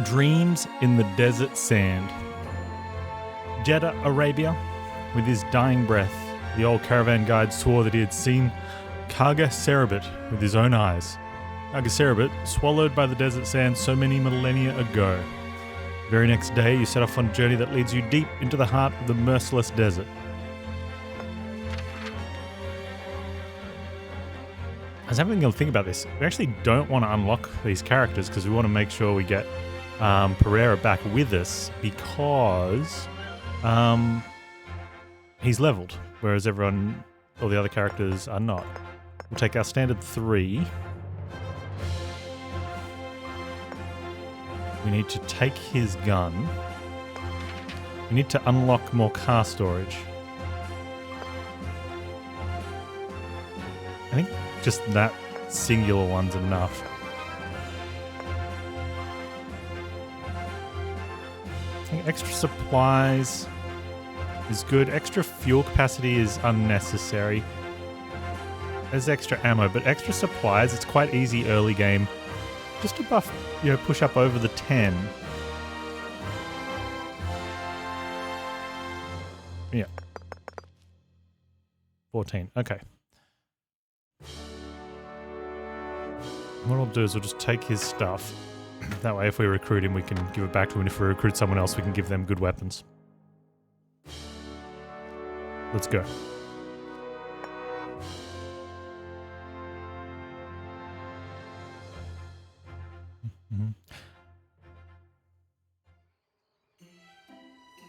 Dreams in the desert sand. Jeddah, Arabia. With his dying breath, the old caravan guide swore that he had seen Karga Serabit with his own eyes. Karga Serabit, swallowed by the desert sand so many millennia ago. The very next day, you set off on a journey that leads you deep into the heart of the merciless desert. I was having a think about this. We actually don't want to unlock these characters because we want to make sure we get Pereira back with us because he's leveled, whereas all the other characters are not. We'll take our standard 3. We need to take his gun. We need to unlock more car storage. I think just that singular one's enough. I think extra supplies is good. Extra fuel capacity is unnecessary. There's extra ammo, but extra supplies, it's quite easy early game. Just to buff, push up over the 10. Yeah. 14, okay. What I'll do is we'll just take his stuff. That way if we recruit him, we can give it back to him. If we recruit someone else, we can give them good weapons. Let's go.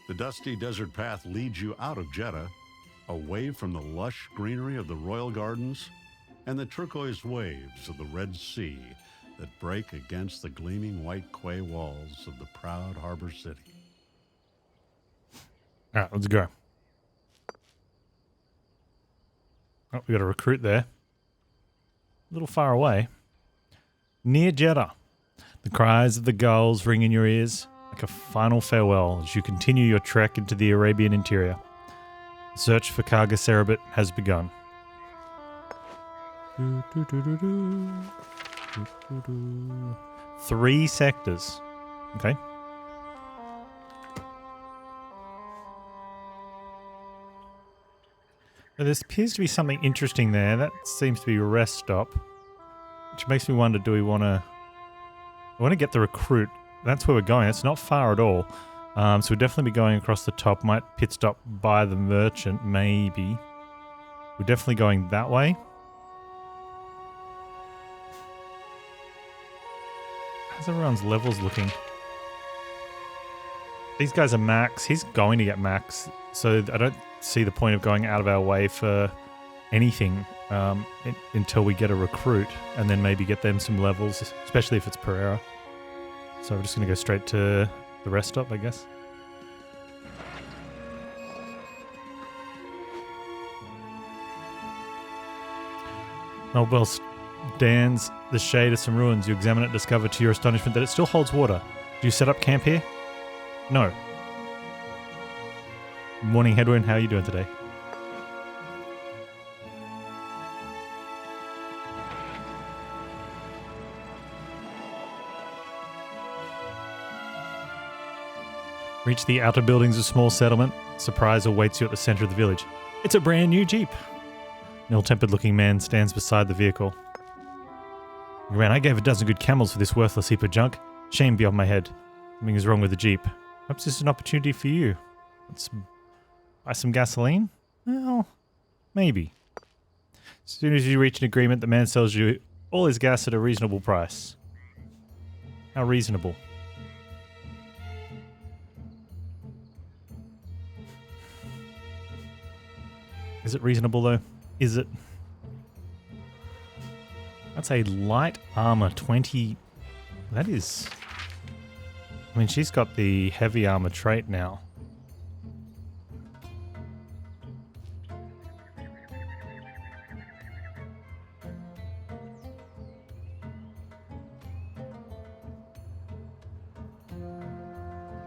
The dusty desert path leads you out of Jeddah, away from the lush greenery of the royal gardens and the turquoise waves of the Red Sea that break against the gleaming white quay walls of the proud harbor city. All right, let's go. Oh, we got a recruit there. A little far away. Near Jeddah. The cries of the gulls ring in your ears like a final farewell as you continue your trek into the Arabian interior. The search for Karga Serabit has begun. 3 sectors. Okay. Now, there appears to be something interesting there. That seems to be a rest stop. Which makes me wonder, do we want to... I want to get the recruit. That's where we're going. It's not far at all. So we'll definitely be going across the top. Might pit stop by the merchant, maybe. We're definitely going that way. How's everyone's levels looking? These guys are max. He's going to get max. So I don't see the point of going out of our way for anything until we get a recruit and then maybe get them some levels, especially if it's Pereira. So we're just going to go straight to the rest stop, I guess. Well, stands the shade of some ruins. You examine it, discover to your astonishment that it still holds water. Do you set up camp here? No. Morning, Hedwin. How are you doing today? Reach the outer buildings of a small settlement. Surprise awaits you at the center of the village. It's a brand new Jeep. An ill-tempered looking man stands beside the vehicle. Man, I gave a dozen good camels for this worthless heap of junk. Shame be on my head. Something is wrong with the Jeep. Perhaps this is an opportunity for you. Let's buy some gasoline? Well, maybe. As soon as you reach an agreement, the man sells you all his gas at a reasonable price. How reasonable? Is it reasonable though? Is it? That's a light armor 20. That is... I mean, she's got the heavy armor trait now.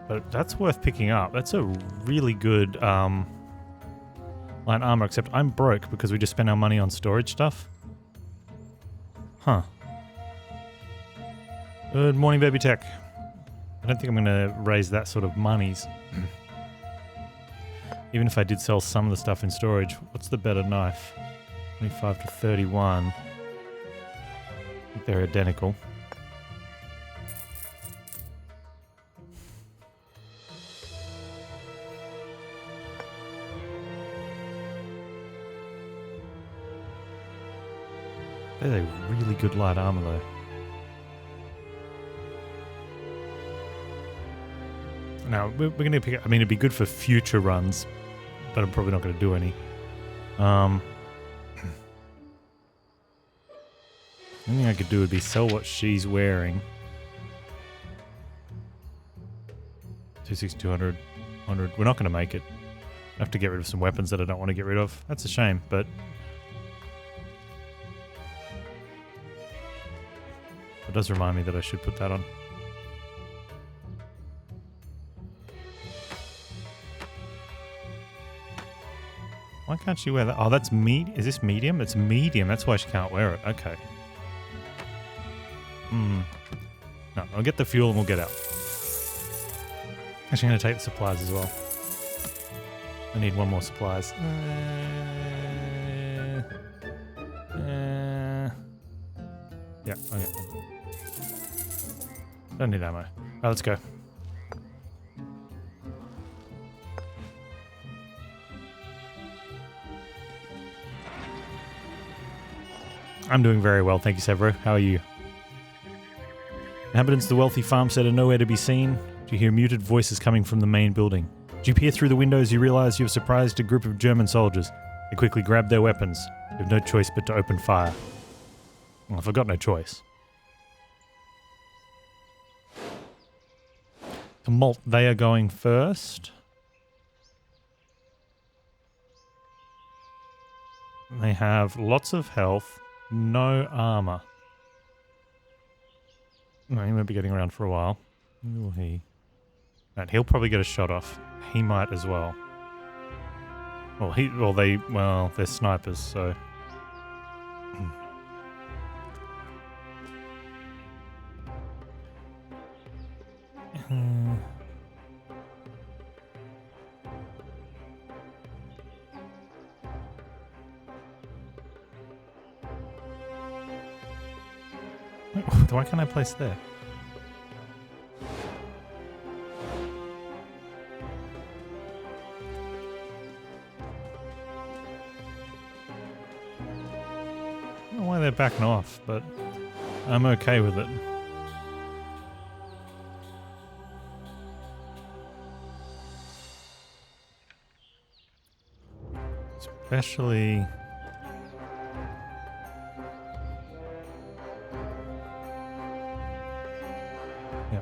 But that's worth picking up. That's a really good... light armor, except I'm broke because we just spent our money on storage stuff. Huh. Good morning, Baby Tech. I don't think I'm going to raise that sort of monies. Even if I did sell some of the stuff in storage. What's the better knife? 25 to 31. I think they're identical. They're really good light armor though. Now, we're going to pick... I mean, it'd be good for future runs, but I'm probably not going to do any. The only thing I could do would be sell what she's wearing. 260, 200, 100. We're not going to make it. I have to get rid of some weapons that I don't want to get rid of. That's a shame, but... It does remind me that I should put that on. Why can't she wear that? Oh, that's is this medium? It's medium. That's why she can't wear it. Okay. No, I'll get the fuel and we'll get out. Actually, I'm going to take the supplies as well. I need one more supplies. Yeah, okay. Don't need ammo. Alright, let's go. I'm doing very well, thank you, Severo. How are you? Inhabitants of the wealthy farmstead are nowhere to be seen. You hear muted voices coming from the main building. As you peer through the windows, you realize you have surprised a group of German soldiers. They quickly grab their weapons. You have no choice but to open fire. Well, I've got no choice. Tumult, they are going first. They have lots of health, no armor. No, he won't be getting around for a while. Who will he? And he'll probably get a shot off. He might as well. Well, they're snipers, so. Why can't I place there? I don't know why they're backing off, but I'm okay with it. Especially... Yeah.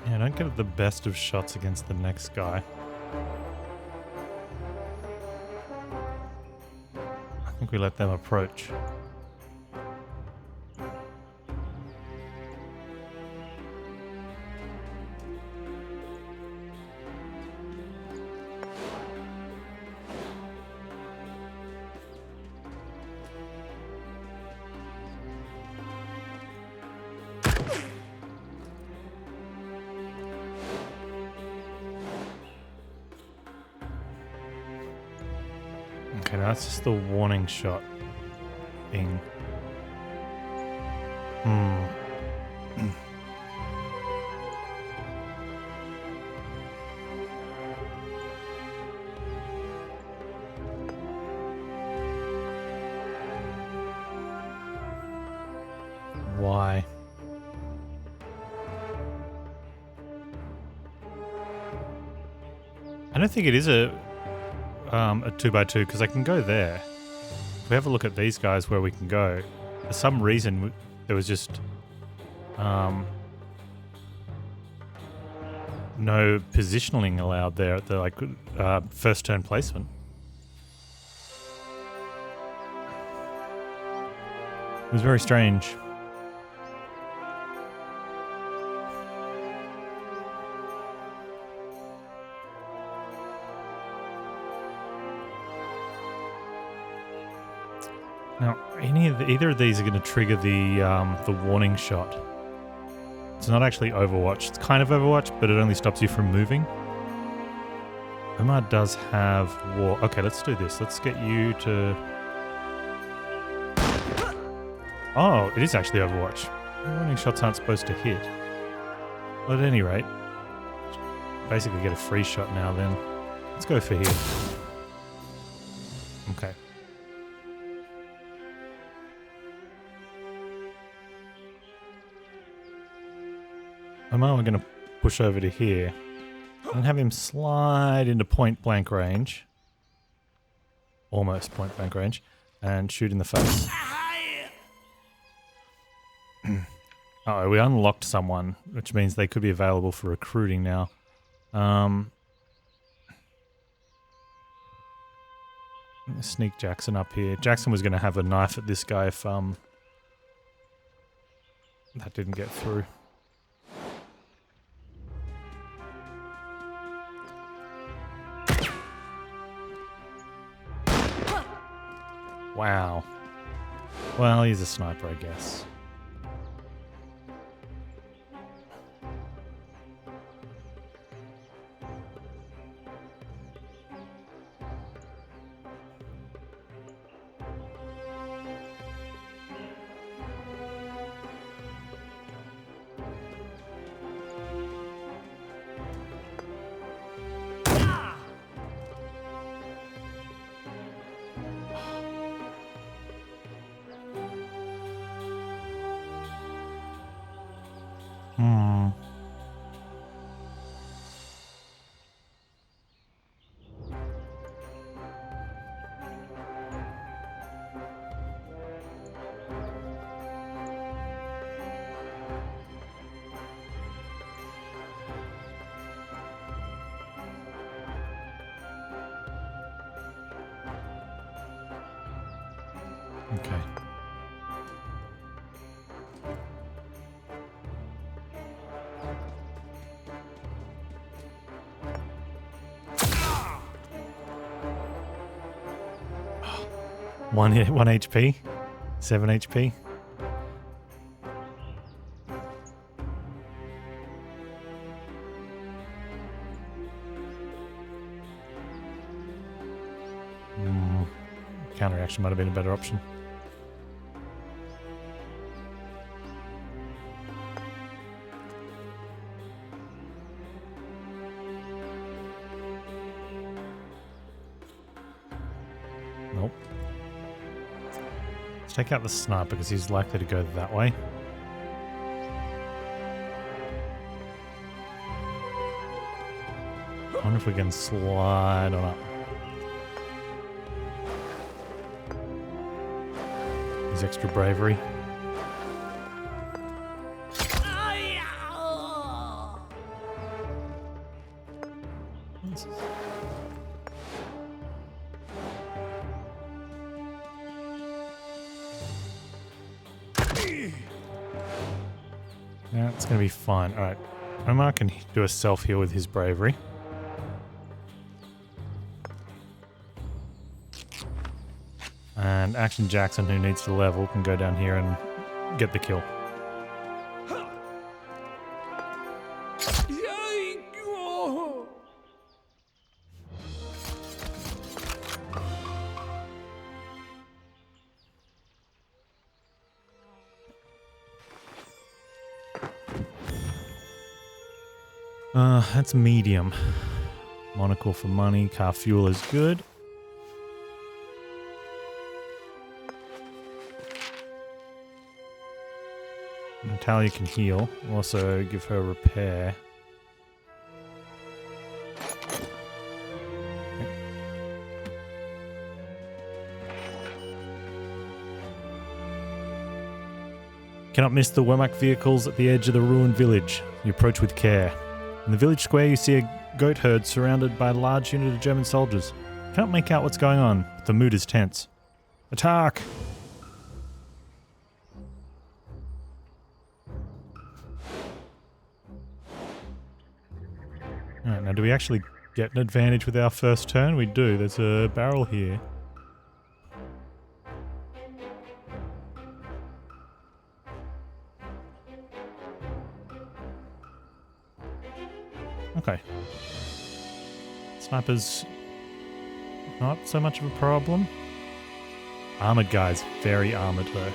Yeah, I don't get the best of shots against the next guy. I think we let them approach. Okay, now that's just the warning shot thing. Why? I don't think it is a 2x2 because I can go there. If we have a look at these guys where we can go, for some reason there was just no positioning allowed there at the like first turn placement. It was very strange. Now, either of these are going to trigger the warning shot. It's not actually Overwatch. It's kind of Overwatch, but it only stops you from moving. Omar does have war. Okay, let's do this. Let's get you to... Oh, it is actually Overwatch. Warning shots aren't supposed to hit. Well, at any rate, basically get a free shot now then. Let's go for here. Okay. Omar, we're going to push over to here and have him slide into point blank range. Almost point blank range. And shoot in the face. Oh, we unlocked someone, which means they could be available for recruiting now. Sneak Jackson up here. Jackson was going to have a knife at this guy if that didn't get through. Wow. Well, he's a sniper, I guess. Okay. One HP, 7 HP. Counteraction might have been a better option. Nope. Let's take out the sniper because he's likely to go that way. I wonder if we can slide on up. His extra bravery. Yeah, it's going to be fine. Alright. Omar can do a self-heal with his bravery. And Action Jackson, who needs to level, can go down here and get the kill. That's medium. Monocle for money. Car fuel is good. Natalia can heal. Also give her repair. Cannot miss the Womack vehicles at the edge of the ruined village. You approach with care. In the village square, you see a goat herd surrounded by a large unit of German soldiers. Can't make out what's going on, but the mood is tense. Attack! Alright, now do we actually get an advantage with our first turn? We do. There's a barrel here. Okay. Sniper's not so much of a problem. Armored guy's very armored though.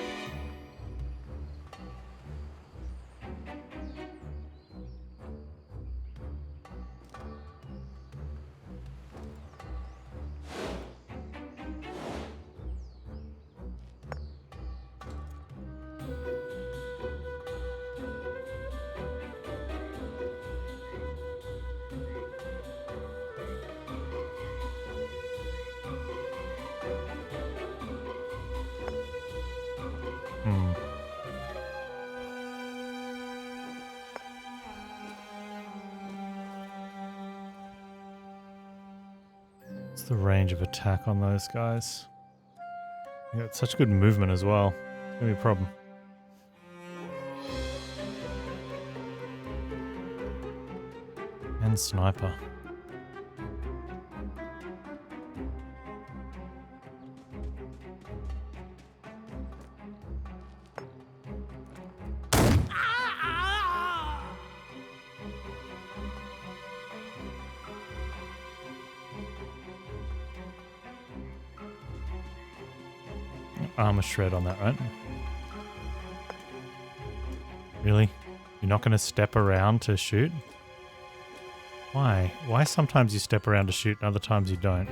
What's the range of attack on those guys? They got such good movement as well. It's gonna be a problem. And sniper. Armor shred on that, right? Really? You're not going to step around to shoot? Why? Why sometimes you step around to shoot and other times you don't?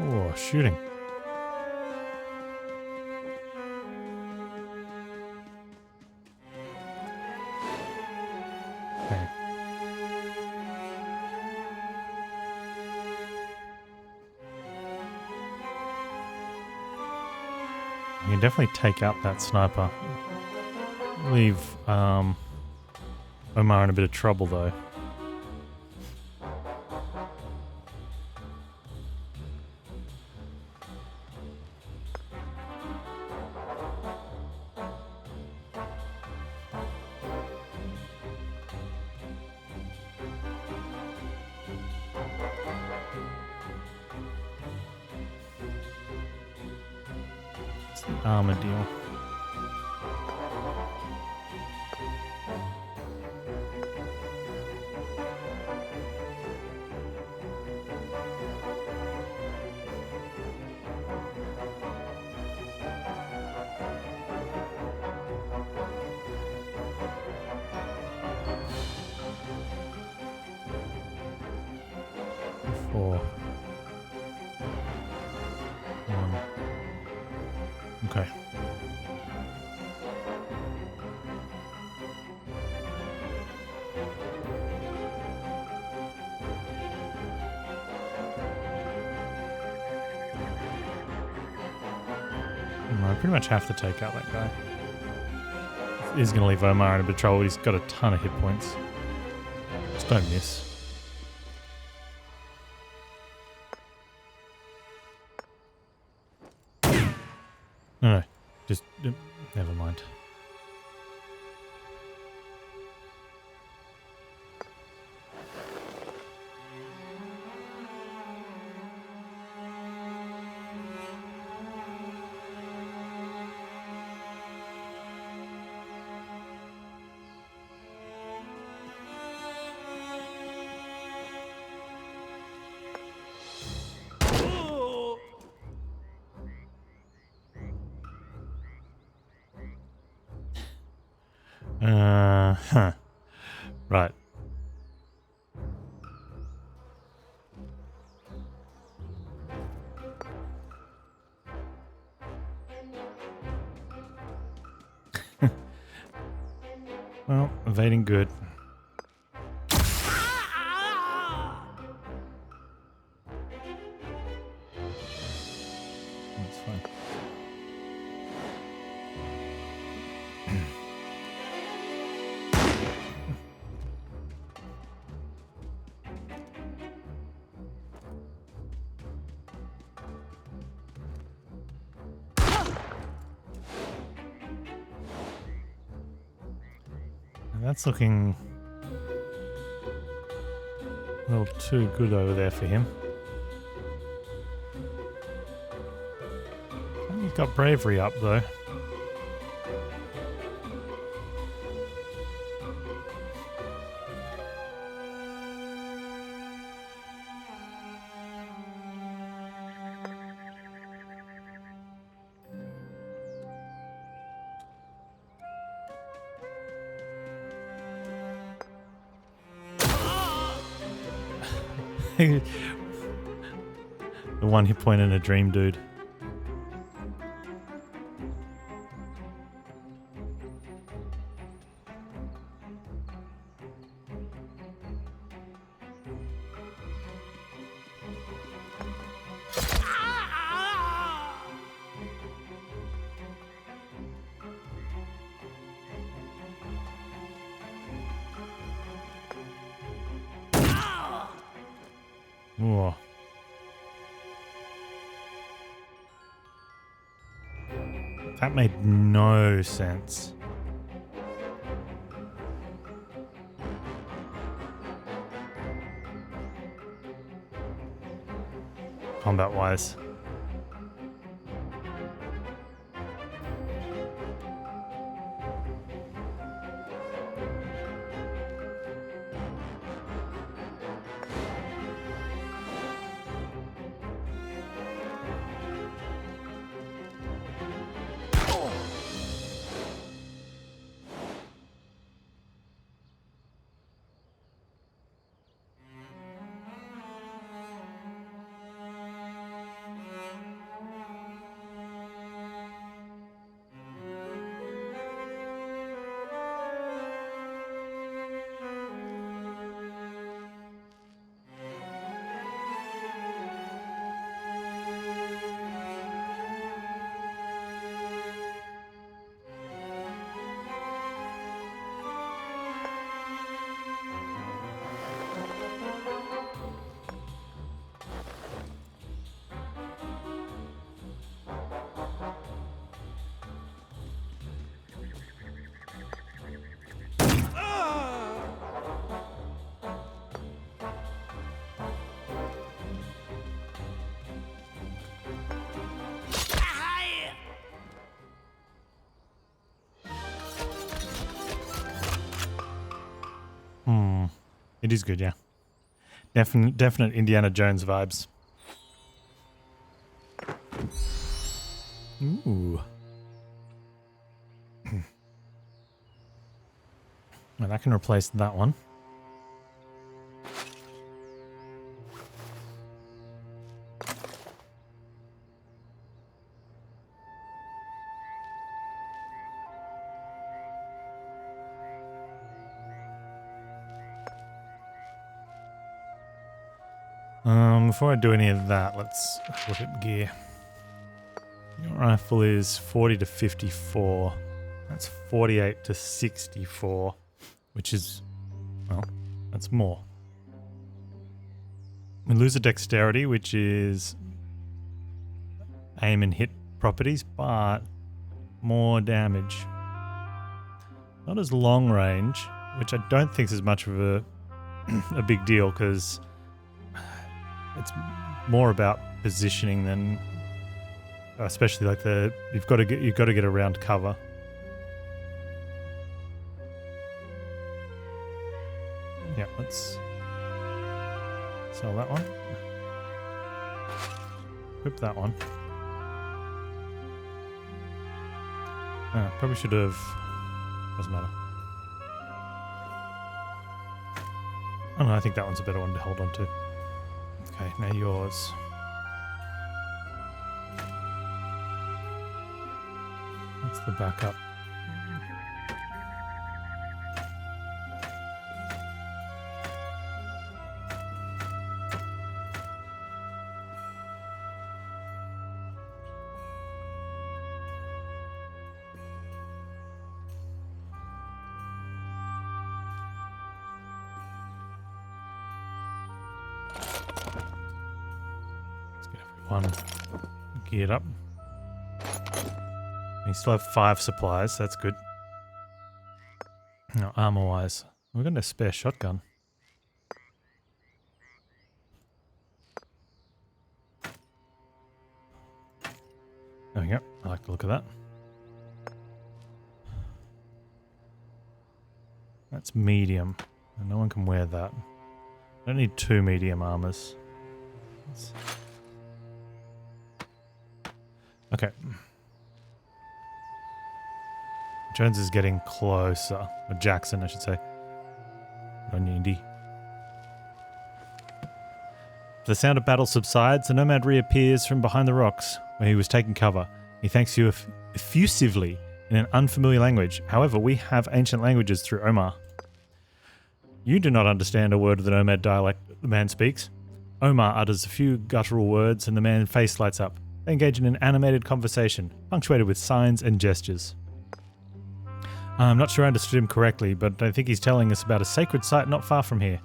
Oh, shooting. Okay. You can definitely take out that sniper. Leave Omar in a bit of trouble though. It's the armor deal. Four. Okay. I pretty much have to take out that guy. He's going to leave Omar in a bit of trouble. He's got a ton of hit points. Just don't miss. No, just never mind. Well, evading good. That's fine. And that's looking a little too good over there for him. He's got bravery up though. The one hit point in a dream, dude. Whoa. That made no sense. Combat-wise. It is good, yeah. Definite Indiana Jones vibes. Ooh. Well, that can replace that one. Before I do any of that, let's look at gear. Your rifle is 40 to 54. That's 48 to 64, which is, well, that's more. We lose a dexterity, which is aim and hit properties, but more damage. Not as long range, which I don't think is as much of a big deal because it's more about positioning than, especially like you've got to get around cover. Yeah, let's sell that one. Equip that one. Probably should have. Doesn't matter. Oh no, I think that one's a better one to hold on to. Okay, now yours. That's the backup. one geared up. We still have 5 supplies, so that's good. Now, armor-wise, we've got no spare shotgun. There we go. I like the look of that. That's medium. No one can wear that. I don't need 2 medium armors. Okay. Jones is getting closer. Or Jackson, I should say. On Indy. The sound of battle subsides. The nomad reappears from behind the rocks where he was taking cover. He thanks you effusively in an unfamiliar language. However, we have ancient languages through Omar. You do not understand a word of the nomad dialect the man speaks. Omar utters a few guttural words and the man's face lights up. They engage in an animated conversation, punctuated with signs and gestures. I'm not sure I understood him correctly, but I think he's telling us about a sacred site not far from here.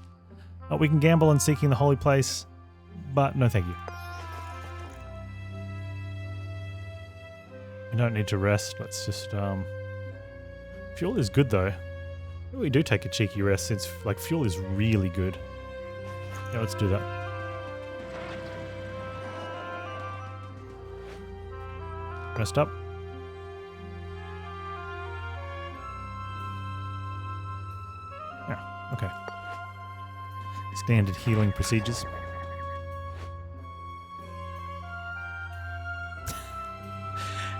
We can gamble on seeking the holy place, but no thank you. We don't need to rest. Let's just, fuel is good though. We do take a cheeky rest since, like, fuel is really good. Yeah, let's do that. Rest up. Yeah, okay. Standard healing procedures.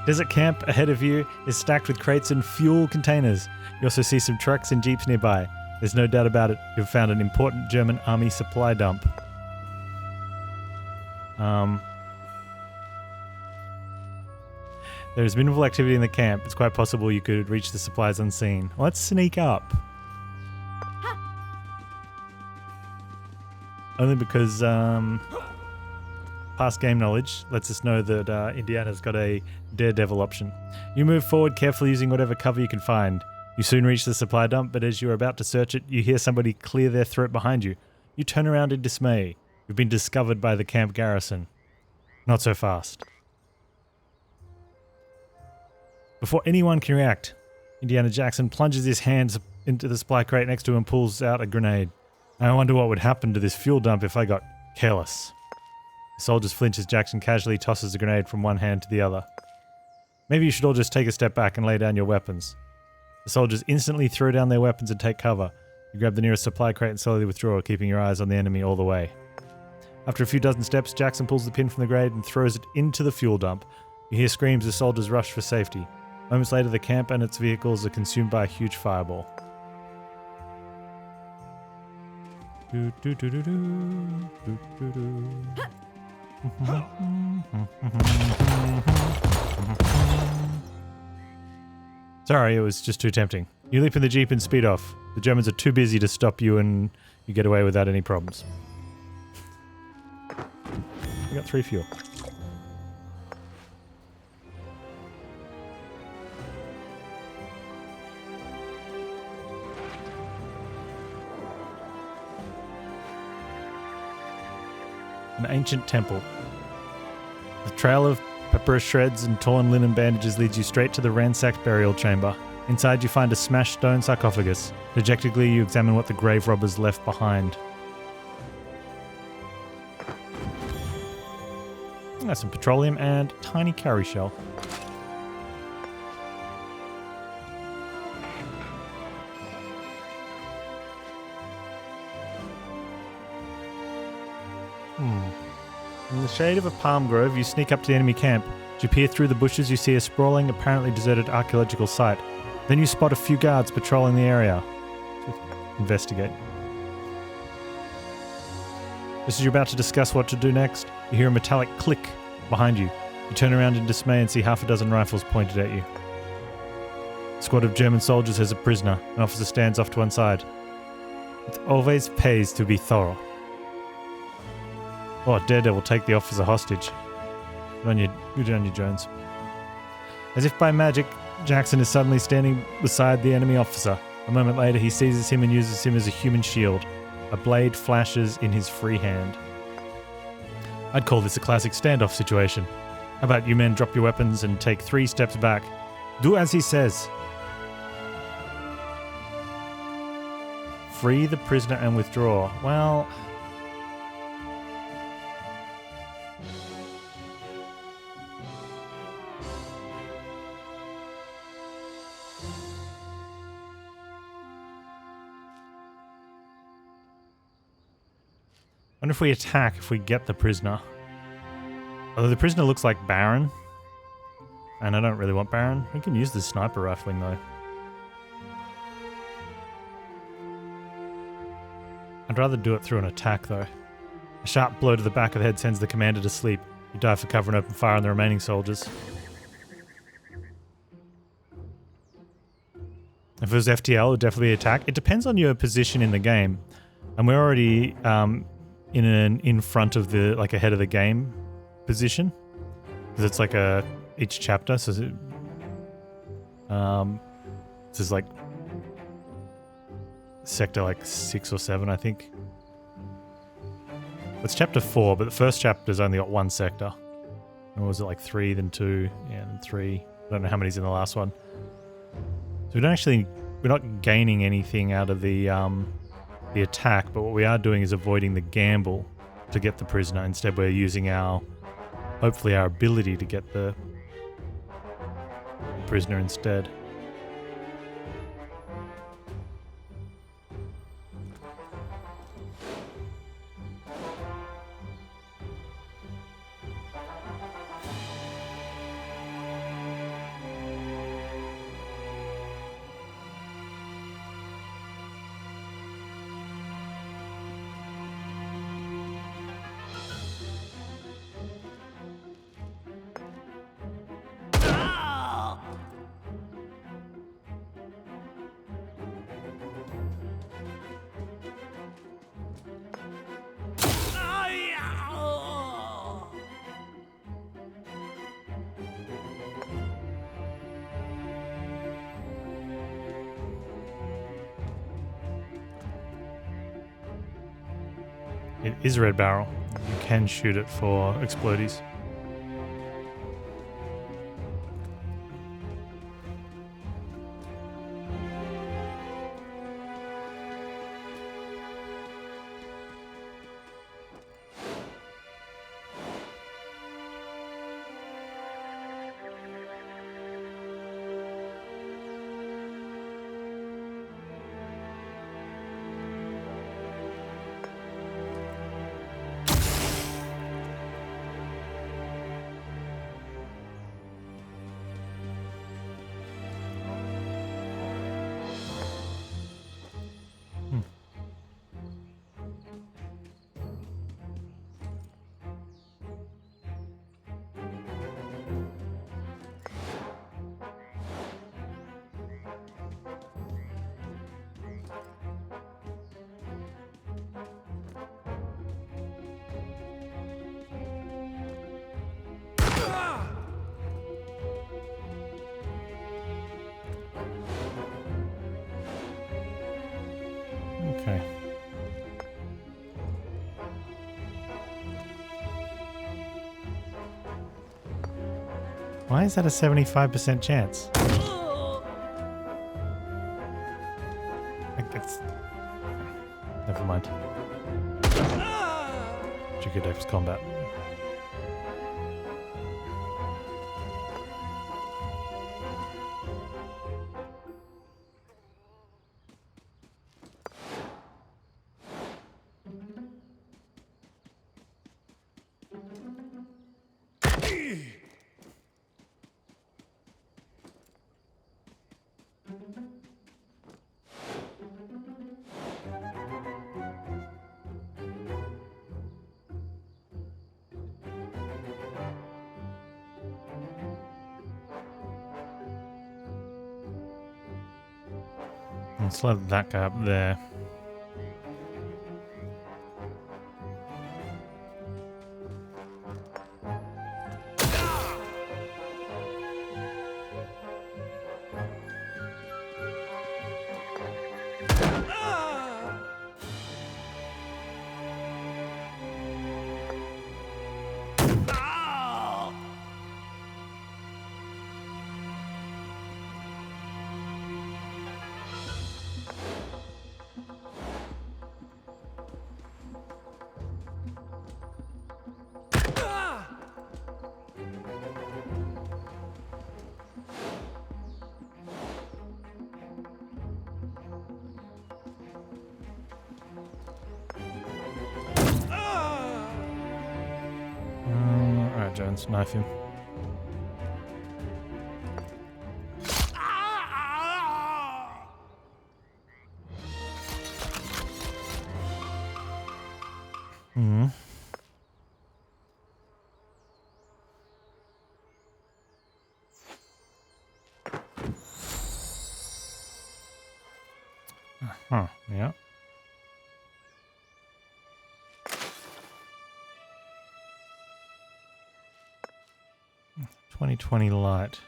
Desert camp ahead of you is stacked with crates and fuel containers. You also see some trucks and jeeps nearby. There's no doubt about it, you've found an important German army supply dump. There's minimal activity in the camp. It's quite possible you could reach the supplies unseen. Let's sneak up. Only because past game knowledge lets us know that Indiana's got a daredevil option. You move forward carefully using whatever cover you can find. You soon reach the supply dump, but as you're about to search it, you hear somebody clear their throat behind you. You turn around in dismay. You've been discovered by the camp garrison. Not so fast. Before anyone can react, Indiana Jackson plunges his hands into the supply crate next to him and pulls out a grenade. I wonder what would happen to this fuel dump if I got careless. The soldiers flinch as Jackson casually tosses the grenade from one hand to the other. Maybe you should all just take a step back and lay down your weapons. The soldiers instantly throw down their weapons and take cover. You grab the nearest supply crate and slowly withdraw, keeping your eyes on the enemy all the way. After a few dozen steps, Jackson pulls the pin from the grenade and throws it into the fuel dump. You hear screams as soldiers rush for safety. Moments later, the camp and its vehicles are consumed by a huge fireball. Sorry, it was just too tempting. You leap in the jeep and speed off. The Germans are too busy to stop you and you get away without any problems. We got 3 fuel. An ancient temple. The trail of papyrus shreds and torn linen bandages leads you straight to the ransacked burial chamber. Inside you find a smashed stone sarcophagus. Dejectedly you examine what the grave robbers left behind. That's some petroleum and a tiny cowrie shell. In the shade of a palm grove, you sneak up to the enemy camp. As you peer through the bushes, you see a sprawling, apparently deserted archaeological site. Then you spot a few guards patrolling the area. Investigate. Just as you're about to discuss what to do next, you hear a metallic click behind you. You turn around in dismay and see half a dozen rifles pointed at you. A squad of German soldiers has a prisoner. An officer stands off to one side. It always pays to be thorough. Oh, Daredevil, take the officer hostage. Good on you, Jones. As if by magic, Jackson is suddenly standing beside the enemy officer. A moment later, he seizes him and uses him as a human shield. A blade flashes in his free hand. I'd call this a classic standoff situation. How about you men drop your weapons and take 3 steps back? Do as he says. Free the prisoner and withdraw. Well... I wonder if we attack if we get the prisoner. Although the prisoner looks like Baron. And I don't really want Baron. We can use the sniper rifling though. I'd rather do it through an attack though. A sharp blow to the back of the head sends the commander to sleep. You dive for cover and open fire on the remaining soldiers. If it was FTL, it would definitely attack. It depends on your position in the game. And we're already in front of the, like, ahead of the game position. Because it's like each chapter. So this is like sector like 6 or 7, I think. It's chapter 4, but the first chapter's only got 1 sector. Or was it like 3, then 2, yeah, then 3. I don't know how many's in the last one. So we're not gaining anything out of the attack, but what we are doing is avoiding the gamble to get the prisoner. Instead, we're using hopefully our ability to get the prisoner instead. It is red barrel. You can shoot it for explodies. Okay. Why is that a 75% chance? It's... Never mind. Chicadex combat. Let's let that guy up there. Jones. Knife him. Hmm. Huh, yeah. "2020 light."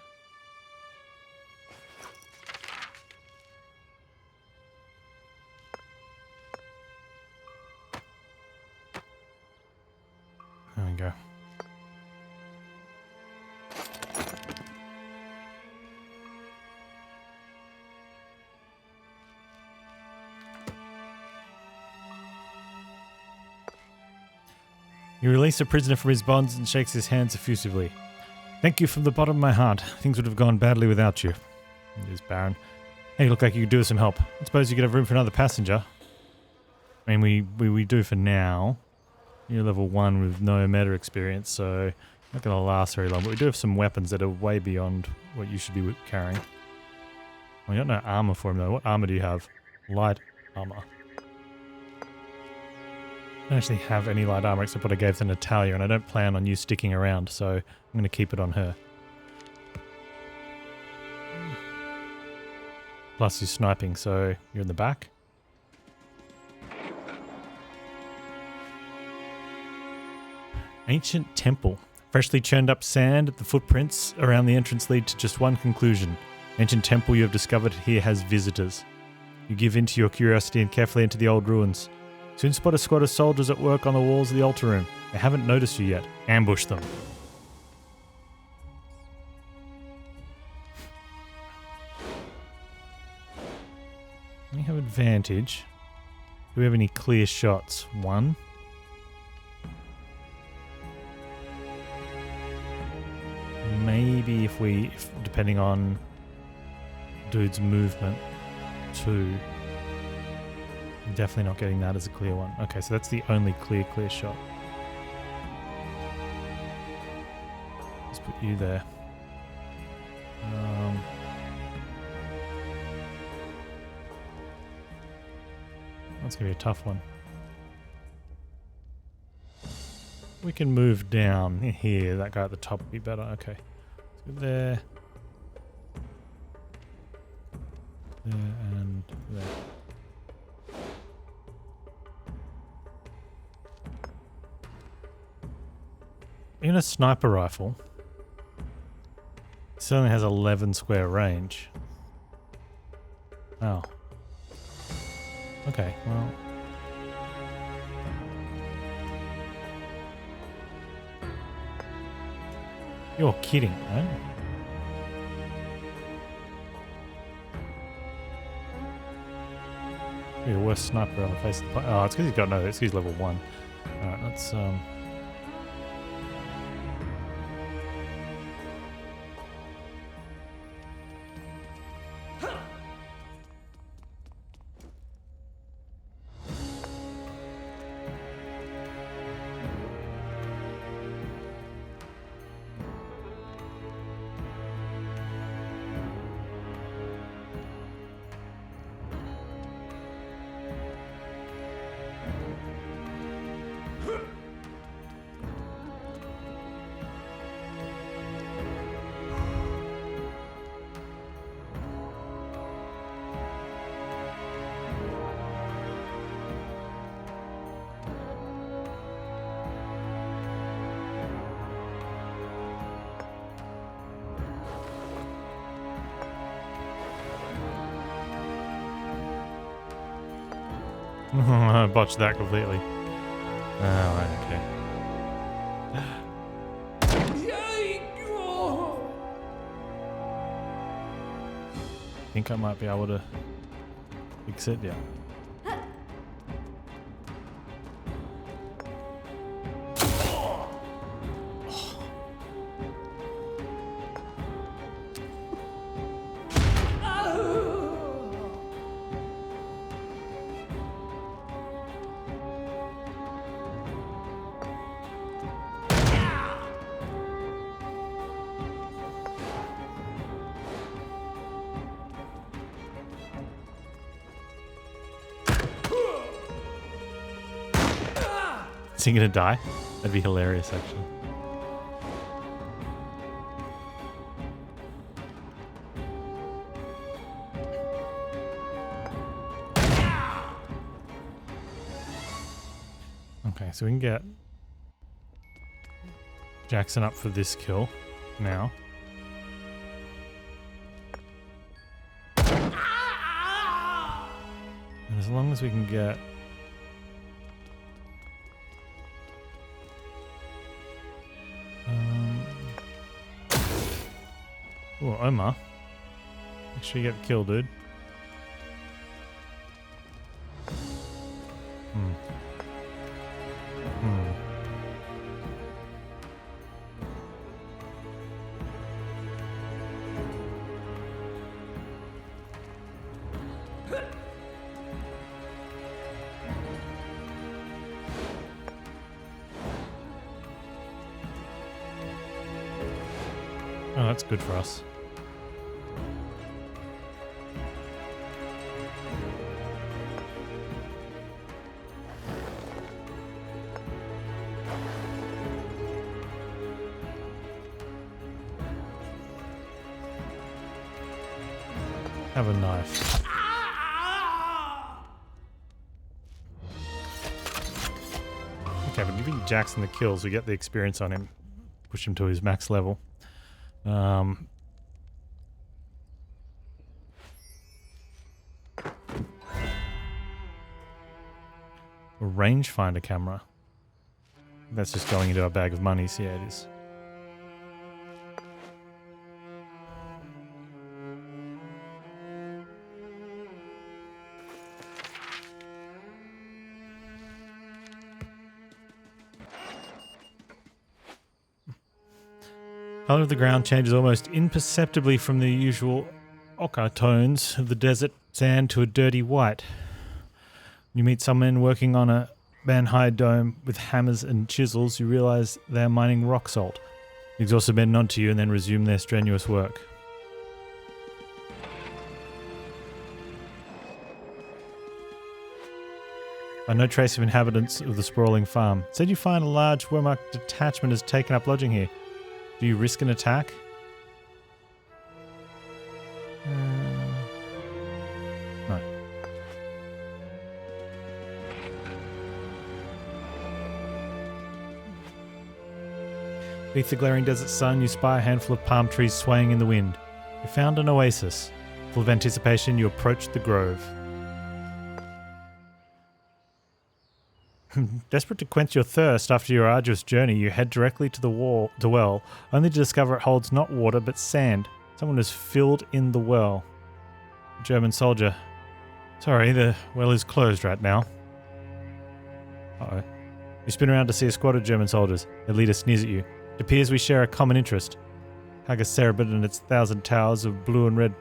There we go. You release a prisoner from his bonds and shakes his hands effusively. "Thank you from the bottom of my heart. Things would have gone badly without you." It is Baron. "Hey, you look like you could do with some help. I suppose you could have room for another passenger." I mean, we do for now. You're level 1 with no meta experience, so not going to last very long. But we do have some weapons that are way beyond what you should be carrying. Well, you got no armor for him, though. What armor do you have? Light armor. I don't actually have any light armor except what I gave to Natalia, and I don't plan on you sticking around, so I'm going to keep it on her. Plus you're sniping, so you're in the back. Ancient temple. Freshly churned up sand at the footprints around the entrance lead to just one conclusion. Ancient temple you have discovered here has visitors. You give in to your curiosity and carefully enter the old ruins. Soon spot a squad of soldiers at work on the walls of the altar room. They haven't noticed you yet. Ambush them. We have advantage. Do we have any clear shots? 1. Maybe if depending on dude's movement. 2. Definitely not getting that as a clear one. Okay, so that's the only clear shot. Let's put you there. That's going to be a tough one. We can move down here. That guy at the top would be better. Okay. Let's go there. There and there. In a sniper rifle, it only has 11 square range. Oh. Okay, well. You're kidding, right? You're the worst sniper on the face of the planet. Oh, it's because he's got no, it's because he's level 1. Alright, let's I botched that completely. Oh, right, okay. I think I might be able to fix it, yeah. Is he gonna die? That'd be hilarious, actually. Okay, so we can get Jackson up for this kill now. And as long as we can get oh, Omar. Make sure you get the kill, dude. Oh, that's good for us. Have a knife. Okay, but giving Jackson the kills, we get the experience on him. Push him to his max level. A rangefinder camera. That's just going into our bag of monies. Yeah, it is. Color of the ground changes almost imperceptibly from the usual ochre tones of the desert sand to a dirty white. When you meet some men working on a man-high dome with hammers and chisels, you realize they are mining rock salt. The exhausted men nod to you and then resume their strenuous work. Find no trace of inhabitants of the sprawling farm. Said you find a large Wehrmacht detachment has taken up lodging here. Do you risk an attack? No. Beneath the glaring desert sun, you spy a handful of palm trees swaying in the wind. You found an oasis. Full of anticipation, you approach the grove. Desperate to quench your thirst after your arduous journey, you head directly to the well, only to discover it holds not water but sand. Someone has filled in the well. A German soldier. Sorry, the well is closed right now. Uh-oh. You spin around to see a squad of German soldiers. Their leader sneers at you. It appears we share a common interest. Hagia Cerebit and its 1,000 towers of blue and red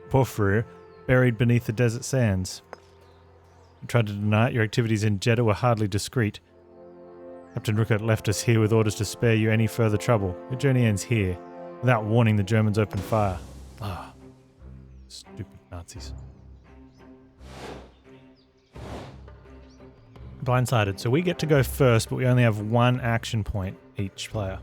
porphyry buried beneath the desert sands. You tried to deny it. Your activities in Jeddah were hardly discreet. Captain Ruckert left us here with orders to spare you any further trouble. Your journey ends here. Without warning, the Germans opened fire. Ah, stupid Nazis. Blindsided. So we get to go first, but we only have one action point each player.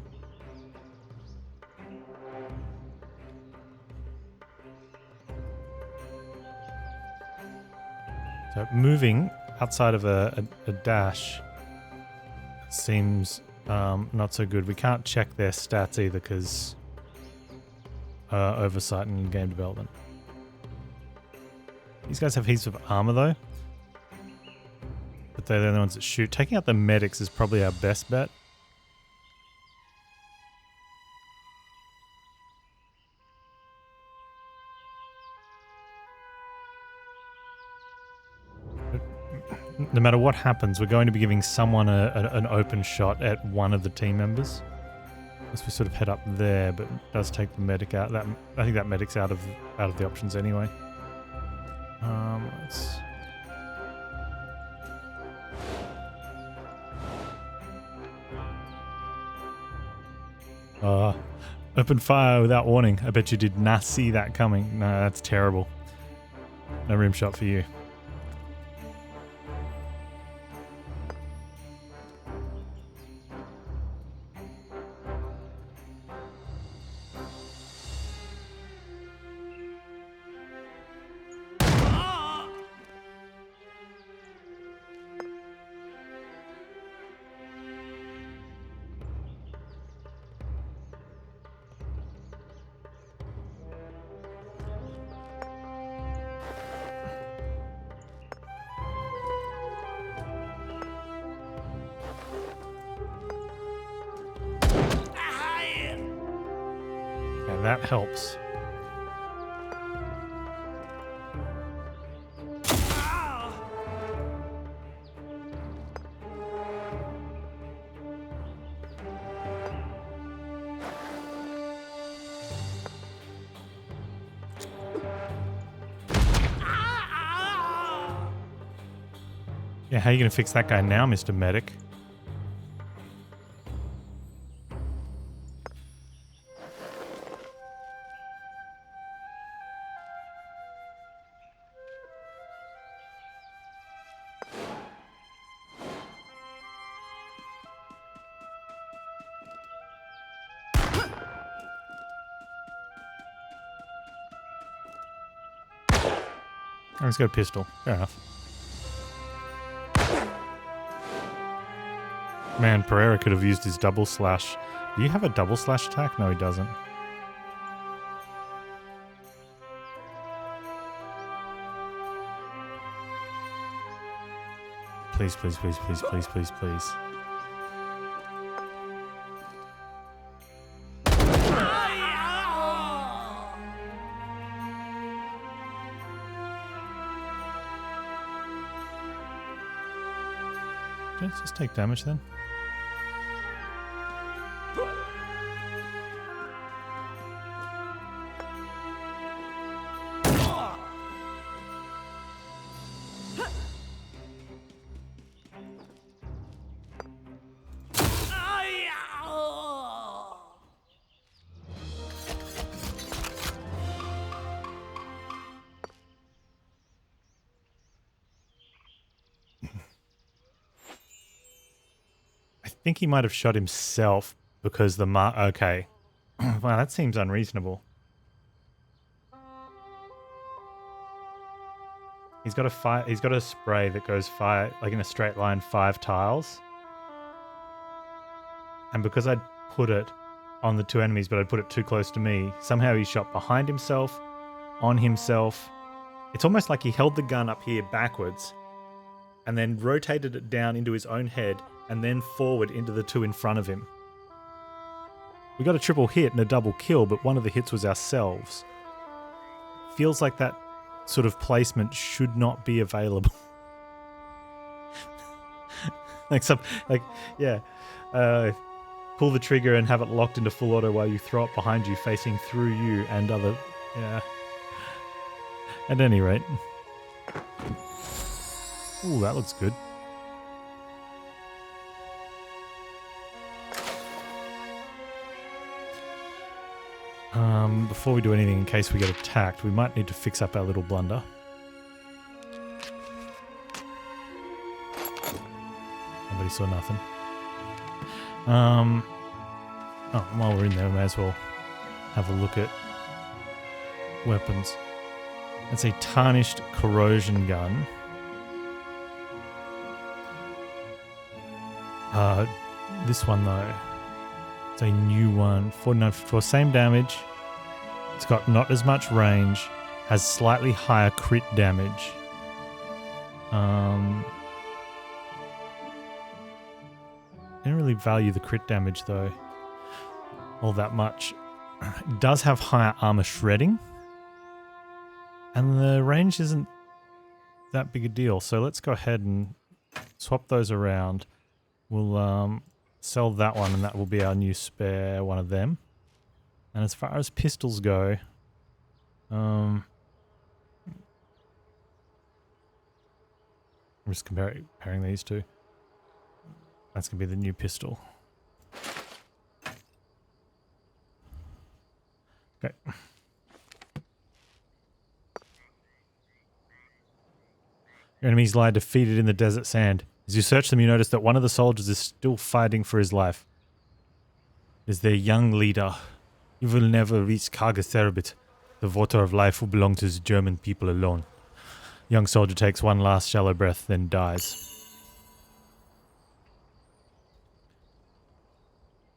So moving outside of a dash seems not so good. We can't check their stats either because oversight in game development. These guys have heaps of armor though, but they're the only ones that shoot. Taking out the medics is probably our best bet. No matter what happens, we're going to be giving someone an open shot at one of the team members. As we sort of head up there, but it does take the medic out. I think that medic's out of the options anyway. Let's... Open fire without warning. I bet you did not see that coming. No, that's terrible. No rim shot for you. That helps. Yeah, how are you going to fix that guy now, Mr. Medic? Oh, he's got a pistol. Fair enough. Man, Pereira could have used his double slash. Do you have a double slash attack? No, he doesn't. Please, please, please, please, please, please, please. Okay, just take damage then. I think he might have shot himself because the okay. Wow, that seems unreasonable. He's got a spray that goes like in a straight line 5 tiles. And because I'd put it on the 2 enemies, but I'd put it too close to me, somehow he shot behind himself, on himself. It's almost like he held the gun up here backwards and then rotated it down into his own head and then forward into the 2 in front of him. We got a triple hit and a double kill, but one of the hits was ourselves. Feels like that sort of placement should not be available. Pull the trigger and have it locked into full auto while you throw it behind you, facing through you and other... Yeah. At any rate. Ooh, that looks good. Before we do anything, in case we get attacked, we might need to fix up our little blunder. Nobody saw nothing. While we're in there, we may as well have a look at weapons. That's a tarnished corrosion gun. This one though, it's a new one. For same damage, it's got not as much range, has slightly higher crit damage. I don't really value the crit damage though all that much. It does have higher armor shredding, and the range isn't that big a deal. So let's go ahead and swap those around. We'll sell that one, and that will be our new spare one of them. And as far as pistols go, I'm just comparing these two. That's going to be the new pistol. Okay. Your enemies lie defeated in the desert sand. As you search them, you notice that one of the soldiers is still fighting for his life. It is their young leader. You will never reach Kargaserbit. The water of life will belong to the German people alone. Young soldier takes one last shallow breath, then dies.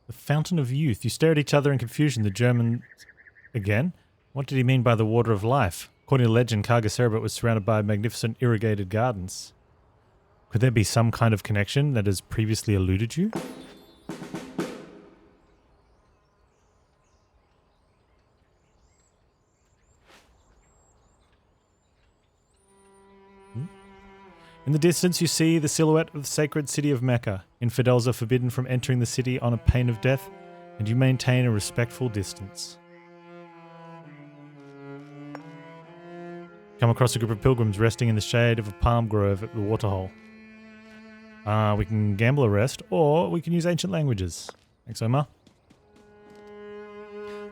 The Fountain of Youth. You stare at each other in confusion. The German... Again? What did he mean by the water of life? According to legend, Kargaserbit was surrounded by magnificent irrigated gardens. Could there be some kind of connection that has previously eluded you? In the distance, you see the silhouette of the sacred city of Mecca. Infidels are forbidden from entering the city on a pain of death, and you maintain a respectful distance. Come across a group of pilgrims resting in the shade of a palm grove at the waterhole. We can gamble a rest, or we can use ancient languages. Thanks, Omar.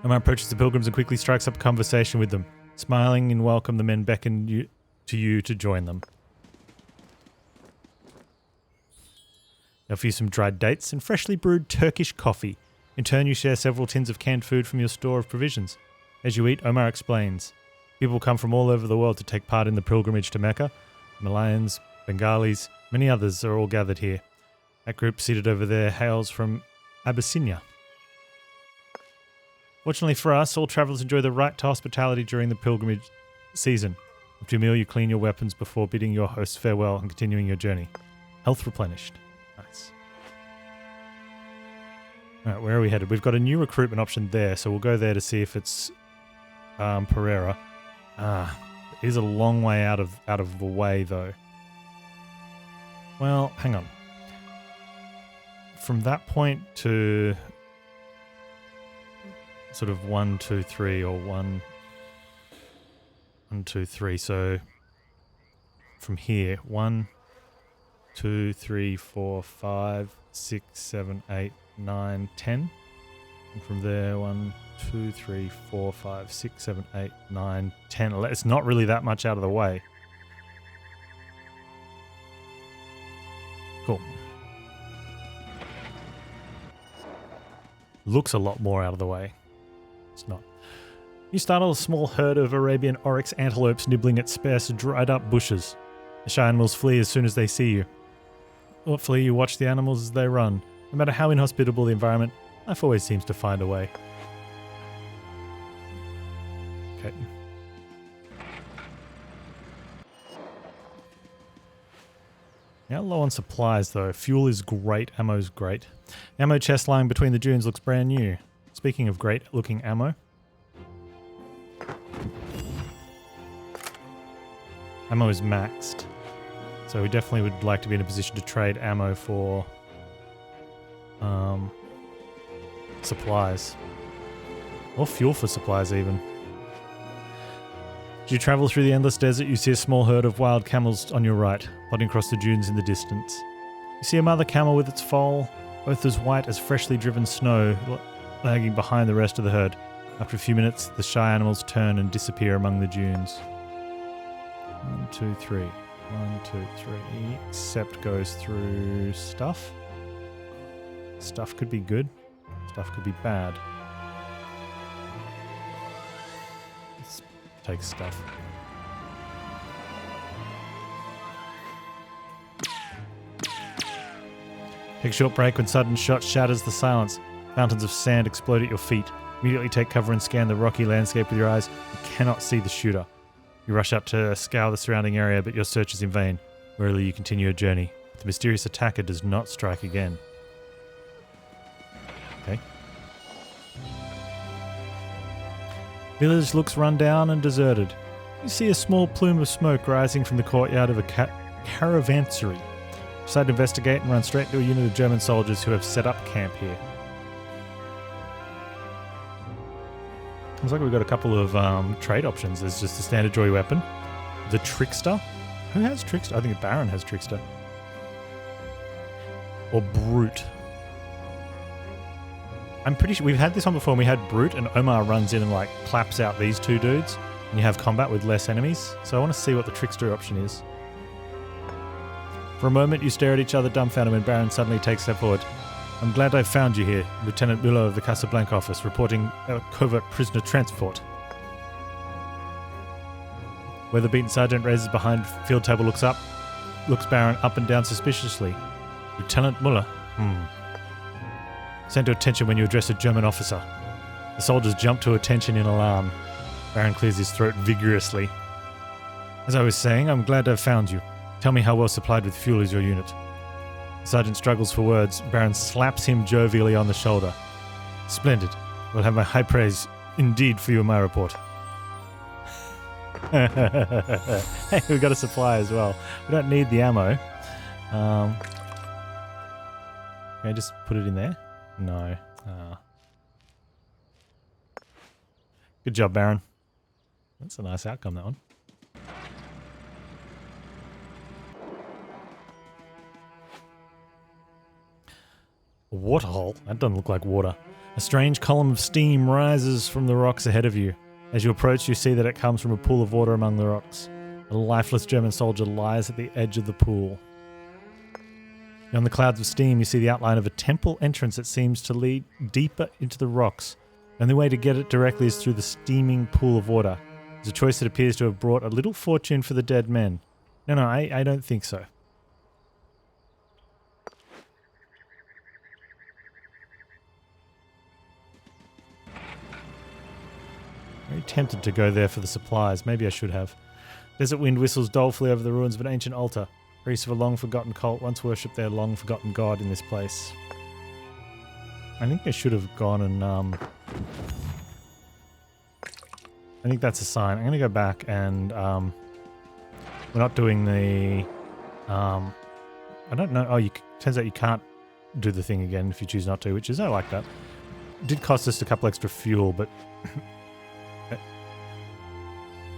Omar approaches the pilgrims and quickly strikes up a conversation with them. Smiling in welcome, the men beckon to you to join them. They offer you some dried dates and freshly brewed Turkish coffee. In turn, you share several tins of canned food from your store of provisions. As you eat, Omar explains. People come from all over the world to take part in the pilgrimage to Mecca. Malayans, Bengalis, many others are all gathered here. That group seated over there hails from Abyssinia. Fortunately for us, all travellers enjoy the right to hospitality during the pilgrimage season. After your meal, you clean your weapons before bidding your hosts farewell and continuing your journey. Health replenished. Nice. Alright, where are we headed? We've got a new recruitment option there, so we'll go there to see if it's Pereira. It is a long way out of the way, though. Well, hang on. From that point to sort of 1, 2, 3, or 1, 2, 3. So from here, 1, 2, 3, 4, 5, 6, 7, 8, 9, 10. And from there, 1, 2, 3, 4, 5, 6, 7, 8, 9, 10. It's not really that much out of the way. Cool. Looks a lot more out of the way. It's not. You startle a small herd of Arabian oryx antelopes nibbling at sparse, dried-up bushes. The shy animals flee as soon as they see you. Thoughtfully, you watch the animals as they run. No matter how inhospitable the environment, life always seems to find a way. Okay. Now low on supplies though. Fuel is great, ammo's great. The ammo chest lying between the dunes looks brand new. Speaking of great looking ammo. Ammo is maxed. So we definitely would like to be in a position to trade ammo for supplies. Or fuel for supplies even. As you travel through the endless desert, you see a small herd of wild camels on your right, plodding across the dunes in the distance. You see a mother camel with its foal, both as white as freshly driven snow, lagging behind the rest of the herd. After a few minutes, the shy animals turn and disappear among the dunes. 1, 2, 3. 1, 2, 3. Sept goes through stuff. Stuff could be good. Stuff could be bad. Let's take stuff. Take a short break when sudden shot shatters the silence. Fountains of sand explode at your feet. Immediately take cover and scan the rocky landscape with your eyes. You cannot see the shooter. You rush up to scour the surrounding area, but your search is in vain. Wearily, you continue your journey. The mysterious attacker does not strike again. Okay. Village looks run down and deserted. You see a small plume of smoke rising from the courtyard of a caravansary. Decide to investigate and run straight to a unit of German soldiers who have set up camp here. Looks like we've got a couple of trade options. There's just the standard joy weapon. The Trickster. Who has Trickster? I think Baron has Trickster. Or Brute. I'm pretty sure we've had this on before. We had Brute and Omar runs in and like claps out these two dudes. And you have combat with less enemies. So I want to see what the Trickster option is. For a moment you stare at each other dumbfounded when Baron suddenly takes a step forward. I'm glad I've found you here, Lieutenant Muller of the Casablanca office, reporting a covert prisoner transport. Weather-beaten sergeant raises behind field table, looks Baron up and down suspiciously. Lieutenant Muller? Stand to attention when you address a German officer. The soldiers jump to attention in alarm. Baron clears his throat vigorously. As I was saying, I'm glad I've found you. Tell me how well supplied with fuel is your unit. The sergeant struggles for words. Baron slaps him jovially on the shoulder. Splendid. We'll have my high praise indeed for you in my report. Hey, we got a supply as well. We don't need the ammo. Can I just put it in there? No. Good job, Baron. That's a nice outcome, that one. A waterhole? That doesn't look like water. A strange column of steam rises from the rocks ahead of you. As you approach, you see that it comes from a pool of water among the rocks. A lifeless German soldier lies at the edge of the pool. Beyond the clouds of steam, you see the outline of a temple entrance that seems to lead deeper into the rocks. The only way to get it directly is through the steaming pool of water. It's a choice that appears to have brought a little fortune for the dead men. No, I don't think so. Very tempted to go there for the supplies. Maybe I should have. Desert wind whistles dolefully over the ruins of an ancient altar. Priests of a long-forgotten cult once worshipped their long-forgotten god in this place. I think they should have gone and, I think that's a sign. I'm going to go back and, we're not doing the, I don't know. Oh, turns out you can't do the thing again if you choose not to, which is, I like that. It did cost us a couple extra fuel, but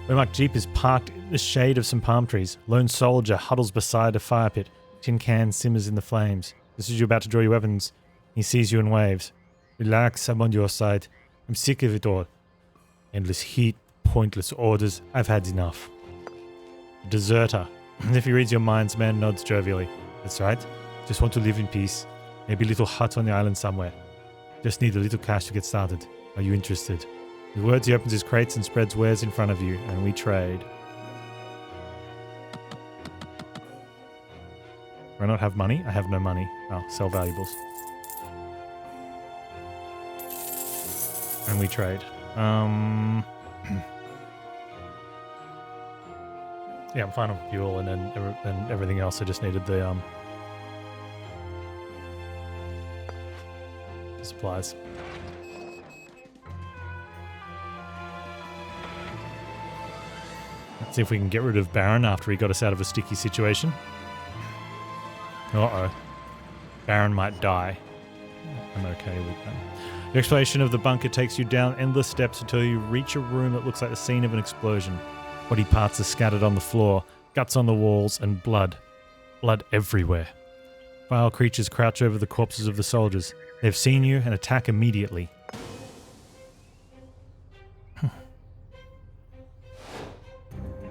where my Jeep is parked in the shade of some palm trees. Lone soldier huddles beside a fire pit. Tin can simmers in the flames. Just as you're about to draw your weapons, he sees you and waves. Relax, I'm on your side. I'm sick of it all. Endless heat, pointless orders. I've had enough. Deserter. If he reads your minds, man nods jovially. That's right. Just want to live in peace. Maybe a little hut on the island somewhere. Just need a little cash to get started. Are you interested? With words, he opens his crates and spreads wares in front of you, and we trade. Do I not have money? I have no money. Oh, sell valuables. And we trade. Yeah, I'm fine on fuel, and then everything else. I just needed the supplies. Let's see if we can get rid of Baron after he got us out of a sticky situation. Uh-oh. Baron might die. I'm okay with that. The exploration of the bunker takes you down endless steps until you reach a room that looks like the scene of an explosion. Body parts are scattered on the floor, guts on the walls, and blood. Blood everywhere. Vile creatures crouch over the corpses of the soldiers. They've seen you and attack immediately.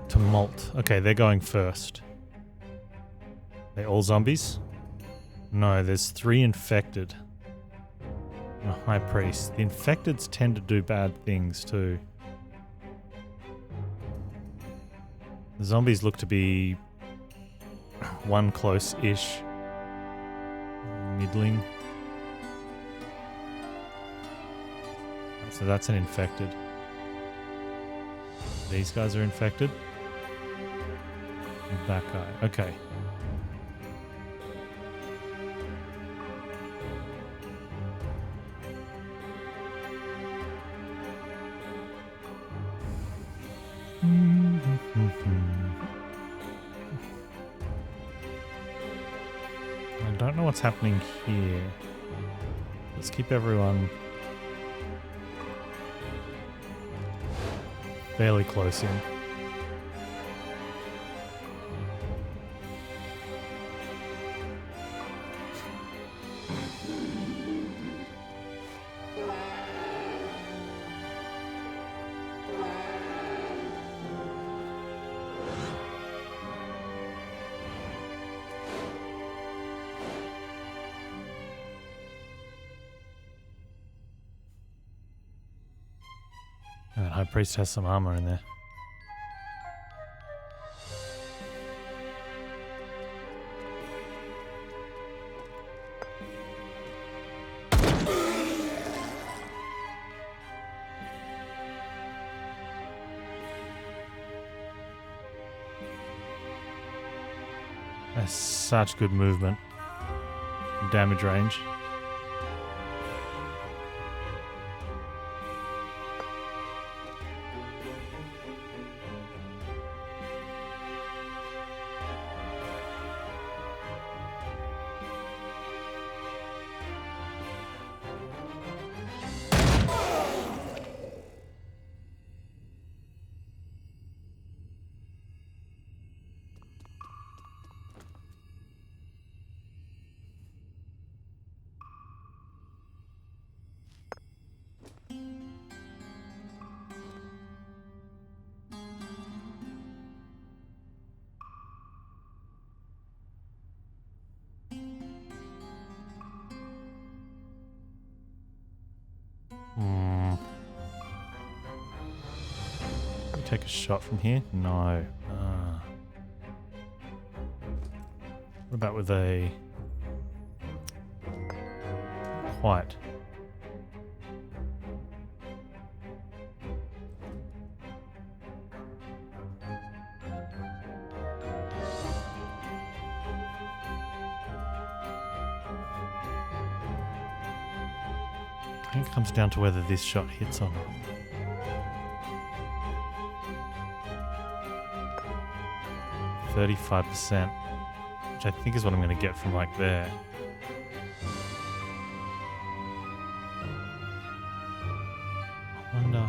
Tumult. Okay, they're going first. They all zombies? No, there's 3 infected. And a high priest. The infecteds tend to do bad things too. The zombies look to be one close-ish. Middling. So that's an infected. These guys are infected. And that guy. Okay. I don't know what's happening here. Let's keep everyone fairly close in. That high priest has some armor in there. That's such good movement. Damage range. Can we take a shot from here? No. What about with a... White? I think it comes down to whether this shot hits or not. %, which I think is what I'm going to get from like there. I wonder.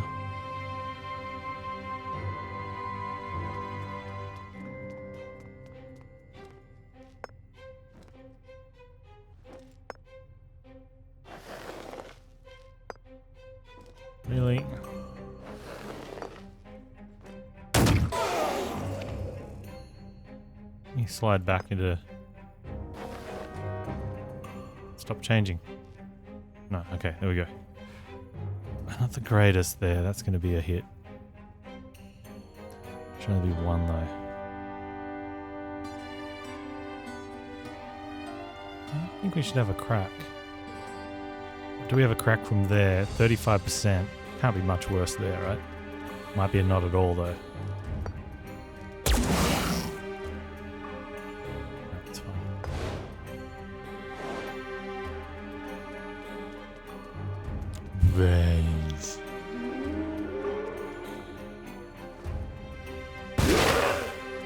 Really? You slide back into... Stop changing. No, okay, there we go. Not the greatest there, that's going to be a hit. Should only be one though. I think we should have a crack. Do we have a crack from there? 35%. Can't be much worse there, right? Might be a not at all though. That's fine. Brains.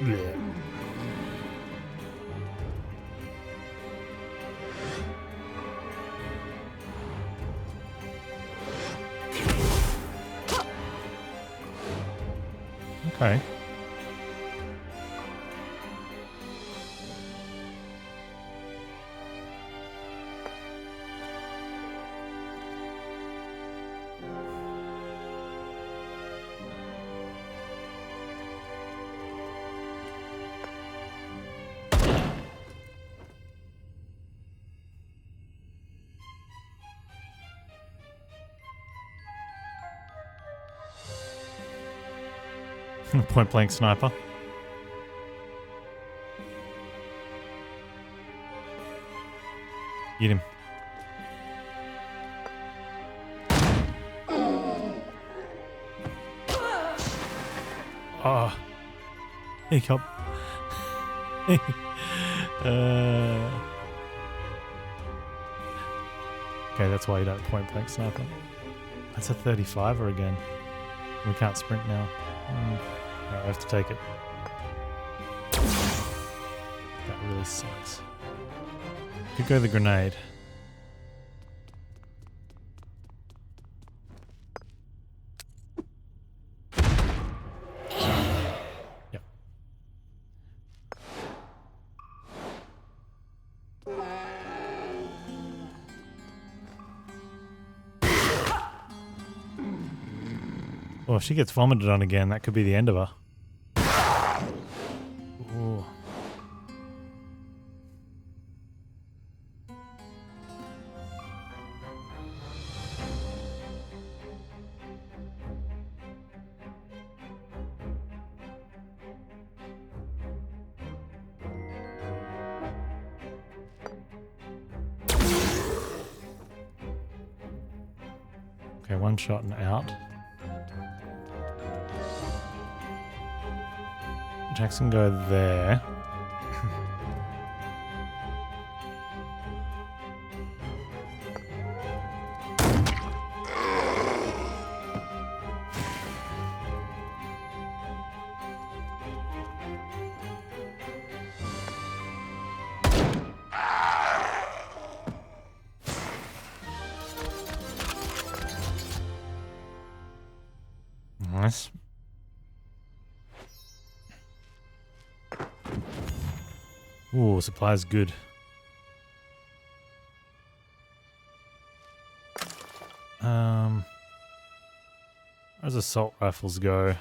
Yeah. Okay. Point blank sniper. Get him. Oh. Hiccup. Okay, that's why you don't point blank sniper. That's a 35er again. We can't sprint now. I have to take it. That really sucks. Could go the grenade. Yep. Well, if she gets vomited on again, that could be the end of her. Ooh. Okay, one shot and out. Jackson go there. Nice. Ooh, supply's good. As assault rifles go, I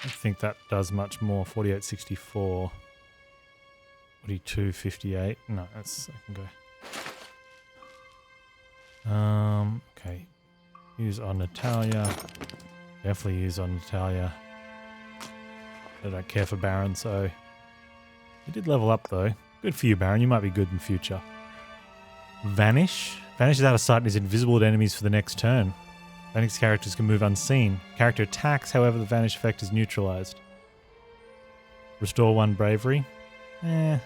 don't think that does much more. 4864. 4258. No, that's I can go. Okay. Use on Natalia. Definitely use on Natalia. I don't care for Baron, so... You did level up, though. Good for you, Baron. You might be good in future. Vanish. Vanish is out of sight and is invisible to enemies for the next turn. Vanish characters can move unseen. Character attacks, however, the Vanish effect is neutralized. Restore 1 bravery. I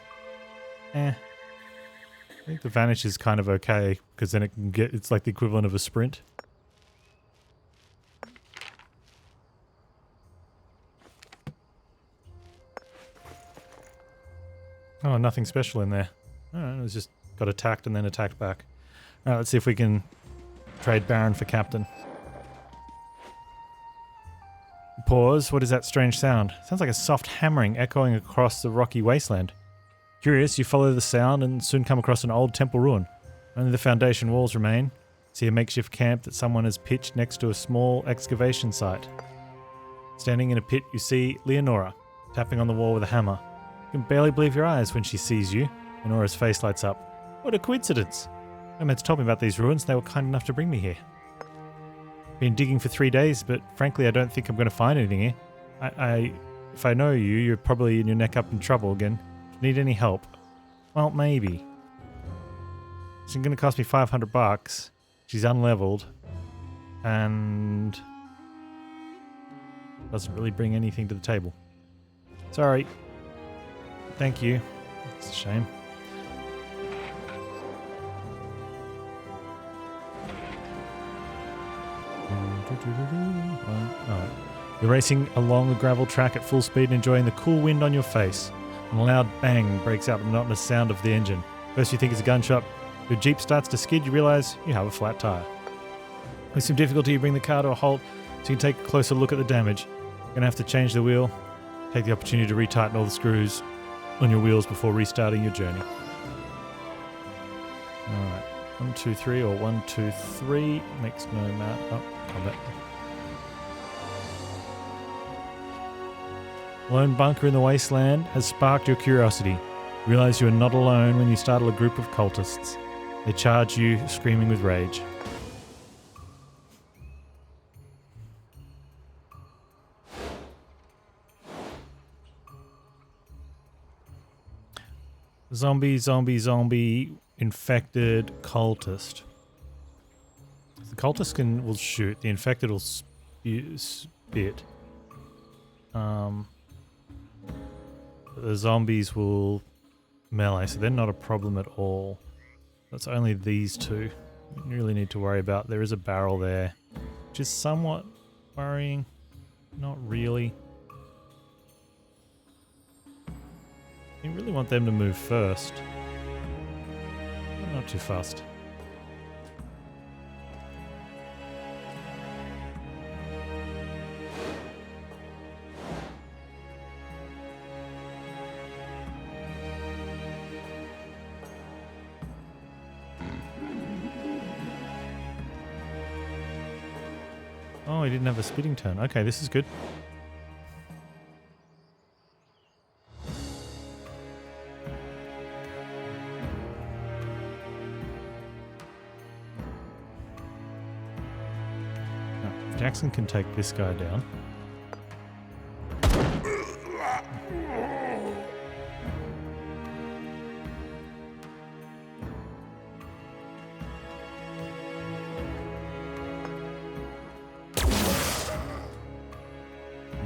think the Vanish is kind of okay, because then it can get... It's like the equivalent of a sprint. Oh, nothing special in there. Alright, it was just got attacked and then attacked back. Alright, let's see if we can trade Baron for Captain. Pause. What is that strange sound? Sounds like a soft hammering echoing across the rocky wasteland. Curious, you follow the sound and soon come across an old temple ruin. Only the foundation walls remain. See a makeshift camp that someone has pitched next to a small excavation site. Standing in a pit, you see Leonora, tapping on the wall with a hammer. You can barely believe your eyes when she sees you. Leonora's face lights up. What a coincidence! Nomads told me about these ruins, and they were kind enough to bring me here. Been digging for 3 days, but frankly I don't think I'm going to find anything here. If I know you, you're probably in your neck up in trouble again. Need any help? Well, maybe. It's going to cost me $500. She's unleveled. And... doesn't really bring anything to the table. Sorry. Thank you. It's a shame. Alright. You're racing along the gravel track at full speed and enjoying the cool wind on your face. And a loud bang breaks out the monotonous sound of the engine. First you think it's a gunshot. Your Jeep starts to skid, you realise you have a flat tyre. With some difficulty you bring the car to a halt so you can take a closer look at the damage. You're going to have to change the wheel. Take the opportunity to retighten all the screws on your wheels before restarting your journey. Alright. 1, 2, 3 or 1, 2, 3 makes no matter. Oh, combat. Lone bunker in the wasteland has sparked your curiosity. You realise you are not alone when you startle a group of cultists. They charge you, screaming with rage. Zombie, infected cultist. The cultist will shoot, the infected will spit. The zombies will melee, so they're not a problem at all. That's only these two you really need to worry about. There is a barrel there, which is somewhat worrying. Not really. You really want them to move first. Not too fast. Oh, he didn't have a spitting turn. Okay, this is good. Jackson can take this guy down.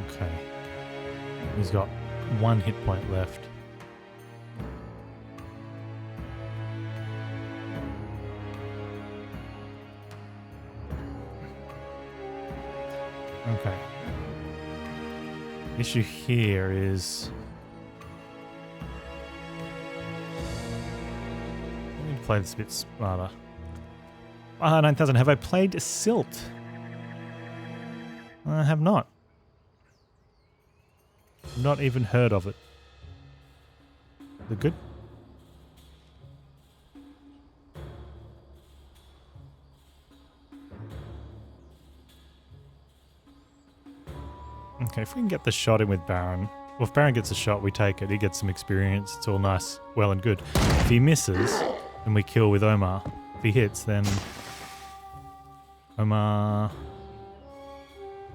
Okay. He's got 1 hit point left. Okay. The issue here is... I need to play this a bit smarter. 9,000. Have I played Silt? I have not. Not even heard of it. Is it good? Okay, if we can get the shot in with Baron. Well, if Baron gets a shot, we take it. He gets some experience. It's all nice, well and good. If he misses, then we kill with Omar. If he hits, then Omar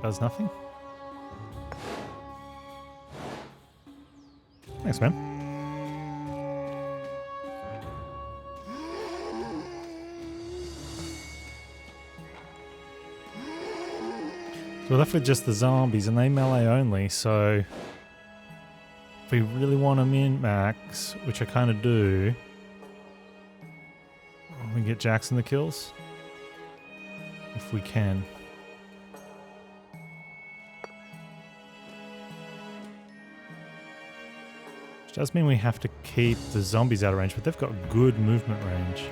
does nothing. Thanks, man. So we're left with just the zombies, and they melee only, so if we really want to min-max, which I kind of do, we can get Jackson the kills. If we can. Which does mean we have to keep the zombies out of range, but they've got good movement range.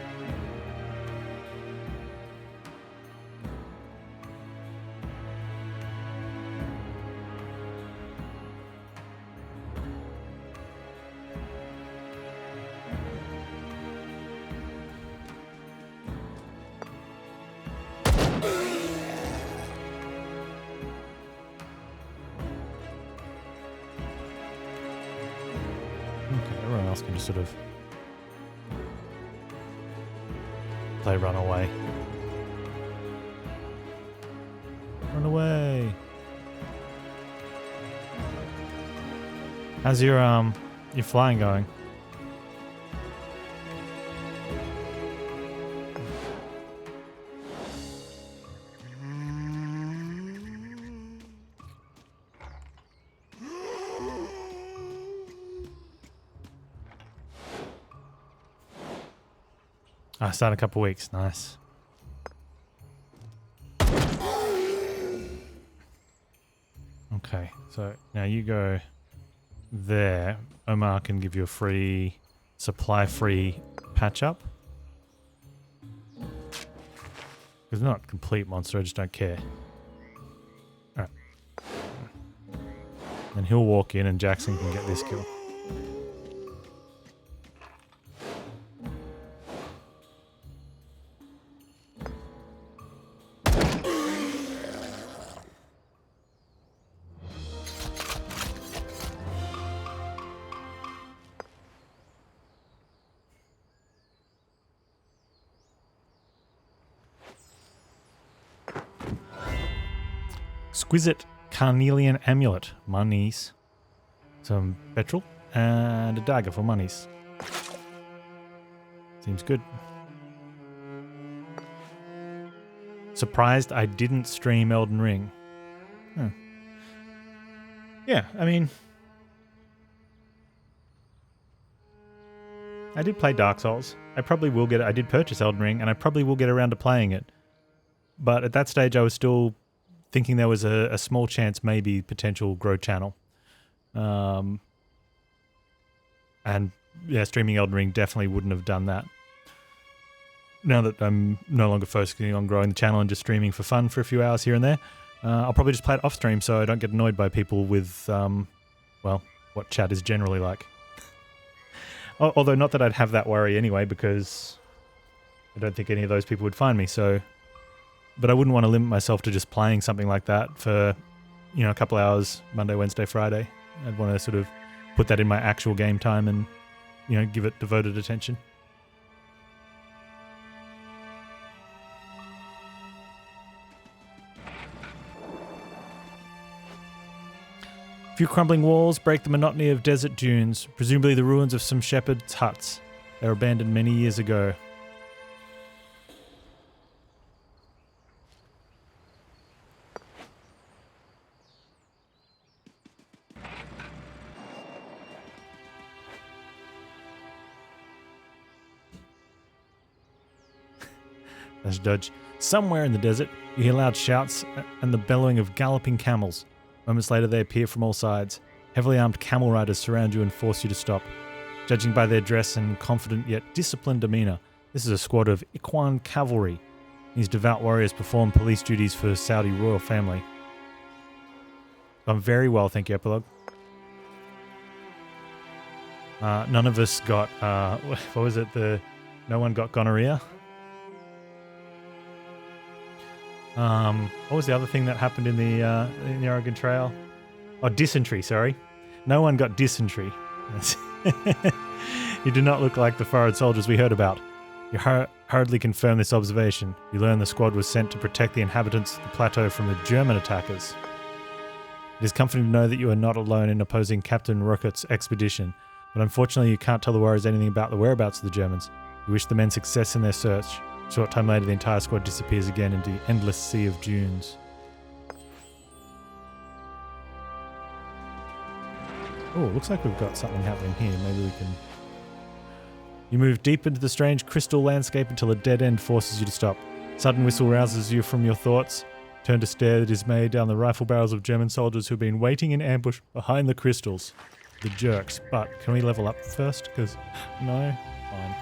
Everyone else can just sort of play run away. Run away. How's your flying going? I start in a couple weeks. Nice. Okay, so now you go there. Omar can give you a free, supply-free patch-up. Because they're not complete monster, I just don't care. Alright. Then he'll walk in and Jackson can get this kill. Exquisite carnelian amulet, monies. Some petrol and a dagger for monies. Seems good. Surprised I didn't stream Elden Ring. Huh. Yeah, I mean, I did play Dark Souls. I probably will get it. I did purchase Elden Ring, and I probably will get around to playing it. But at that stage, I was still thinking there was a small chance, maybe potential grow channel. And yeah, streaming Elden Ring definitely wouldn't have done that. Now that I'm no longer focusing on growing the channel and just streaming for fun for a few hours here and there, I'll probably just play it off stream so I don't get annoyed by people with, well, what chat is generally like. Although not that I'd have that worry anyway, because I don't think any of those people would find me, so... But I wouldn't want to limit myself to just playing something like that for, you know, a couple hours, Monday, Wednesday, Friday. I'd want to sort of put that in my actual game time and, you know, give it devoted attention. A few crumbling walls break the monotony of desert dunes, presumably the ruins of some shepherds' huts. They were abandoned many years ago. As Dodge. Somewhere in the desert, you hear loud shouts and the bellowing of galloping camels. Moments later, they appear from all sides. Heavily armed camel riders surround you and force you to stop. Judging by their dress and confident yet disciplined demeanor, this is a squad of Ikhwan cavalry. These devout warriors perform police duties for the Saudi royal family. Gone very well, thank you, Epilogue. None of us got, what was it, no one got gonorrhea? What was the other thing that happened in the Oregon Trail? Oh, dysentery, sorry. No one got dysentery. You do not look like the foreign soldiers we heard about. hurriedly confirm this observation. You learn the squad was sent to protect the inhabitants of the plateau from the German attackers. It is comforting to know that you are not alone in opposing Captain Ruckert's expedition, but unfortunately you can't tell the warriors anything about the whereabouts of the Germans. You wish the men success in their search. A short time later, the entire squad disappears again into the endless sea of dunes. Oh, looks like we've got something happening here. Maybe we can... You move deep into the strange crystal landscape until a dead end forces you to stop. Sudden whistle rouses you from your thoughts. Turn to stare dismayed down the rifle barrels of German soldiers who've been waiting in ambush behind the crystals. The jerks. But can we level up first? Because no? Fine.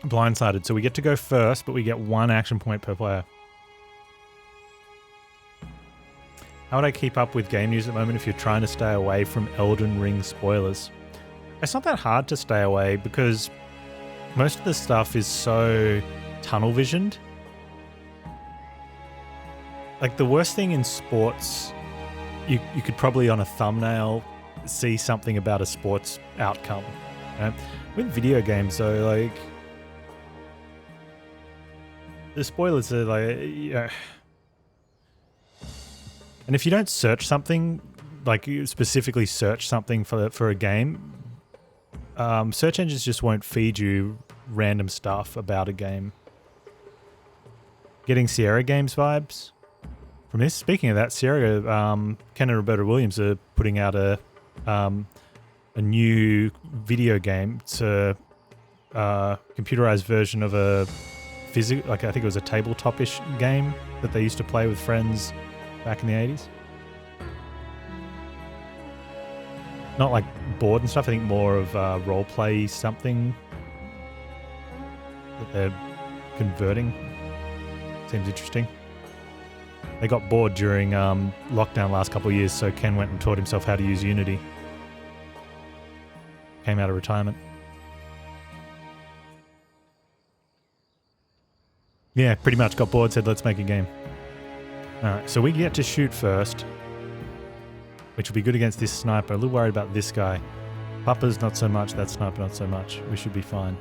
Blindsided. So we get to go first, but we get 1 action point per player. How would I keep up with game news at the moment if you're trying to stay away from Elden Ring spoilers? It's not that hard to stay away because most of the stuff is so tunnel visioned. Like the worst thing in sports, you could probably on a thumbnail see something about a sports outcome. Right? With video games though, like the spoilers are like, and if you don't search something, like you specifically search something for a game, search engines just won't feed you random stuff about a game. Getting Sierra Games vibes from this. Speaking of that, Sierra, Ken and Roberta Williams are putting out a new video game. It's a computerized version of a like I think it was a tabletop-ish game that they used to play with friends back in the 80s. Not like board and stuff, I think more of role-play something that they're converting. Seems interesting. They got bored during lockdown last couple of years, so Ken went and taught himself how to use Unity. Came out of retirement. Yeah, pretty much got bored, said let's make a game. Alright, so we get to shoot first, which will be good against this sniper. A little worried about this guy. Papa's not so much, that sniper not so much. We should be fine.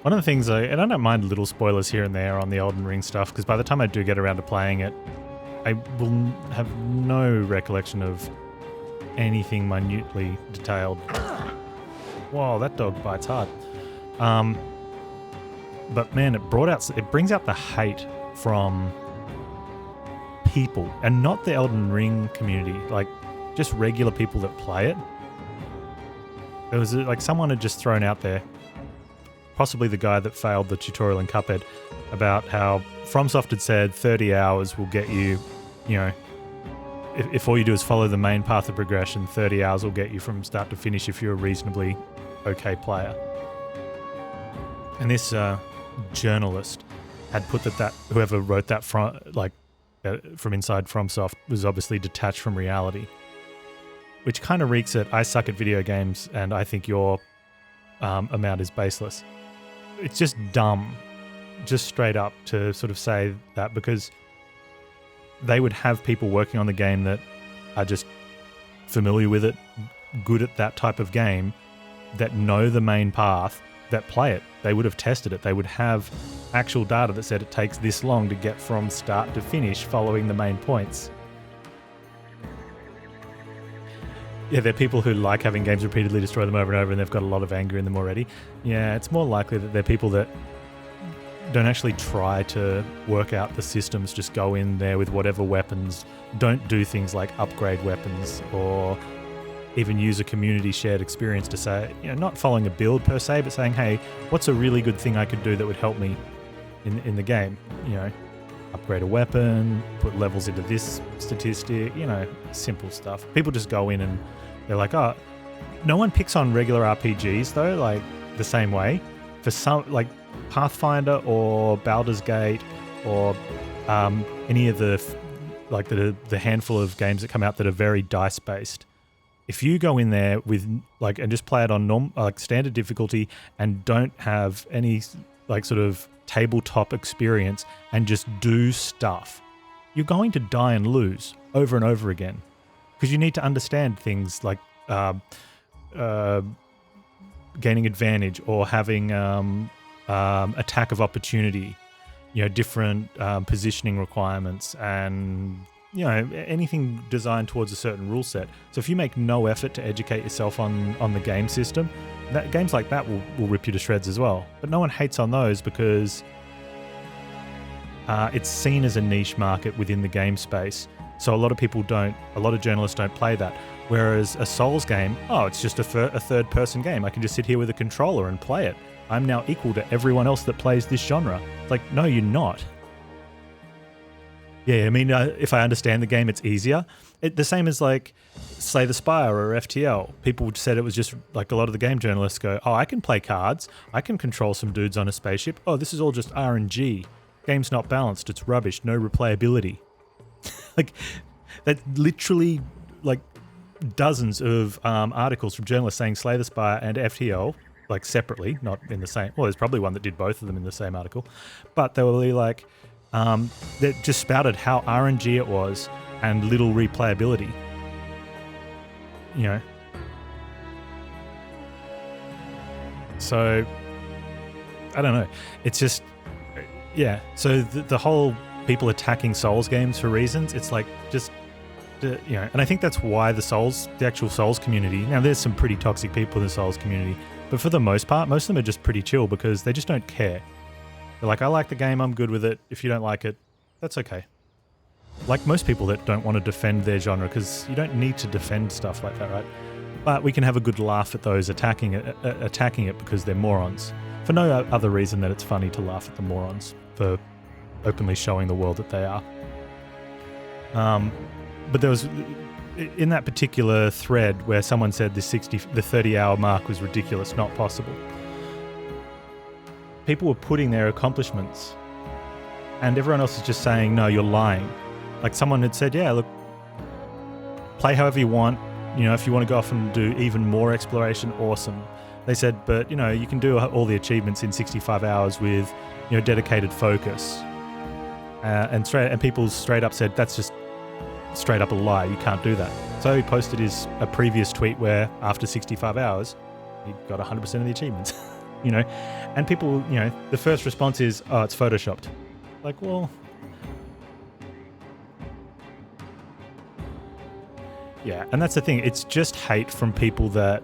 One of the things, and I don't mind little spoilers here and there on the Elden Ring stuff, because by the time I do get around to playing it, I will have no recollection of anything minutely detailed. Whoa, that dog bites hard. But man, it brings out the hate from people, and not the Elden Ring community, like just regular people that play it. There was like someone had just thrown out there, possibly the guy that failed the tutorial in Cuphead, about how FromSoft had said 30 hours will get you, you know, if all you do is follow the main path of progression, 30 hours will get you from start to finish if you're a reasonably okay player. And this journalist had put that whoever wrote that from inside FromSoft was obviously detached from reality, which kind of reeks at I suck at video games and I think your amount is baseless. It's just dumb, just straight up to sort of say that, because they would have people working on the game that are just familiar with it, good at that type of game, that know the main path, that play it. They would have tested it. They would have actual data that said it takes this long to get from start to finish following the main points. Yeah, they're people who like having games repeatedly destroy them over and over, and they've got a lot of anger in them already. Yeah, it's more likely that they're people that don't actually try to work out the systems. Just go in there with whatever weapons. Don't do things like upgrade weapons or even use a community shared experience to say, not following a build per se, but saying, hey, what's a really good thing I could do that would help me in the game? Upgrade a weapon, put levels into this statistic, simple stuff. People just go in and they're like, oh, no one picks on regular RPGs though, like the same way. For some, like Pathfinder or Baldur's Gate or any of the handful of games that come out that are very dice based. If you go in there with and just play it on standard difficulty and don't have any sort of tabletop experience and just do stuff, you're going to die and lose over and over again because you need to understand things like gaining advantage or having attack of opportunity, different positioning requirements and anything designed towards a certain rule set. So if you make no effort to educate yourself on the game system, games like that will rip you to shreds as well. But no one hates on those because it's seen as a niche market within the game space. So a lot of journalists don't play that. Whereas a Souls game, it's just a third-person game. I can just sit here with a controller and play it. I'm now equal to everyone else that plays this genre. It's like, no, you're not. Yeah, I mean, if I understand the game, it's easier. The same as like Slay the Spire or FTL. People said it was just like a lot of the game journalists go, I can play cards. I can control some dudes on a spaceship. This is all just RNG. Game's not balanced. It's rubbish. No replayability. Like, that literally, like, dozens of articles from journalists saying Slay the Spire and FTL, like separately, not in the same. Well, there's probably one that did both of them in the same article, but they were really like, that just spouted how RNG it was and little replayability. So I don't know. It's just, yeah. So the whole people attacking Souls games for reasons, it's like just. And I think that's why the actual Souls community, now there's some pretty toxic people in the Souls community, but for the most part, most of them are just pretty chill because they just don't care. They're like, I like the game, I'm good with it. If you don't like it, that's okay. Like most people that don't want to defend their genre, because you don't need to defend stuff like that, right? But we can have a good laugh at those attacking it because they're morons. For no other reason than it's funny to laugh at the morons for openly showing the world that they are. But there was, in that particular thread where someone said the 30-hour mark was ridiculous, not possible. People were putting their accomplishments and everyone else is just saying, no, you're lying. Like someone had said, yeah, look, play however you want. If you want to go off and do even more exploration, awesome. They said, but you can do all the achievements in 65 hours with, dedicated focus. And people straight up said, that's just straight up a lie. You can't do that. So he posted a previous tweet where after 65 hours, he got 100% of the achievements. And people, the first response is, it's photoshopped. Like, well, yeah, and that's the thing. It's just hate from people that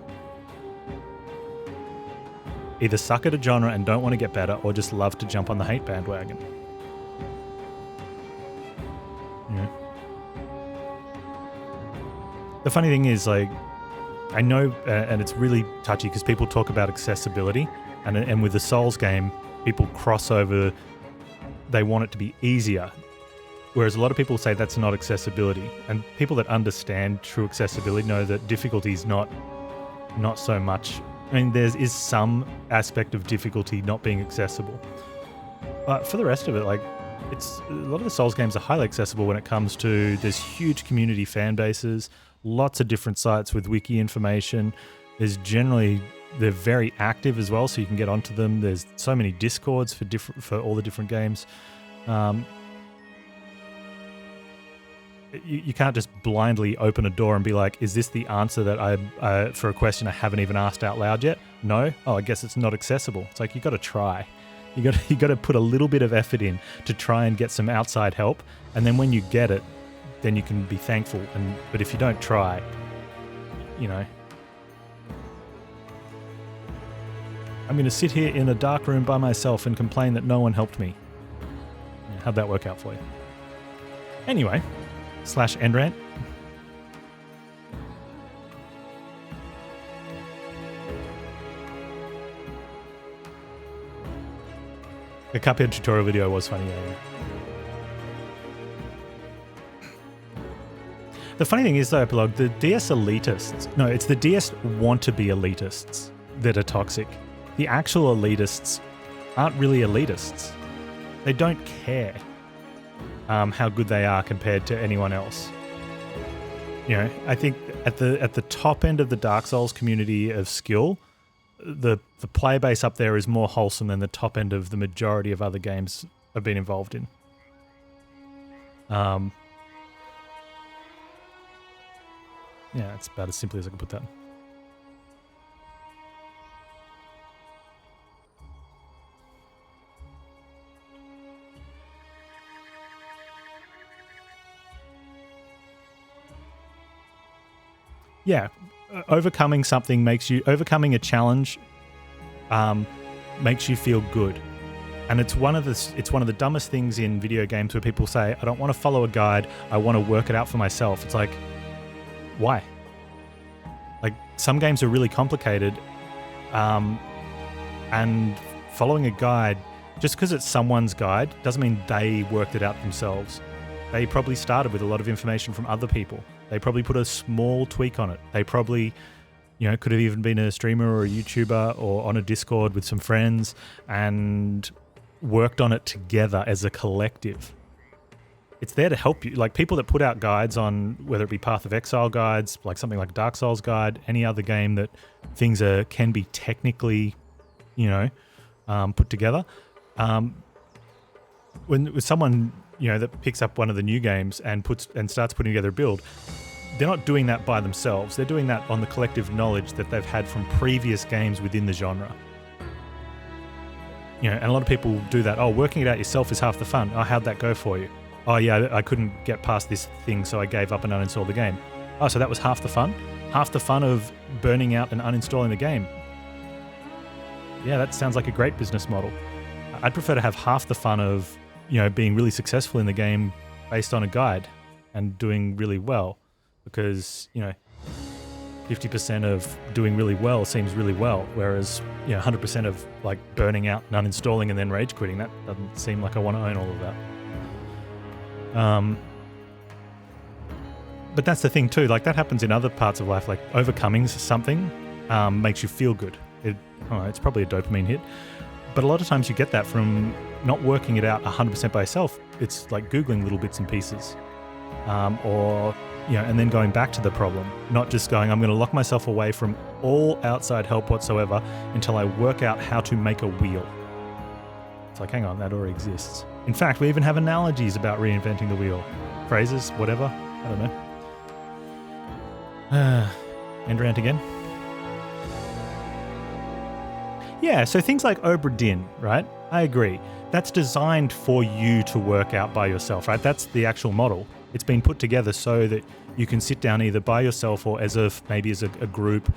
either suck at a genre and don't want to get better or just love to jump on the hate bandwagon. The funny thing is, like, I know, and it's really touchy because people talk about accessibility, and with the Souls game, people cross over, they want it to be easier, whereas a lot of people say that's not accessibility. And people that understand true accessibility know that difficulty is not so much. I mean, there is some aspect of difficulty not being accessible, but for the rest of it, like, it's a lot of the Souls games are highly accessible when it comes to, there's huge community fan bases, lots of different sites with wiki information. They're very active as well, so you can get onto them. There's so many discords for all the different games. You can't just blindly open a door and be like, is this the answer that for a question I haven't even asked out loud yet? No? Oh, I guess it's not accessible. It's like, you got to try. You got to put a little bit of effort in to try and get some outside help, and then when you get it, then you can be thankful. But if you don't try, I'm going to sit here in a dark room by myself and complain that no one helped me. Yeah, how'd that work out for you? Anyway, /endrant. The Cuphead tutorial video was funny, yeah. The funny thing is, though, Epilogue, the DS elitists, no, it's the DS want-to-be elitists that are toxic. The actual elitists aren't really elitists. They don't care how good they are compared to anyone else. You know, I think at the top end of the Dark Souls community of skill, the player base up there is more wholesome than the top end of the majority of other games I've been involved in. Yeah, it's about as simply as I can put that. Yeah, overcoming something overcoming a challenge makes you feel good. And it's one of the dumbest things in video games where people say, I don't want to follow a guide, I want to work it out for myself. It's like, why? Like, some games are really complicated, and following a guide, just because it's someone's guide, doesn't mean they worked it out themselves. They probably started with a lot of information from other people. They probably put a small tweak on it. They probably, could have even been a streamer or a YouTuber or on a Discord with some friends and worked on it together as a collective. It's there to help you. Like, people that put out guides on, whether it be Path of Exile guides, like something like Dark Souls guide, any other game that things can be technically, put together. When with someone, that picks up one of the new games and starts putting together a build, they're not doing that by themselves. They're doing that on the collective knowledge that they've had from previous games within the genre. And a lot of people do that. Oh, working it out yourself is half the fun. Oh, how'd that go for you? Oh yeah, I couldn't get past this thing, so I gave up and uninstalled the game. Oh, so that was half the fun? Half the fun of burning out and uninstalling the game. Yeah, that sounds like a great business model. I'd prefer to have half the fun of, being really successful in the game based on a guide and doing really well, because, 50% of doing really well seems really well, whereas 100% of like burning out and uninstalling and then rage quitting, that doesn't seem like I want to own all of that. But that's the thing too, like that happens in other parts of life, like overcoming something makes you feel good. It's probably a dopamine hit, but a lot of times you get that from not working it out 100% by yourself. It's like Googling little bits and pieces, and then going back to the problem, not just going, I'm going to lock myself away from all outside help whatsoever until I work out how to make a wheel. It's like, hang on, that already exists. In fact, we even have analogies about reinventing the wheel. Phrases, whatever, I don't know. Endrant again. Yeah, so things like Obra Dinn, right? I agree. That's designed for you to work out by yourself, right? That's the actual model. It's been put together so that you can sit down either by yourself or as a group,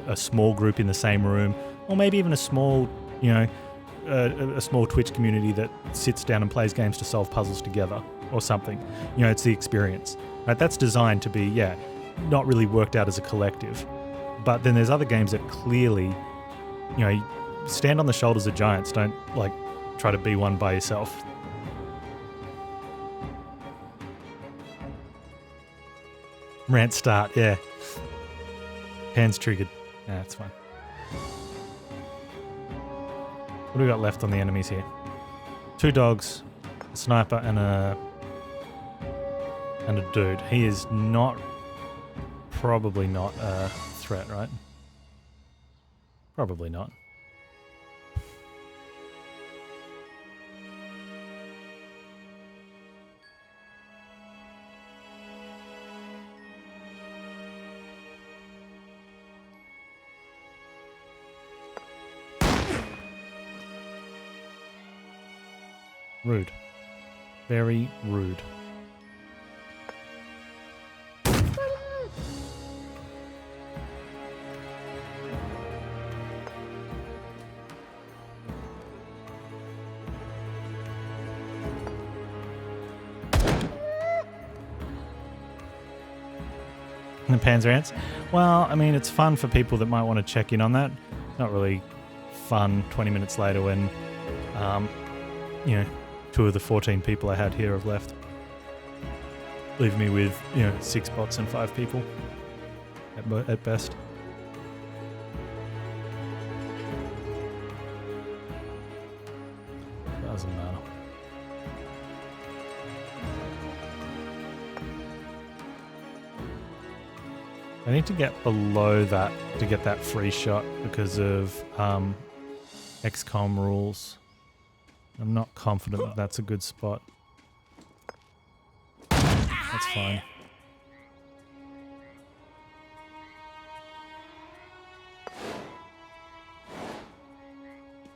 a small group in the same room, or maybe even a small, a small Twitch community that sits down and plays games to solve puzzles together or something. It's the experience, right? That's designed to be, not really worked out as a collective. But then there's other games that clearly, stand on the shoulders of giants. Don't like try to be one by yourself. Rant start, yeah. Panz triggered. Yeah, that's fine. What do we got left on the enemies here? 2 dogs, a sniper, and a dude. He is probably not a threat, right? Probably not. Rude. Very rude. The Panzer ants? Well, I mean, it's fun for people that might want to check in on that. Not really fun 20 minutes later when, you know, 2 of the 14 people I had here have left. Leave me with, 6 bots and 5 people at best. Doesn't matter. I need to get below that to get that free shot because of XCOM rules. I'm not confident that that's a good spot. That's fine.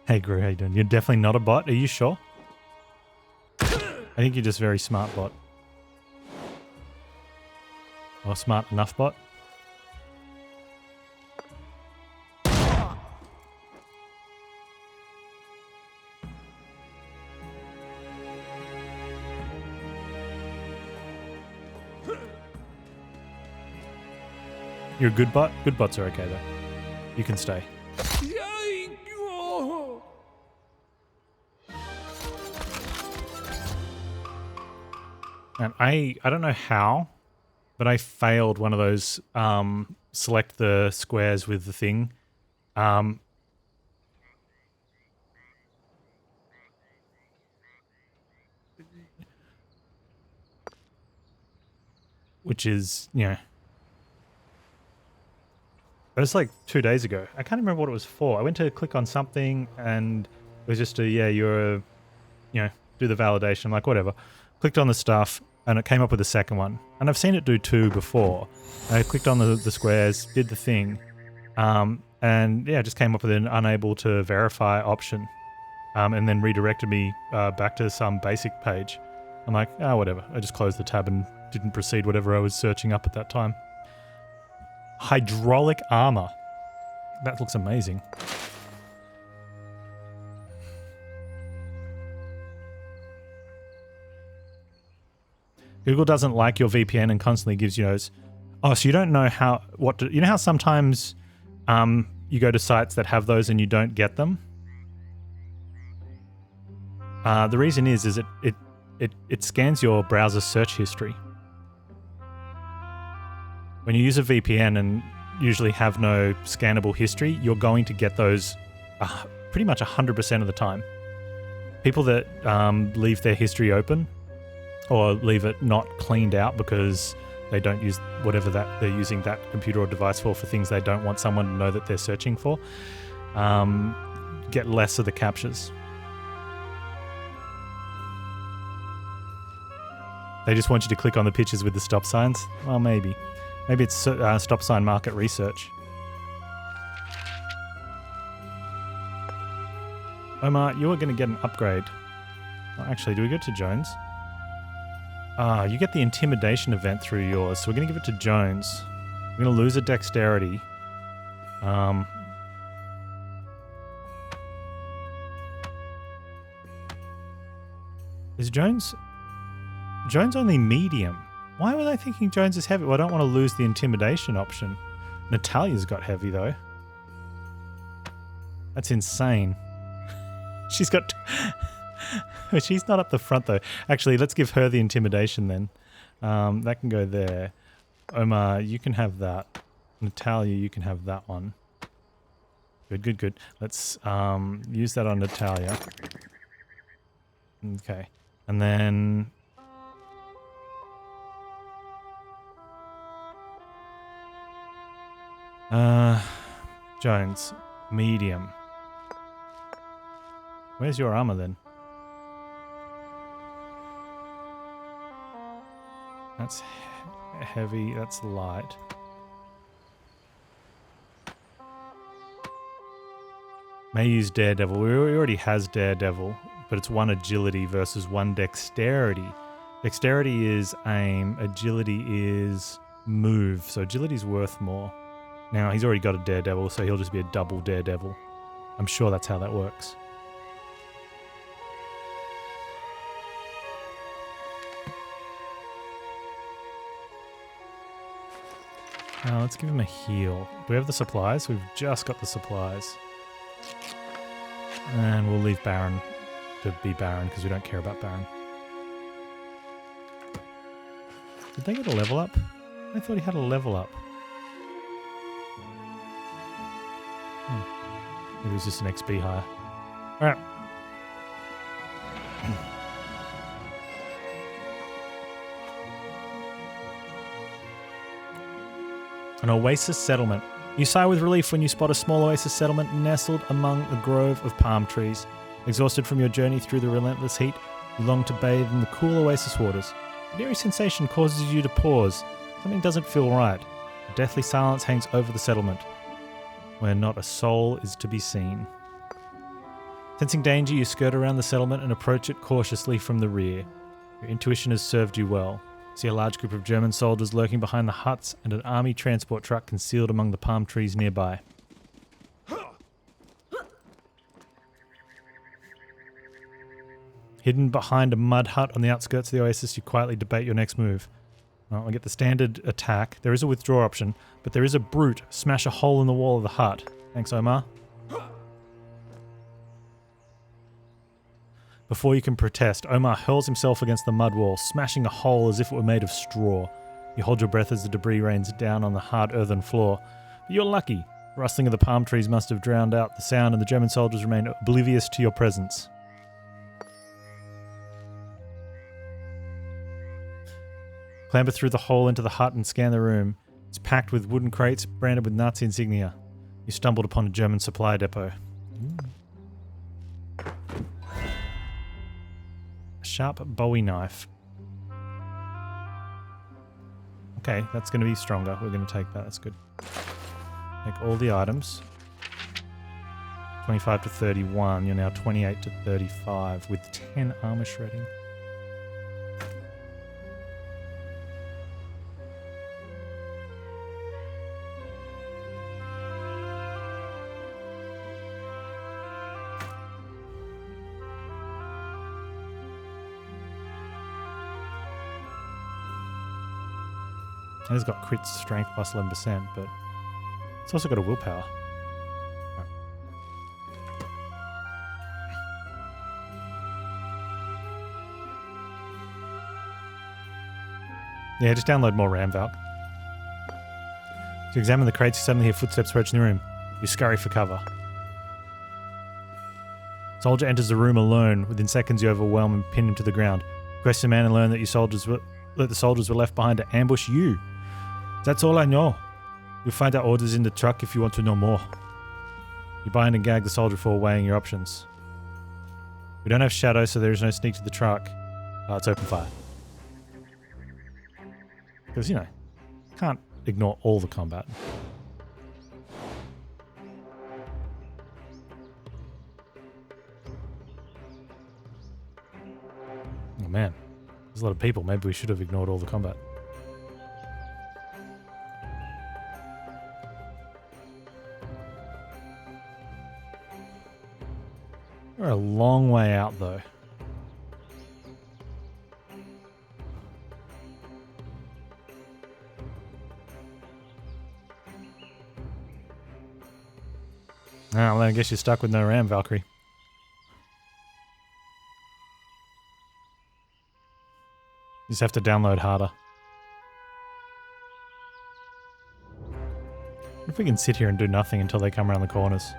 Hey Gru, how you doing? You're definitely not a bot, are you sure? I think you're just very smart bot. Or smart enough bot. You're a good bot? Good bots are okay though. You can stay. And I don't know how, but I failed one of those select the squares with the thing. Which is, it was like 2 days ago. I can't remember what it was for. I went to click on something and it was just you're a, do the validation. I'm like, whatever. Clicked on the stuff and it came up with the second one. And I've seen it do 2 before. I clicked on the squares, did the thing, and it just came up with an unable to verify option, and then redirected me back to some basic page. I'm like, whatever. I just closed the tab and didn't proceed whatever I was searching up at that time. Hydraulic armor. That looks amazing. Google doesn't like your VPN and constantly gives you those. Oh, so you don't know how sometimes you go to sites that have those and you don't get them? The reason is it scans your browser search history. When you use a VPN and usually have no scannable history, you're going to get those pretty much 100% of the time. People that leave their history open or leave it not cleaned out because they don't use whatever that they're using that computer or device for things they don't want someone to know that they're searching for, get less of the captures. They just want you to click on the pictures with the stop signs? Well, maybe. Maybe it's stop sign market research. Omar, you are going to get an upgrade. Oh, actually, do we go to Jones? You get the intimidation event through yours, so we're going to give it to Jones. We're going to lose a dexterity. Is Jones only medium? Why were they thinking Jones is heavy? Well, I don't want to lose the intimidation option. Natalia's got heavy, though. That's insane. She's got... She's not up the front, though. Actually, let's give her the intimidation, then. That can go there. Omar, you can have that. Natalia, you can have that one. Good. Let's use that on Natalia. Okay. And then... Jones, medium. Where's your armor then? That's heavy, that's light. May use Daredevil. He already has Daredevil, but it's 1 agility versus 1 dexterity. Dexterity is aim, agility is move, so agility's worth more. Now, he's already got a Daredevil, so he'll just be a double Daredevil. I'm sure that's how that works. Let's give him a heal. Do we have the supplies? We've just got the supplies. And we'll leave Baron to be Baron because we don't care about Baron. Did they get a level up? I thought he had a level up. Maybe it was just an XP higher. Alright. An oasis settlement. You sigh with relief when you spot a small oasis settlement nestled among a grove of palm trees. Exhausted from your journey through the relentless heat, you long to bathe in the cool oasis waters. An eerie sensation causes you to pause. Something doesn't feel right. A deathly silence hangs over the settlement, where not a soul is to be seen. Sensing danger, you skirt around the settlement and approach it cautiously from the rear. Your intuition has served you well. You see a large group of German soldiers lurking behind the huts and an army transport truck concealed among the palm trees nearby. Hidden behind a mud hut on the outskirts of the oasis, you quietly debate your next move. Well, I get the standard attack. There is a withdraw option, but there is a brute. Smash a hole in the wall of the hut. Thanks, Omar. Before you can protest, Omar hurls himself against the mud wall, smashing a hole as if it were made of straw. You hold your breath as the debris rains down on the hard earthen floor. But you're lucky. The rustling of the palm trees must have drowned out the sound, and the German soldiers remain oblivious to your presence. Clamber through the hole into the hut and scan the room. It's packed with wooden crates branded with Nazi insignia. You stumbled upon a German supply depot. A sharp Bowie knife. Okay, that's going to be stronger. We're going to take that. That's good. Take all the items. 25 to 31. You're now 28 to 35 with 10 armor shredding. And it's got crit strength plus 11%, but it's also got a willpower. Right. Yeah, just download more RAM, Valk. To examine the crates, you suddenly hear footsteps approaching the room. You scurry for cover. Soldier enters the room alone. Within seconds, you overwhelm and pin him to the ground. Question the man and learn that the soldiers were left behind to ambush you. That's all I know. You'll find out orders in the truck if you want to know more. You bind and gag the soldier before weighing your options. We don't have shadow, so there is no sneak to the truck. It's open fire. Because, you know, can't ignore all the combat. Oh man, there's a lot of people. Maybe we should have ignored all the combat. We're a long way out, though. Well, I guess you're stuck with no RAM, Valkyrie. You just have to download harder. What if we can sit here and do nothing until they come around the corners?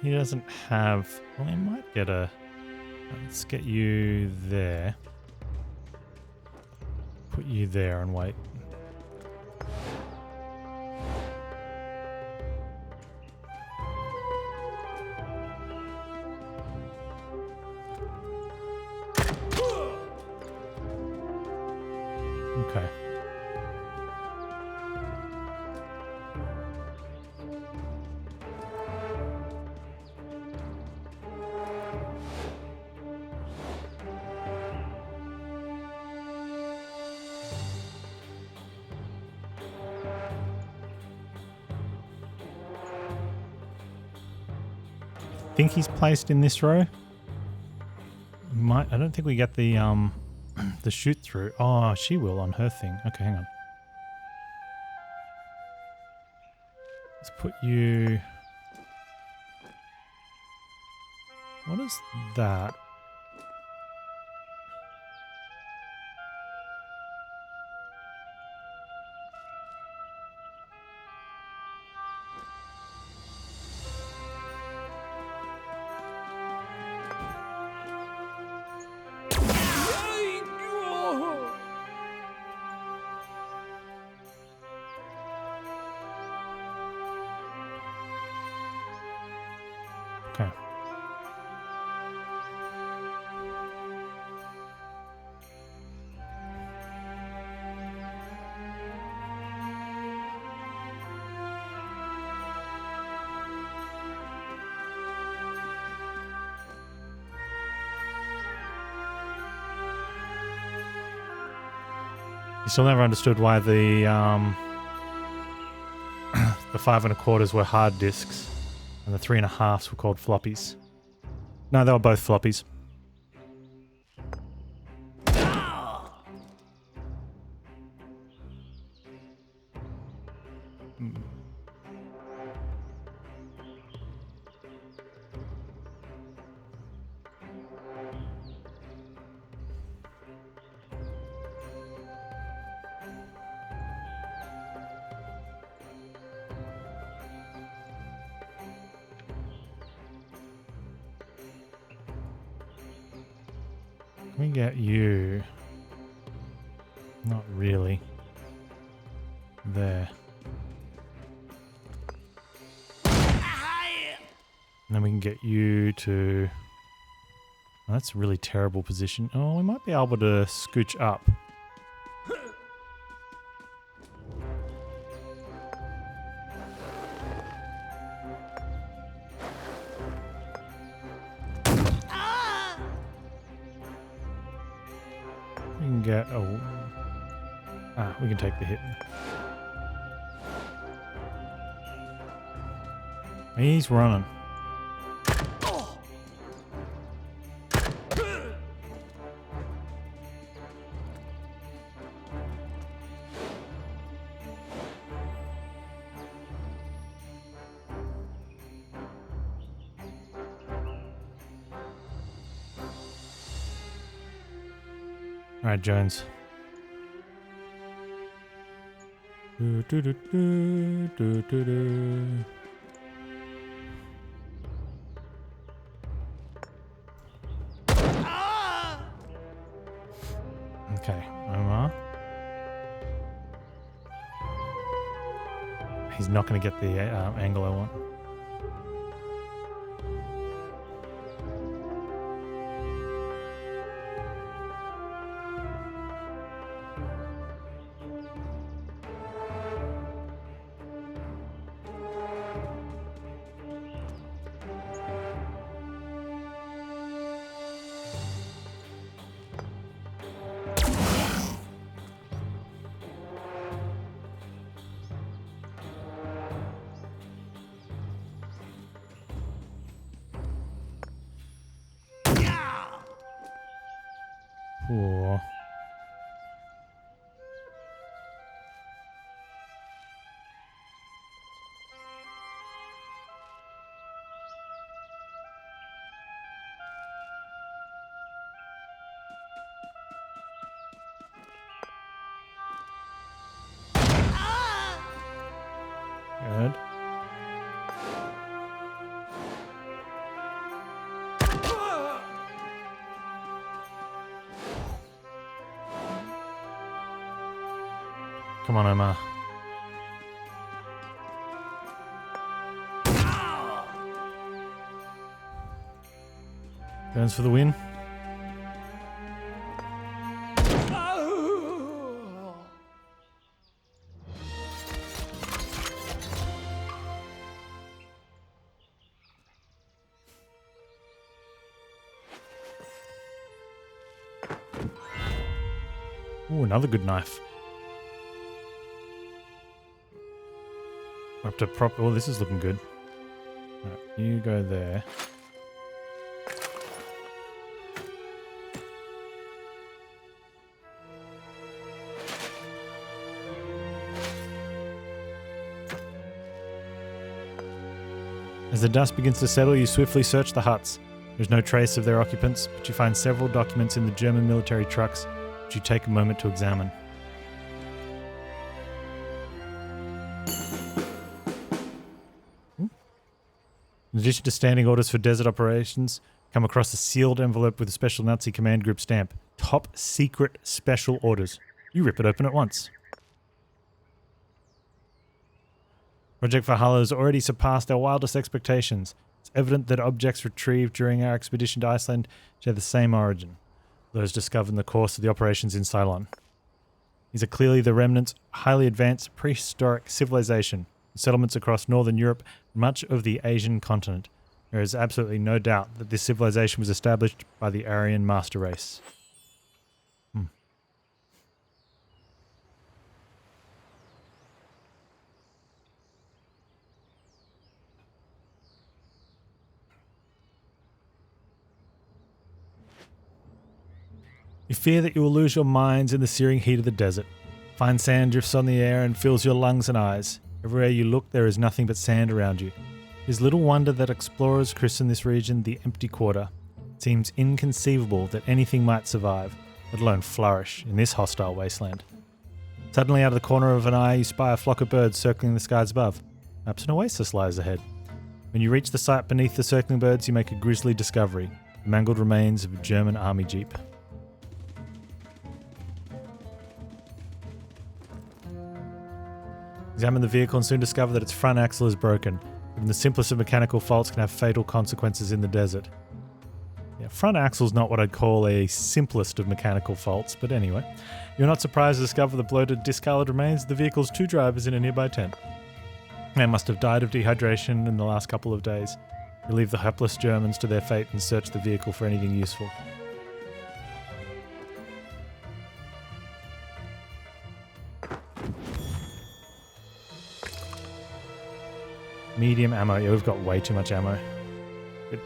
He doesn't have... Well, he might get a... Let's get you there. Put you there and wait. Okay. I think he's placed in this row. I don't think we get the the shoot through. Oh, she will on her thing. Okay, hang on. Let's put you. What is that? Okay. You still never understood why the the 5 1/4s were hard disks and the 3 1/2s were called floppies. No, they were both floppies. Can we get you? Not really. There. And then we can get you to... Oh, that's a really terrible position. Oh, we might be able to scooch up. We can get... Oh. Ah, we can take the hit. He's running. All right, Jones. Do, do, do, do, do, do, do. Okay, Omar. He's not going to get the angle I want. Cool. Good. Come on, Omar. Burns for the win. Ooh, another good knife. We're up to prop. Oh, this is looking good. Right, you go there. As the dust begins to settle, you swiftly search the huts. There's no trace of their occupants, but you find several documents in the German military trucks, which you take a moment to examine. In addition to standing orders for desert operations, come across a sealed envelope with a special Nazi command group stamp. Top secret special orders. You rip it open at once. Project Valhalla has already surpassed our wildest expectations. It's evident that objects retrieved during our expedition to Iceland share the same origin, those discovered in the course of the operations in Ceylon. These are clearly the remnants of highly advanced prehistoric civilization, settlements across northern Europe and much of the Asian continent. There is absolutely no doubt that this civilization was established by the Aryan master race. You fear that you will lose your minds in the searing heat of the desert. Fine sand drifts on the air and fills your lungs and eyes. Everywhere you look, there is nothing but sand around you. It is little wonder that explorers christen this region the Empty Quarter. It seems inconceivable that anything might survive, let alone flourish, in this hostile wasteland. Suddenly, out of the corner of an eye, you spy a flock of birds circling the skies above. Perhaps an oasis lies ahead. When you reach the site beneath the circling birds, you make a grisly discovery: the mangled remains of a German army jeep. Examine the vehicle and soon discover that its front axle is broken. Even the simplest of mechanical faults can have fatal consequences in the desert. Yeah, front axle's not what I'd call a simplest of mechanical faults, but anyway. You're not surprised to discover the bloated, discolored remains of the vehicle's two drivers in a nearby tent. They must have died of dehydration in the last couple of days. You leave the helpless Germans to their fate and search the vehicle for anything useful. Medium ammo. Yeah, we've got way too much ammo. Good.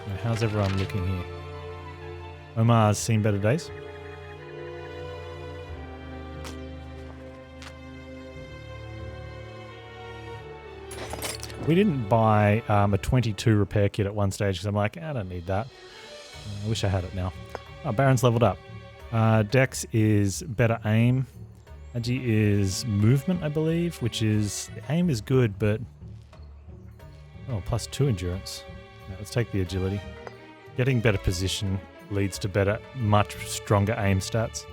Now, how's everyone looking here? Omar's seen better days. We didn't buy a 22 repair kit at one stage because I'm like, I don't need that. I wish I had it now. Oh, Baron's leveled up. Dex is better aim. Agi is movement, I believe, which is... aim is good, but... oh, +2 endurance. Yeah, let's take the agility. Getting better position leads to better, much stronger aim stats.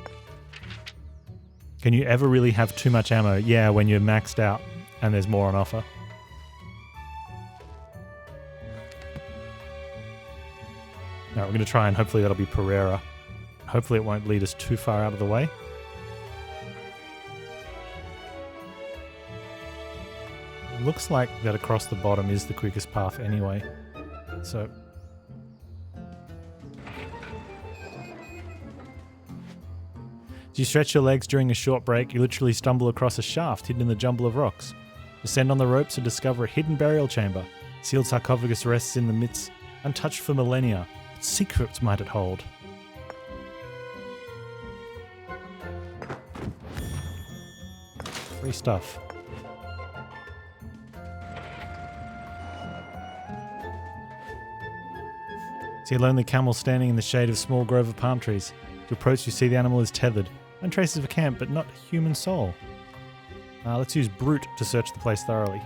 Can you ever really have too much ammo? Yeah, when you're maxed out and there's more on offer. Now we're going to try and hopefully that'll be Pereira. Hopefully it won't lead us too far out of the way. Looks like that across the bottom is the quickest path anyway. So... as you stretch your legs during a short break, you literally stumble across a shaft hidden in the jumble of rocks. Descend on the ropes and discover a hidden burial chamber. Sealed sarcophagus rests in the midst, untouched for millennia. What secrets might it hold? Free stuff. See a lonely camel standing in the shade of a small grove of palm trees. To approach, you see the animal is tethered. And traces of a camp, but not a human soul. Let's use Brute to search the place thoroughly.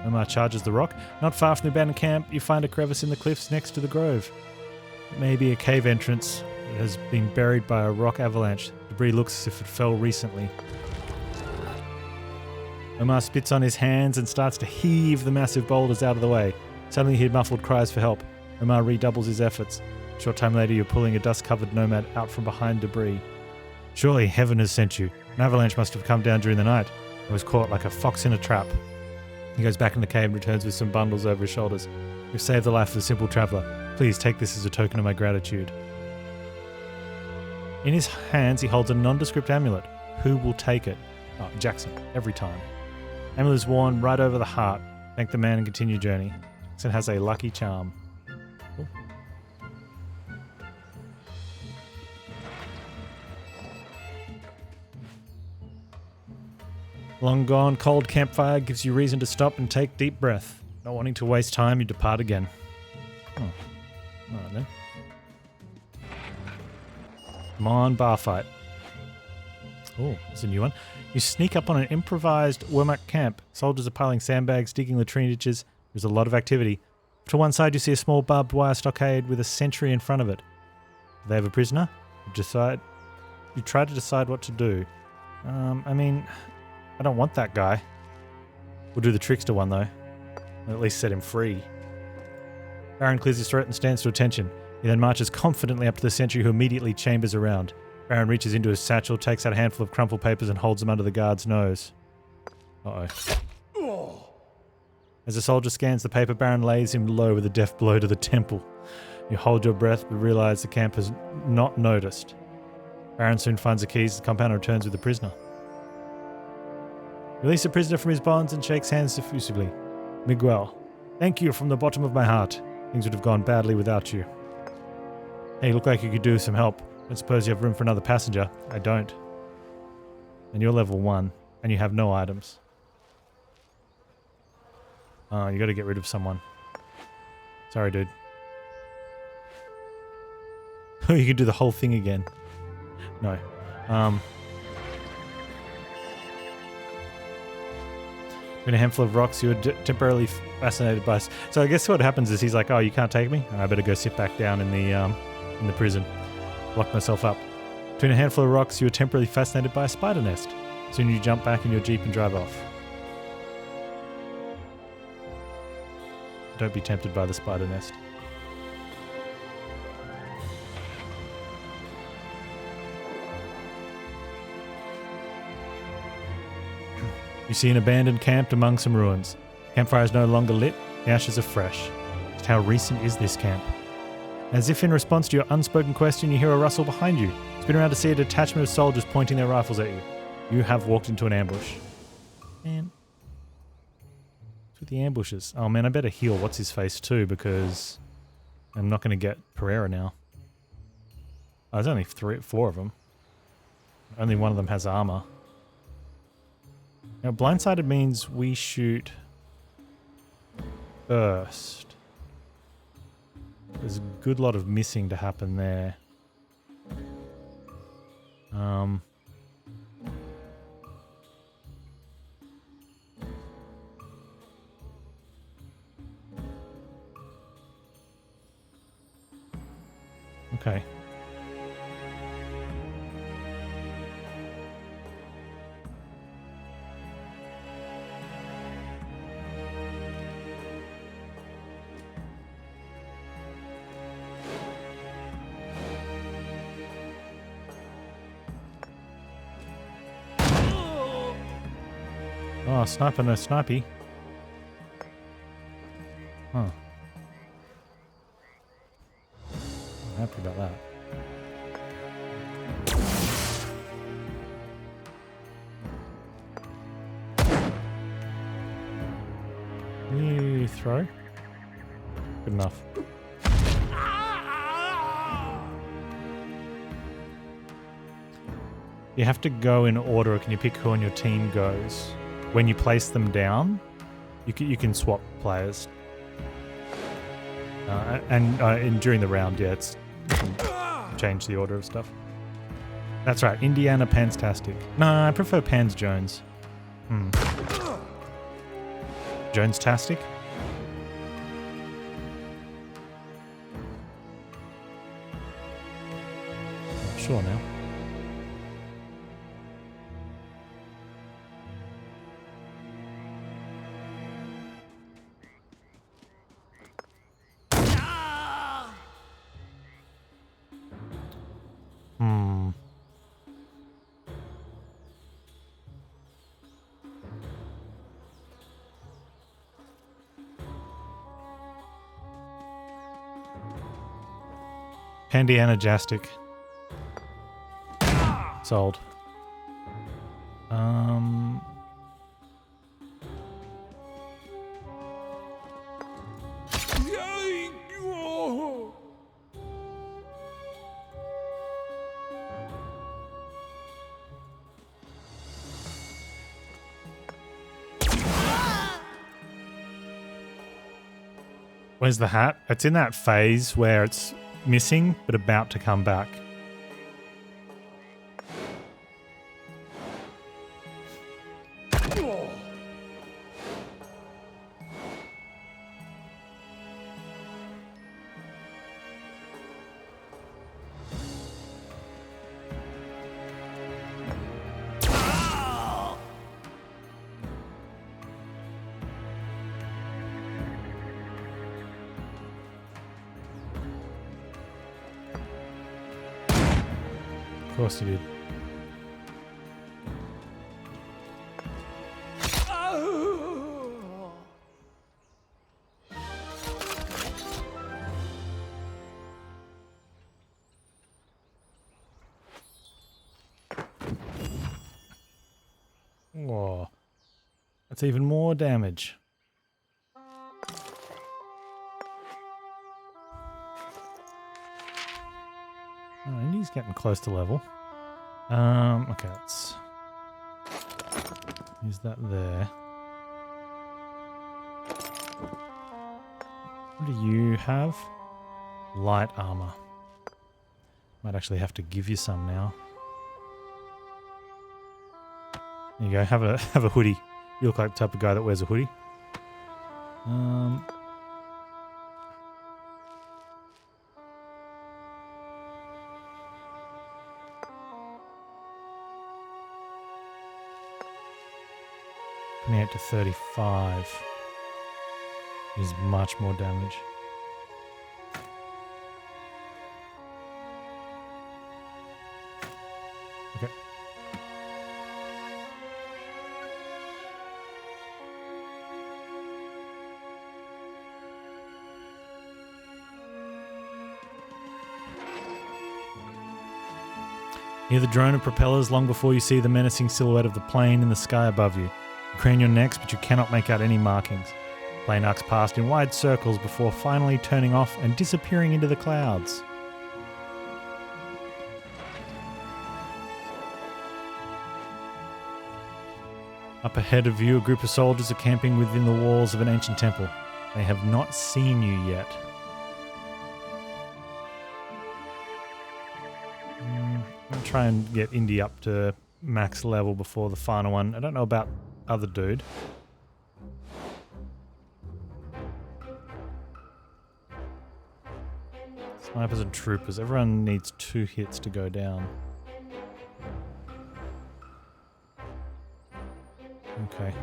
Omar charges the rock. Not far from the abandoned camp, you find a crevice in the cliffs next to the grove. It may be a cave entrance. It has been buried by a rock avalanche. Debris looks as if it fell recently. Omar spits on his hands and starts to heave the massive boulders out of the way. Suddenly he hears muffled cries for help. Omar redoubles his efforts. A short time later, you're pulling a dust-covered nomad out from behind debris. Surely heaven has sent you. An avalanche must have come down during the night. I was caught like a fox in a trap. He goes back in the cave and returns with some bundles over his shoulders. You've saved the life of a simple traveller. Please take this as a token of my gratitude. In his hands, he holds a nondescript amulet. Who will take it? Oh, Jackson, every time. Amulet is worn right over the heart. Thank the man and continue journey. Jackson has a lucky charm. Cool. Long gone, cold campfire gives you reason to stop and take deep breath. Not wanting to waste time, you depart again. Oh. Alright then. Come on, bar fight. Oh, there's a new one. You sneak up on an improvised Wehrmacht camp. Soldiers are piling sandbags, digging latrine ditches. There's a lot of activity. To one side, you see a small barbed wire stockade with a sentry in front of it. Do they have a prisoner? You try to decide what to do. I mean, I don't want that guy. We'll do the trickster one, though. Or at least set him free. Baron clears his throat and stands to attention. He then marches confidently up to the sentry, who immediately chambers around. Baron reaches into his satchel, takes out a handful of crumpled papers and holds them under the guard's nose. Uh-oh. As the soldier scans the paper, Baron lays him low with a deft blow to the temple. You hold your breath but realize the camp has not noticed. Baron soon finds the keys. The compound returns with the prisoner. Release the prisoner from his bonds and shakes hands effusively. Miguel, thank you from the bottom of my heart. Things would have gone badly without you. Hey, you look like you could do some help. I suppose you have room for another passenger. I don't. And you're level 1, and you have no items. You gotta get rid of someone. Sorry, dude. You can do the whole thing again. No. In a handful of rocks, you are temporarily fascinated by... So I guess what happens is he's like, oh, you can't take me? I better go sit back down in the prison. Lock myself up. Between a handful of rocks, you are temporarily fascinated by a spider nest. Soon you jump back in your jeep and drive off. Don't be tempted by the spider nest. You see an abandoned camp among some ruins. Campfire is no longer lit, the ashes are fresh. Just how recent is this camp? As if in response to your unspoken question, you hear a rustle behind you. Spin around to see a detachment of soldiers pointing their rifles at you. You have walked into an ambush. Man. What's with the ambushes? Oh man, I better heal what's his face too, because I'm not going to get Pereira now. Oh, there's only 4 of them. Only one of them has armor. Now, blindsided means we shoot first. There's a good lot of missing to happen there. Okay. Oh, sniper, no snipey. Huh. I'm happy about that. You throw? Good enough. You have to go in order, or can you pick who on your team goes? When you place them down, you can swap players. And during the round, yeah, you can change the order of stuff. That's right, Indiana Panztastic. No, I prefer Panz Jones. Jones-tastic? Not sure now. Candy Anajastic. Sold. Where's the hat? It's in that phase where it's missing but about to come back. Of course you did. Whoa. That's even more damage. Oh, and he's getting close to level. Okay, let's use that there. What do you have? Light armor. Might actually have to give you some now. There you go. Have a hoodie. You look like the type of guy that wears a hoodie. To 35 is much more damage. Okay. Near the drone of propellers long before you see the menacing silhouette of the plane in the sky above you. You crane your necks, but you cannot make out any markings. The plane arcs past in wide circles before finally turning off and disappearing into the clouds. Up ahead of you, a group of soldiers are camping within the walls of an ancient temple. They have not seen you yet. I'll try and get Indy up to max level before the final one. I don't know about other dude. Snipers and troopers. Everyone needs 2 hits to go down. Okay.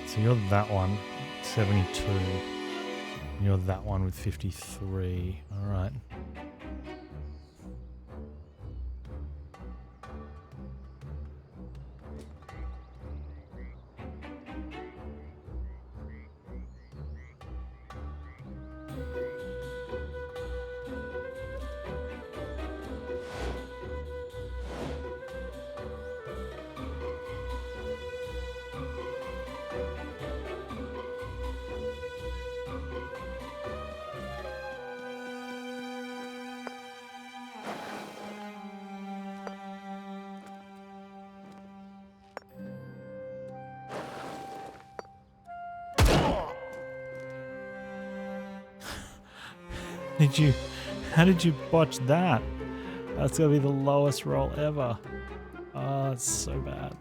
So you're that one, 72. You're that one with 53. All right. How did you botch that? That's gonna be the lowest roll ever. Oh, it's so bad.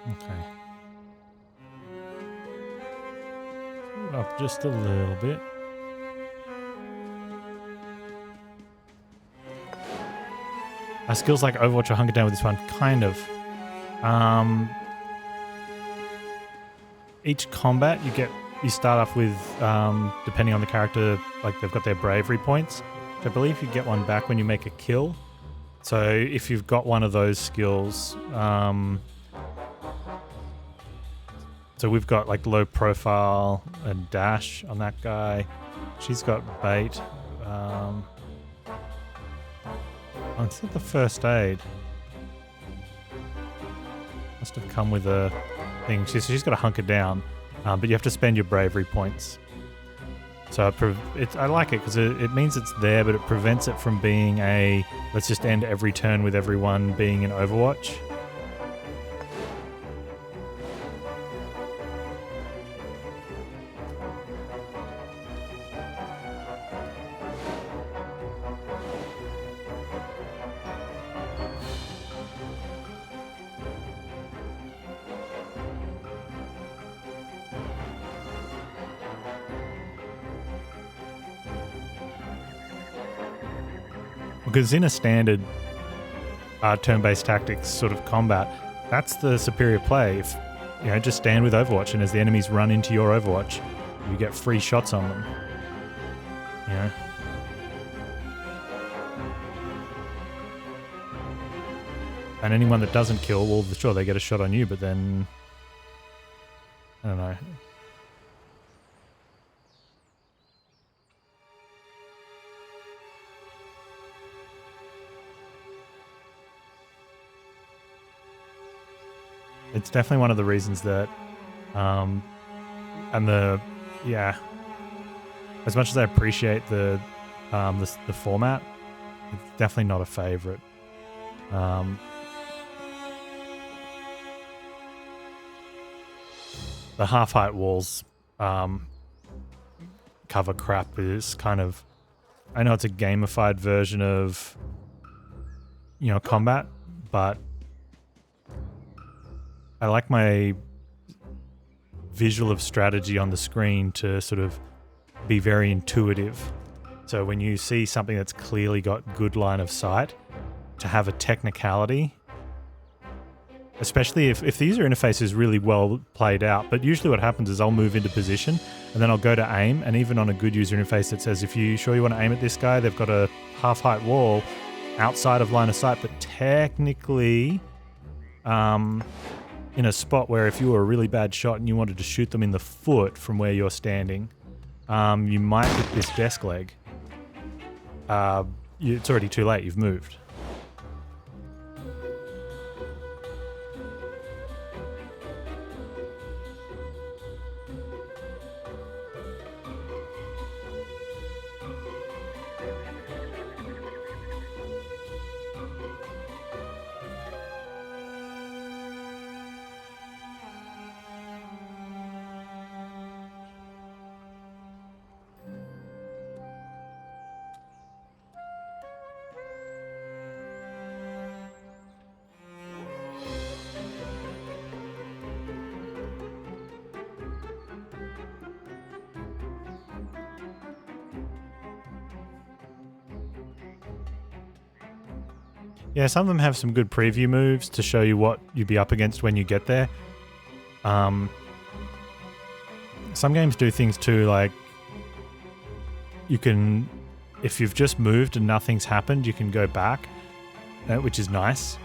Okay. Up just a little bit. Our skills like Overwatch are hunkered down with this one, kind of. Each combat you start off with, depending on the character, like they've got their bravery points. Which I believe you get one back when you make a kill. So if you've got one of those skills, so we've got like low profile and dash on that guy. She's got bait. Oh, it's not the first aid. Must have come with a thing. She's got to hunker down, but you have to spend your bravery points. So I like it because it means it's there, but it prevents it from being a let's just end every turn with everyone being in Overwatch. Because in a standard turn-based tactics sort of combat, that's the superior play. If just stand with Overwatch, and as the enemies run into your Overwatch, you get free shots on them. And anyone that doesn't kill, well, sure, they get a shot on you, but then I don't know. It's definitely one of the reasons that, as much as I appreciate the format, it's definitely not a favorite. The half-height walls cover crap is kind of, I know it's a gamified version of, combat, but I like my visual of strategy on the screen to sort of be very intuitive. So when you see something that's clearly got good line of sight, to have a technicality, especially if the user interface is really well played out. But usually what happens is I'll move into position and then I'll go to aim, and even on a good user interface it says, if you sure you want to aim at this guy, they've got a half-height wall outside of line of sight, but technically in a spot where if you were a really bad shot and you wanted to shoot them in the foot from where you're standing, you might hit this desk leg. It's already too late, you've moved. Yeah, some of them have some good preview moves to show you what you'd be up against when you get there. Some games do things too, like you can, if you've just moved and nothing's happened, you can go back, which is nice.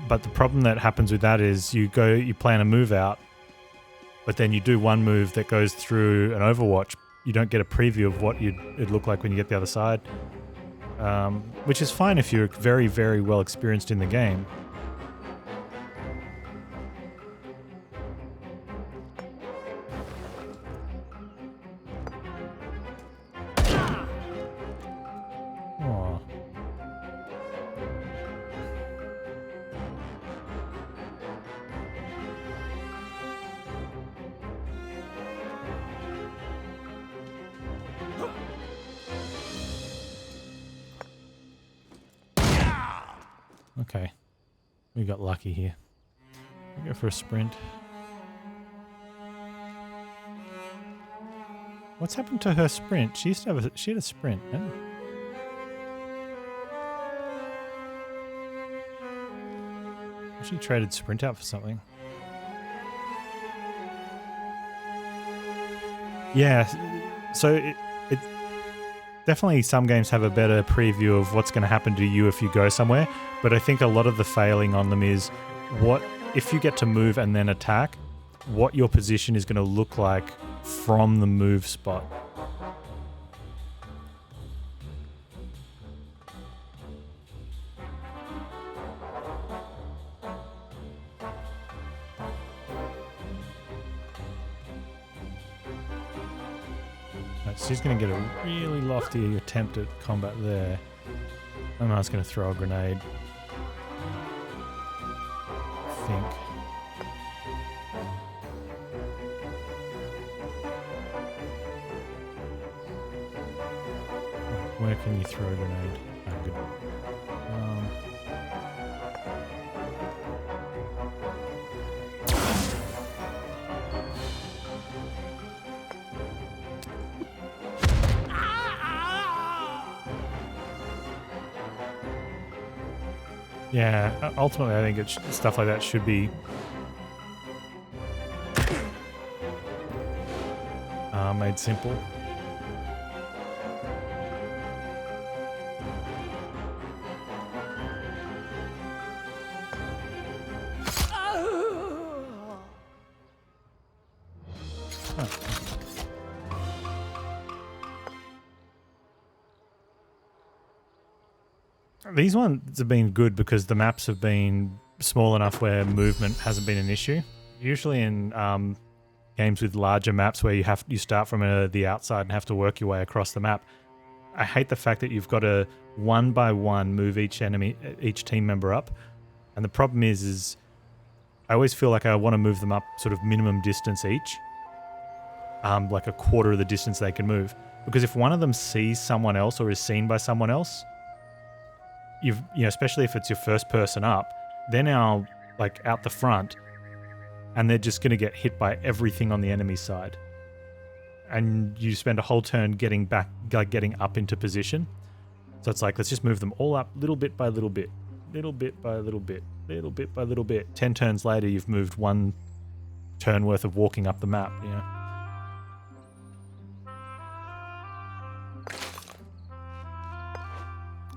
But the problem that happens with that is you plan a move out, but then you do one move that goes through an Overwatch. You don't get a preview of what it'd look like when you get the other side. Which is fine if you're very, very well experienced in the game. Aww. Okay, we got lucky here. Go for a sprint. What's happened to her sprint? She had a sprint. Huh? She traded sprint out for something. Yeah, so it definitely some games have a better preview of what's going to happen to you if you go somewhere, but I think a lot of the failing on them is what if you get to move and then attack, what your position is going to look like from the move spot. She's going to get a really lofty attempt at combat there. I'm just going to throw a grenade. I think. Where can you throw a grenade? Oh, good. Yeah, ultimately I think stuff like that should be made simple. These ones have been good because the maps have been small enough where movement hasn't been an issue. Usually in games with larger maps where you start from the outside and have to work your way across the map, I hate the fact that you've got to one by one move each team member up. And the problem is I always feel like I want to move them up sort of minimum distance each, like a quarter of the distance they can move. Because if one of them sees someone else or is seen by someone else, especially if it's your first person up, they're now like out the front and they're just going to get hit by everything on the enemy side. And you spend a whole turn getting back, like getting up into position. So it's like, let's just move them all up little bit by little bit, little bit by little bit, little bit by little bit. 10 turns later, you've moved one turn worth of walking up the map,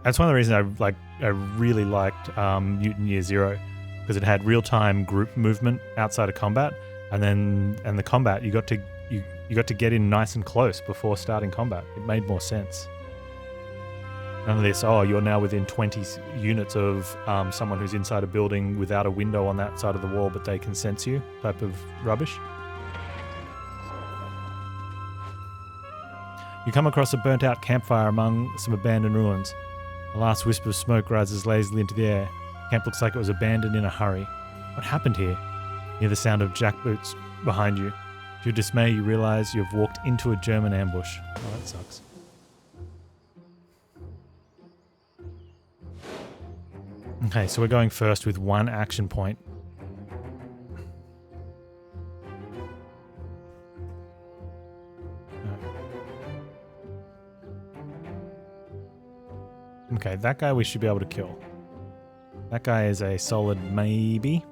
That's one of the reasons I really liked Mutant Year Zero, because it had real-time group movement outside of combat, and the combat you got to get in nice and close before starting combat. It made more sense. None of this, you're now within 20 units of someone who's inside a building without a window on that side of the wall, but they can sense you type of rubbish. You come across a burnt-out campfire among some abandoned ruins. A last wisp of smoke rises lazily into the air. Camp looks like it was abandoned in a hurry. What happened here? You hear the sound of jackboots behind you. To your dismay, you realize you have walked into a German ambush. Oh, that sucks. Okay, so we're going first with one action point. Okay, that guy we should be able to kill. That guy is a solid maybe.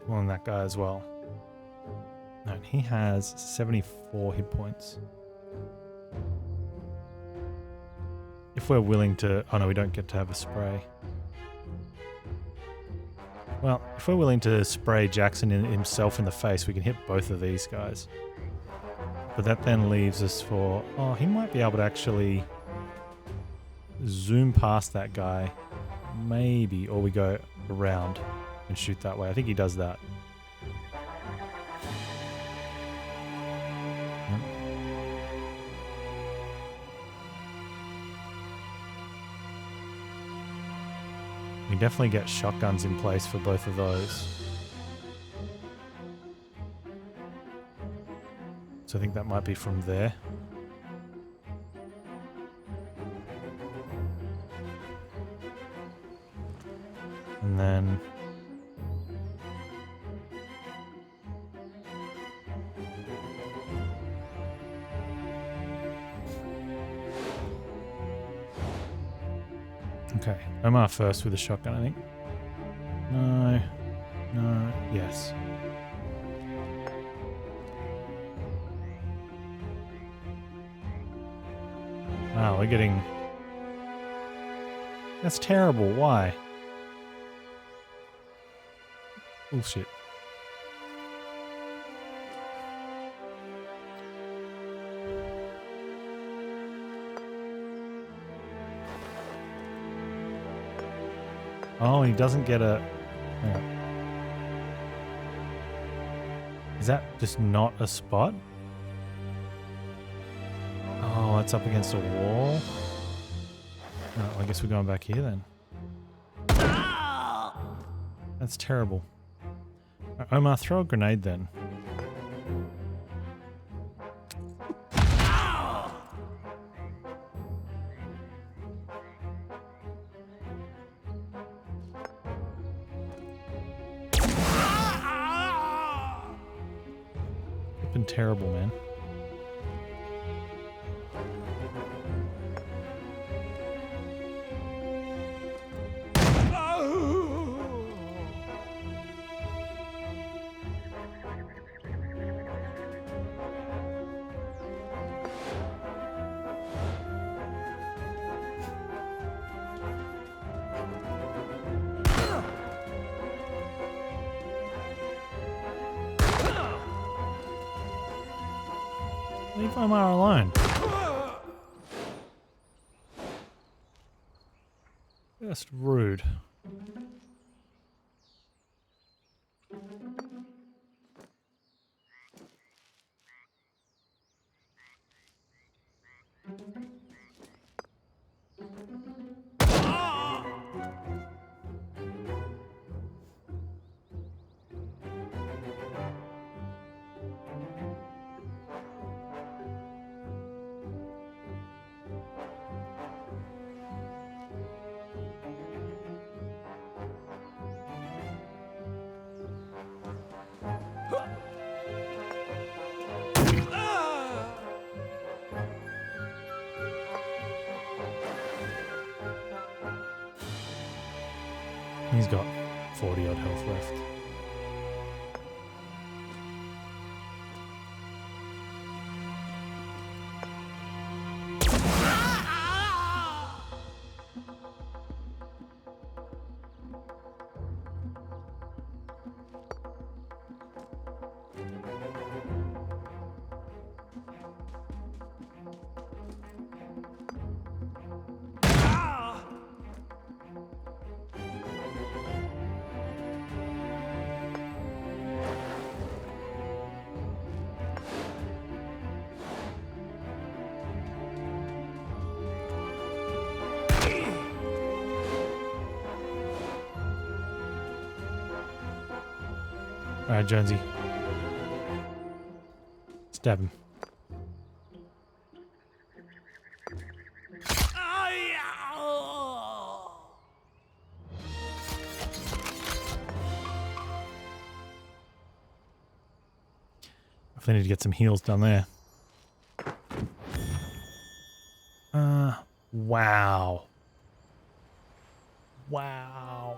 Well, and that guy as well. No, he has 74 hit points. If we're willing to... Oh no, we don't get to have a spray. Well, if we're willing to spray Jackson himself in the face, we can hit both of these guys. But that then leaves us for... Oh, he might be able to actually zoom past that guy. Maybe. Or we go around and shoot that way. I think he does that. Yep. We definitely get shotguns in place for both of those. So I think that might be from there. And then... Okay, Omar first with a shotgun, I think. No. No. Yes. Wow, we're getting... That's terrible. Why? Bullshit. Oh, he doesn't get a... Hang on. Is that just not a spot? Oh, it's up against a wall? Oh, I guess we're going back here then. That's terrible. Omar, throw a grenade then. It's been terrible, man. Leave Omar alone. Just rude. He's got 40 odd health left. Alright, Jonesy. Stab him. I need to get some heals down there. Wow. Wow.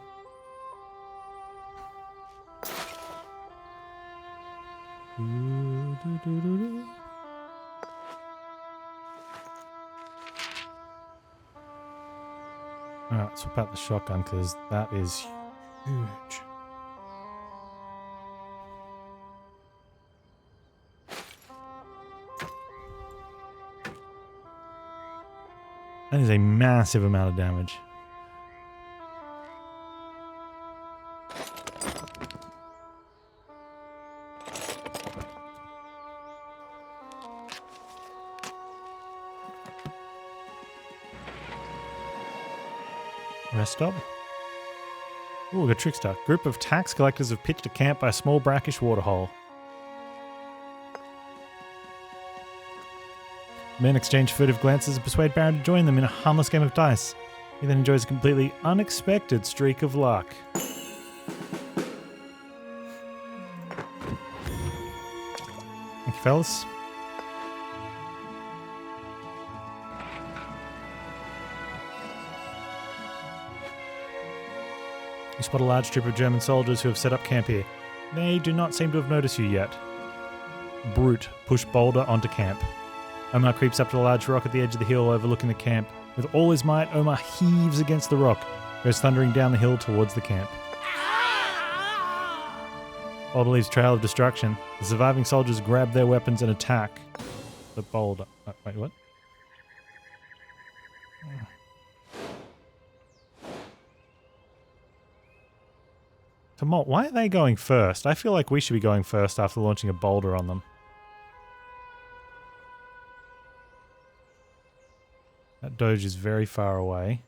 Alright, swap out the shotgun because that is huge. That is a massive amount of damage. Rest stop. Ooh, a trickster. Group of tax collectors have pitched a camp by a small brackish waterhole. Men exchange furtive glances and persuade Baron to join them in a harmless game of dice. He then enjoys a completely unexpected streak of luck. Thank you, fellas. You spot a large troop of German soldiers who have set up camp here. They do not seem to have noticed you yet. Brute, push boulder onto camp. Omar creeps up to the large rock at the edge of the hill overlooking the camp. With all his might, Omar heaves against the rock, goes thundering down the hill towards the camp. Boulder leaves a trail of destruction. The surviving soldiers grab their weapons and attack the boulder. Oh, wait, what? Tumult, why are they going first? I feel like we should be going first after launching a boulder on them. That doge is very far away.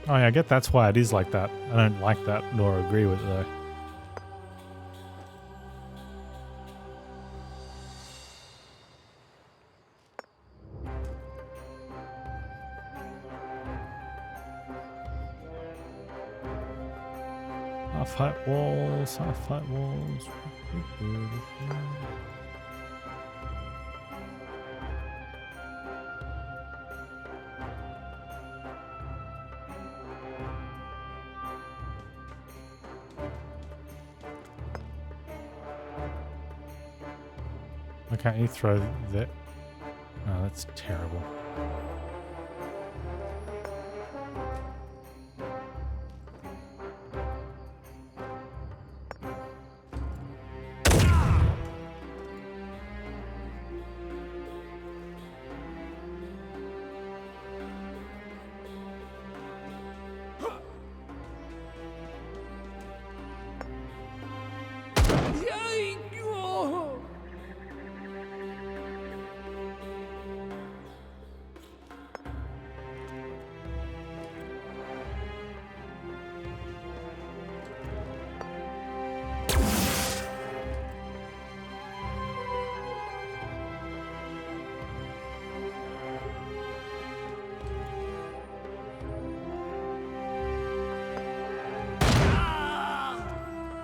Oh yeah, I get that's why it is like that. I don't like that nor agree with it though. Half height walls, half height walls. Why can't you throw that? Oh, that's terrible.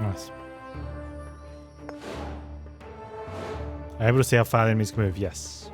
Nice. Able to see how far the enemies can move? Yes.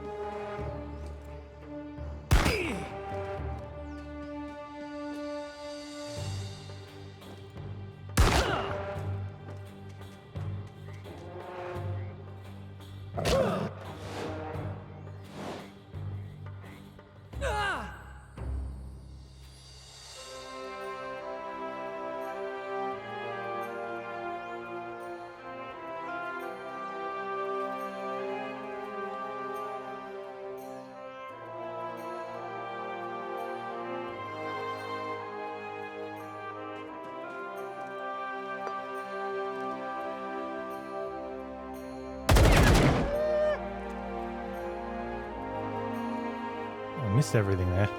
I missed everything there.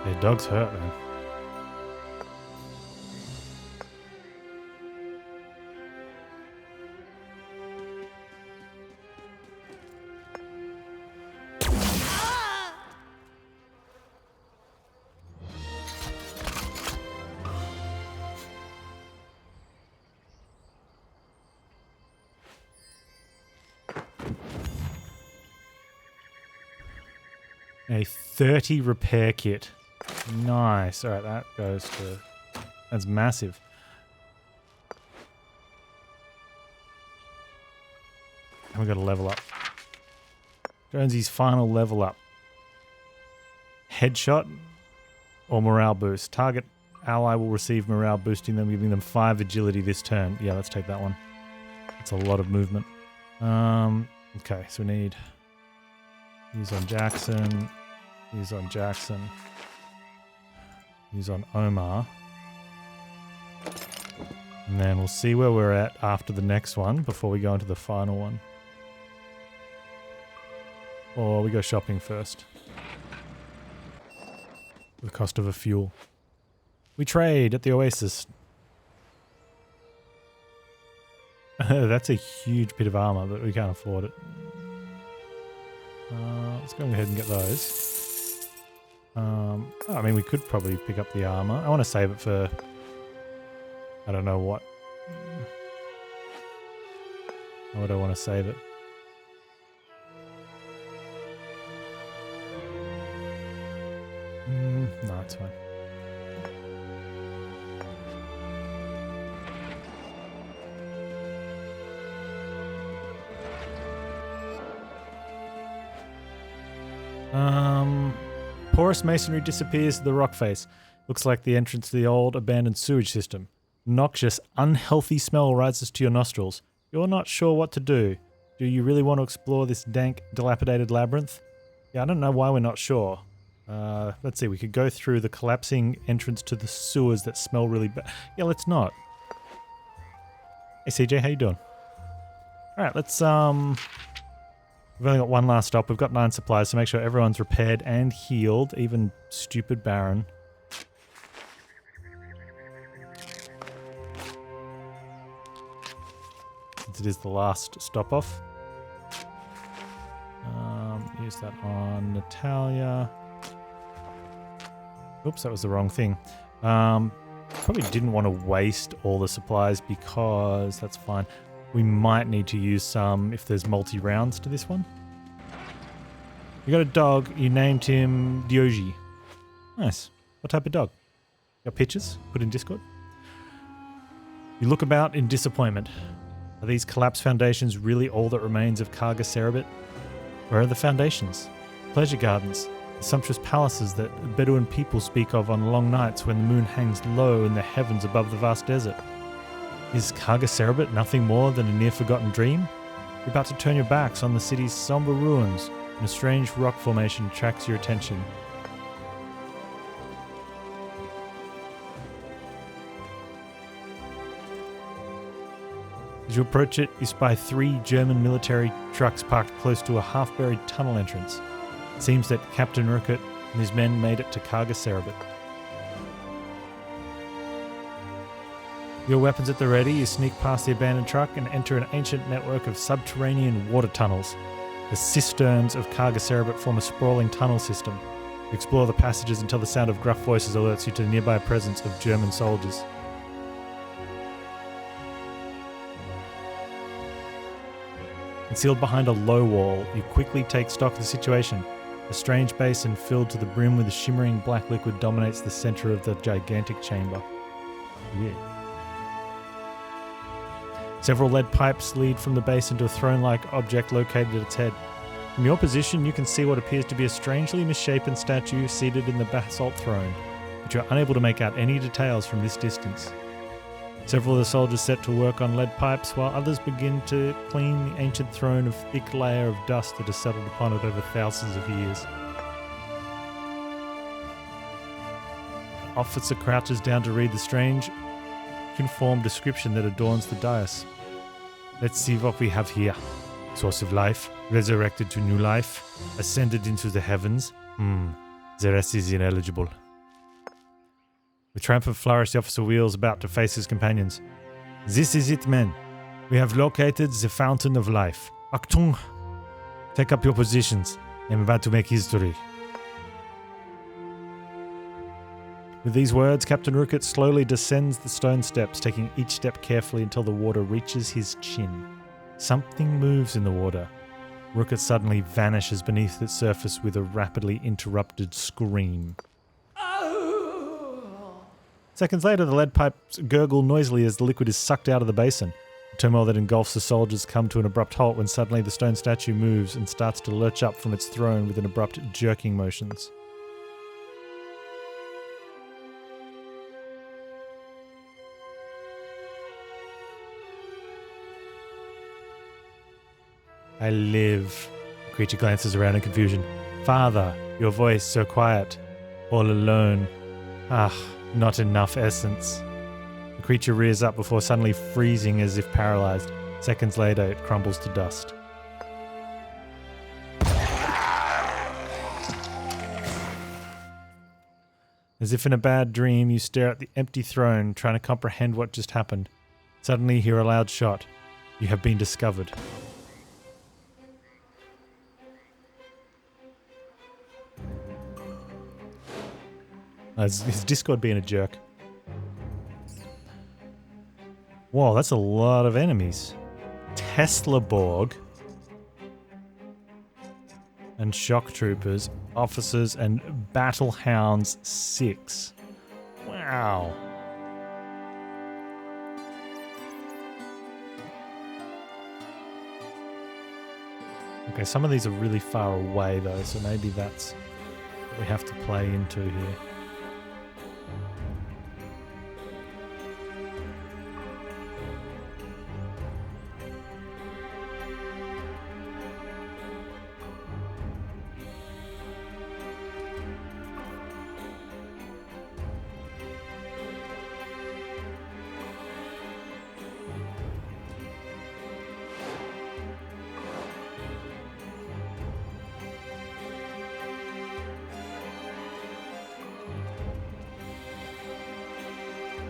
Their dogs hurt, man. A 30 repair kit. Nice. Alright, that goes to... That's massive. And we got to level up. Jonesy's final level up. Headshot or morale boost. Target ally will receive morale, boosting them, giving them 5 agility this turn. Yeah, let's take that one. That's a lot of movement. Okay, so we need... Use on Jackson. Use on Jackson. Use on Omar. And then we'll see where we're at after the next one before we go into the final one. Or we go shopping first. The cost of a fuel. We trade at the Oasis. That's a huge bit of armor, but we can't afford it. Let's go ahead and get those. I mean, we could probably pick up the armor. I want to save it for... I don't know what. Why would I want to save it? No, it's fine. Porous masonry disappears to the rock face. Looks like the entrance to the old abandoned sewage system. Noxious, unhealthy smell rises to your nostrils. You're not sure what to do. Do you really want to explore this dank, dilapidated labyrinth? Yeah, I don't know why we're not sure. Let's see, we could go through the collapsing entrance to the sewers that smell really bad. Yeah, let's not. Hey CJ, how you doing? Alright, let's we've only got one last stop. We've got 9 supplies, so make sure everyone's repaired and healed, even stupid Baron. Since it is the last stop off. Use that on Natalia. Oops, that was the wrong thing. Probably didn't want to waste all the supplies because that's fine. We might need to use some if there's multi-rounds to this one. You got a dog. You named him Dioji. Nice. What type of dog? Got pictures? Put in Discord. You look about in disappointment. Are these collapsed foundations really all that remains of Karga Cerebit? Where are the foundations? Pleasure gardens. The sumptuous palaces that Bedouin people speak of on long nights when the moon hangs low in the heavens above the vast desert. Is Karga Cerebit nothing more than a near-forgotten dream? You're about to turn your backs on the city's somber ruins, and a strange rock formation attracts your attention. As you approach it, you spy 3 German military trucks parked close to a half-buried tunnel entrance. It seems that Captain Urquhart and his men made it to Karga Cerebit. Your weapons at the ready, you sneak past the abandoned truck and enter an ancient network of subterranean water tunnels. The cisterns of Karga Cerebit form a sprawling tunnel system. You explore the passages until the sound of gruff voices alerts you to the nearby presence of German soldiers. Concealed behind a low wall, you quickly take stock of the situation. A strange basin filled to the brim with a shimmering black liquid dominates the center of the gigantic chamber. Yeah. Several lead pipes lead from the basin to a throne-like object located at its head. From your position, you can see what appears to be a strangely misshapen statue seated in the basalt throne, but you are unable to make out any details from this distance. Several of the soldiers set to work on lead pipes, while others begin to clean the ancient throne of thick layer of dust that has settled upon it over thousands of years. The officer crouches down to read the strange, cuneiform description that adorns the dais. Let's see what we have here. Source of life, resurrected to new life, ascended into the heavens. The rest is ineligible. With triumphant flourish, the officer wheels about to face his companions. This is it, men. We have located the fountain of life. Achtung! Take up your positions. I'm about to make history. With these words, Captain Urquhart slowly descends the stone steps, taking each step carefully until the water reaches his chin. Something moves in the water. Urquhart suddenly vanishes beneath its surface with a rapidly interrupted scream. Seconds later, the lead pipes gurgle noisily as the liquid is sucked out of the basin. The turmoil that engulfs the soldiers come to an abrupt halt when suddenly the stone statue moves and starts to lurch up from its throne with an abrupt jerking motions. I live. The creature glances around in confusion. Father, your voice so quiet. All alone. Ah, not enough essence. The creature rears up before suddenly freezing as if paralyzed. Seconds later, it crumbles to dust. As if in a bad dream, you stare at the empty throne, trying to comprehend what just happened. Suddenly, you hear a loud shot. You have been discovered. Is Discord being a jerk? Whoa, that's a lot of enemies. Tesla Borg and shock troopers, officers, and battle hounds 6. Wow. Okay, some of these are really far away though, so maybe that's what we have to play into here.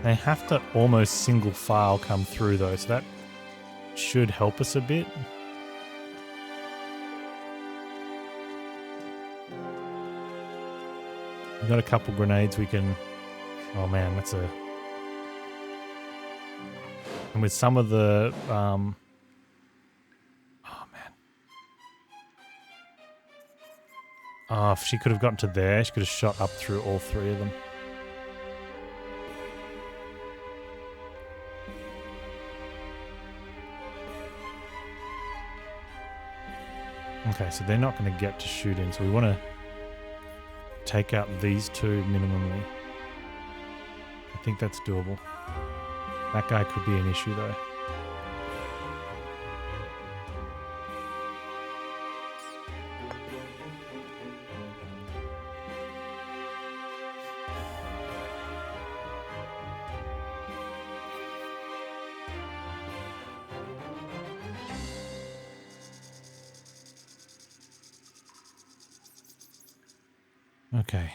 They have to almost single file come through though, so that should help us a bit. We've got a couple grenades we can... Oh man, that's a... And with some of the... Oh man. Oh, if she could have gotten to there, she could have shot up through all 3 of them. Okay, so they're not going to get to shooting, so we want to take out these 2 minimally. I think that's doable. That guy could be an issue though. Okay.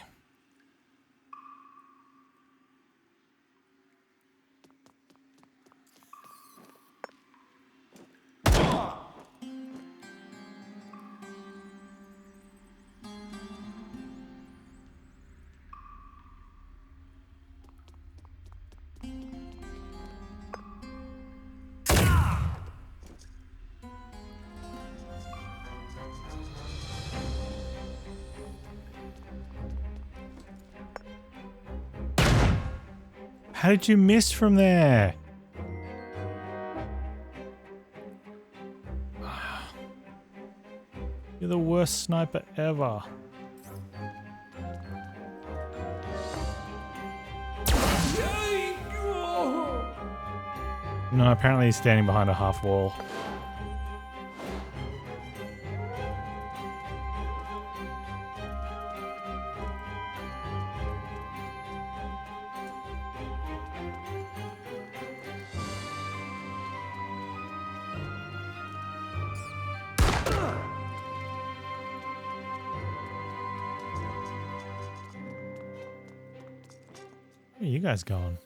How did you miss from there? You're the worst sniper ever. No, apparently he's standing behind a half wall. Where are you guys going?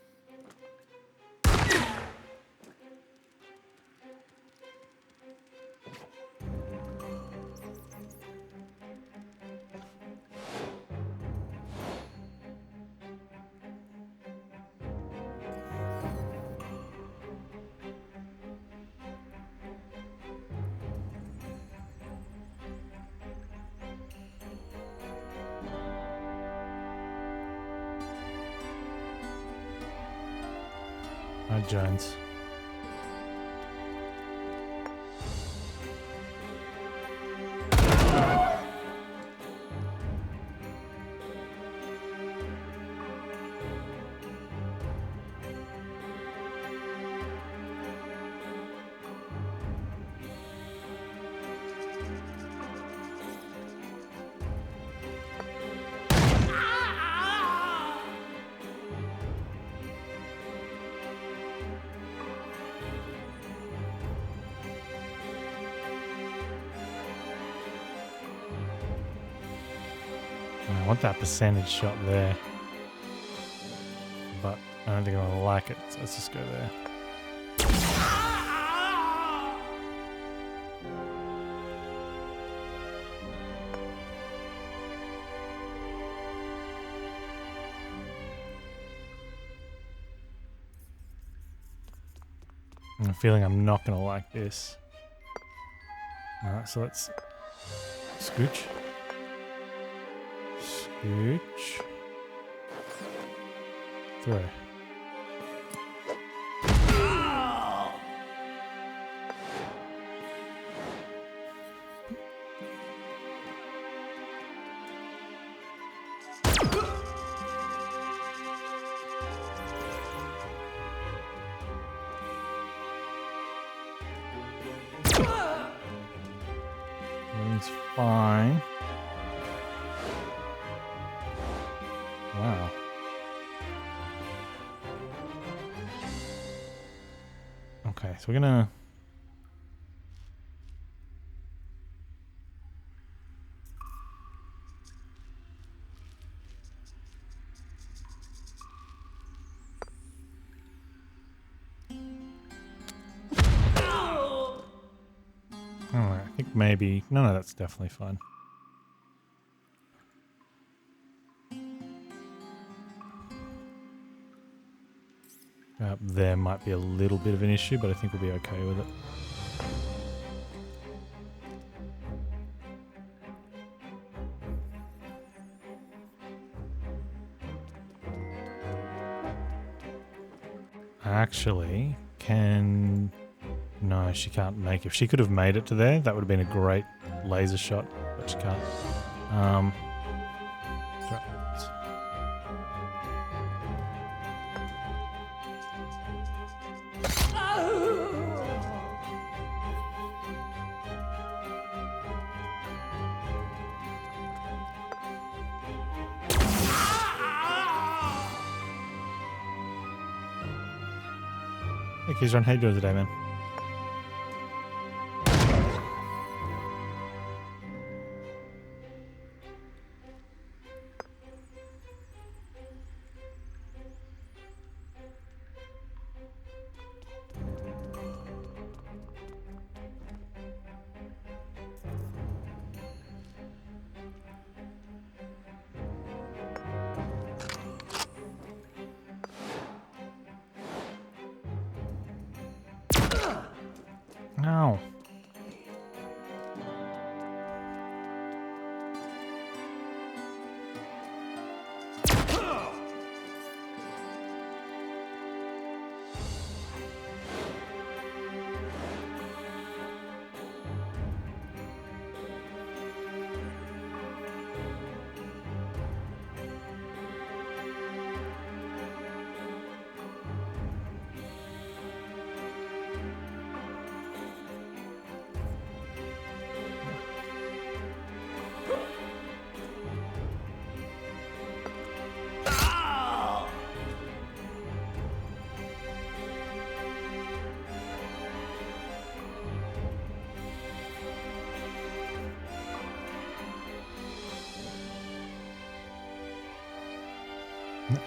Hi, Jones. I want that percentage shot there. But I don't think I'm going to like it, so let's just go there. I'm feeling I'm not going to like this. Alright, so let's scooch. Scooch. Throw. Everything's fine. Wow. Okay, so we're gonna... Alright, I think maybe... No, that's definitely fine. There might be a little bit of an issue, but I think we'll be okay with it. Actually, can... No, she can't make it. If she could have made it to there, that would have been a great laser shot, but she can't. Right. Hey, Kizron, how you doing today, man? Ow.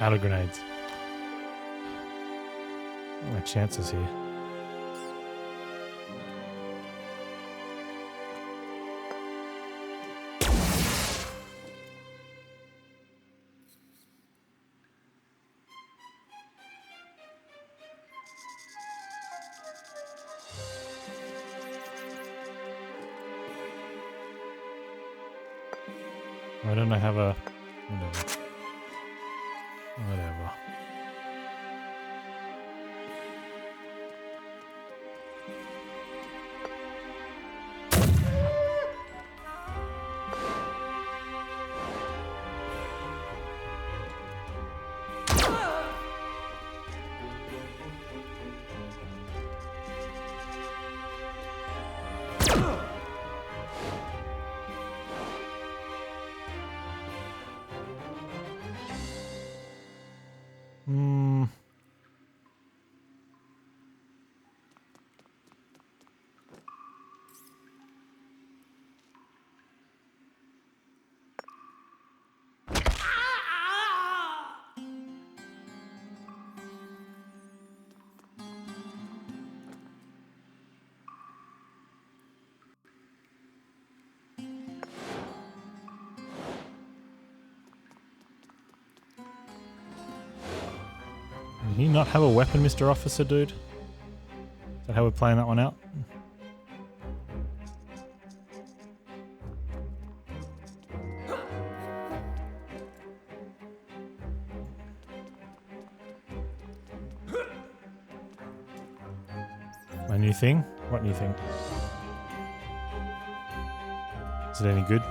Out of grenades. What are my chances here? Why don't I have a... Whatever. Whatever. Can you not have a weapon, Mr. Officer, dude? Is that how we're playing that one out? My new thing? What new thing? Is it any good?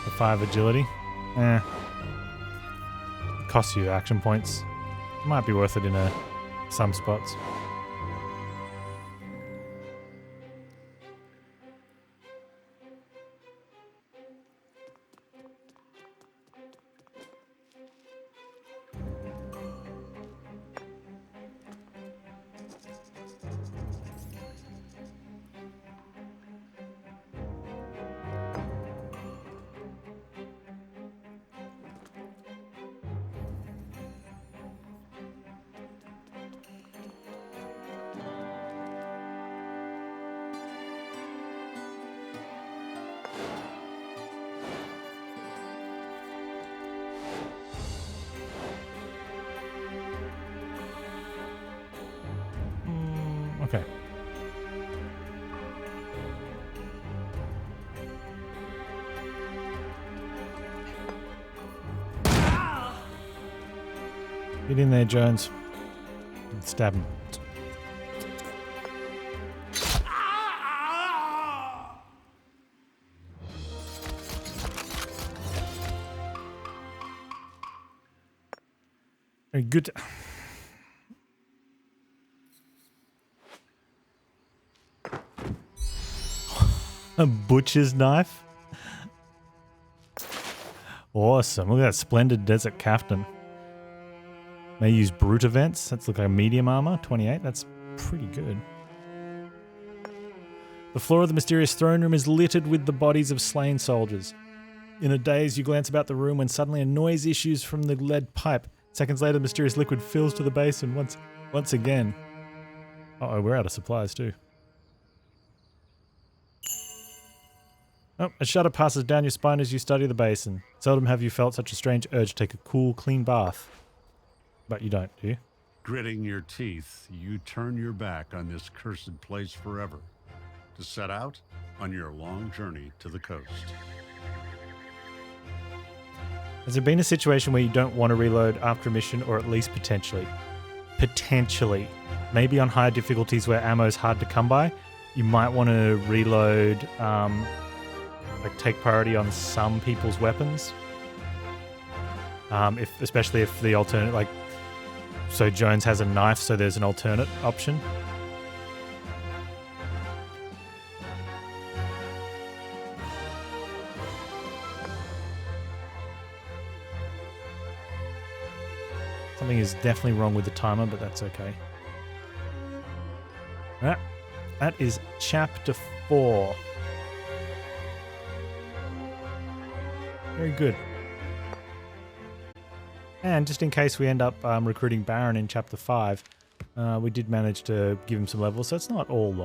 The 5 agility? Costs you action points. Might be worth it in some spots. Okay. Get in there, Jones. And stab him. Very good. A butcher's knife. Awesome. Look at that splendid desert caftan. May use brute events. That's look like medium armor. 28. That's pretty good. The floor of the mysterious throne room is littered with the bodies of slain soldiers. In a daze, you glance about the room when suddenly a noise issues from the lead pipe. Seconds later, the mysterious liquid fills to the basin once again. Uh-oh, we're out of supplies too. Oh, a shudder passes down your spine as you study the basin. Seldom have you felt such a strange urge to take a cool, clean bath. But you don't, do you? Gritting your teeth, you turn your back on this cursed place forever to set out on your long journey to the coast. Has there been a situation where you don't want to reload after a mission, or at least potentially? Potentially. Maybe on higher difficulties where ammo is hard to come by, you might want to reload, like take priority on some people's weapons. Especially if the alternate, like, so Jones has a knife, so there's an alternate option. Something is definitely wrong with the timer, but that's okay. Alright, that is chapter 4. Very good. And just in case we end up recruiting Baron in chapter 5, we did manage to give him some levels, so it's not all lost.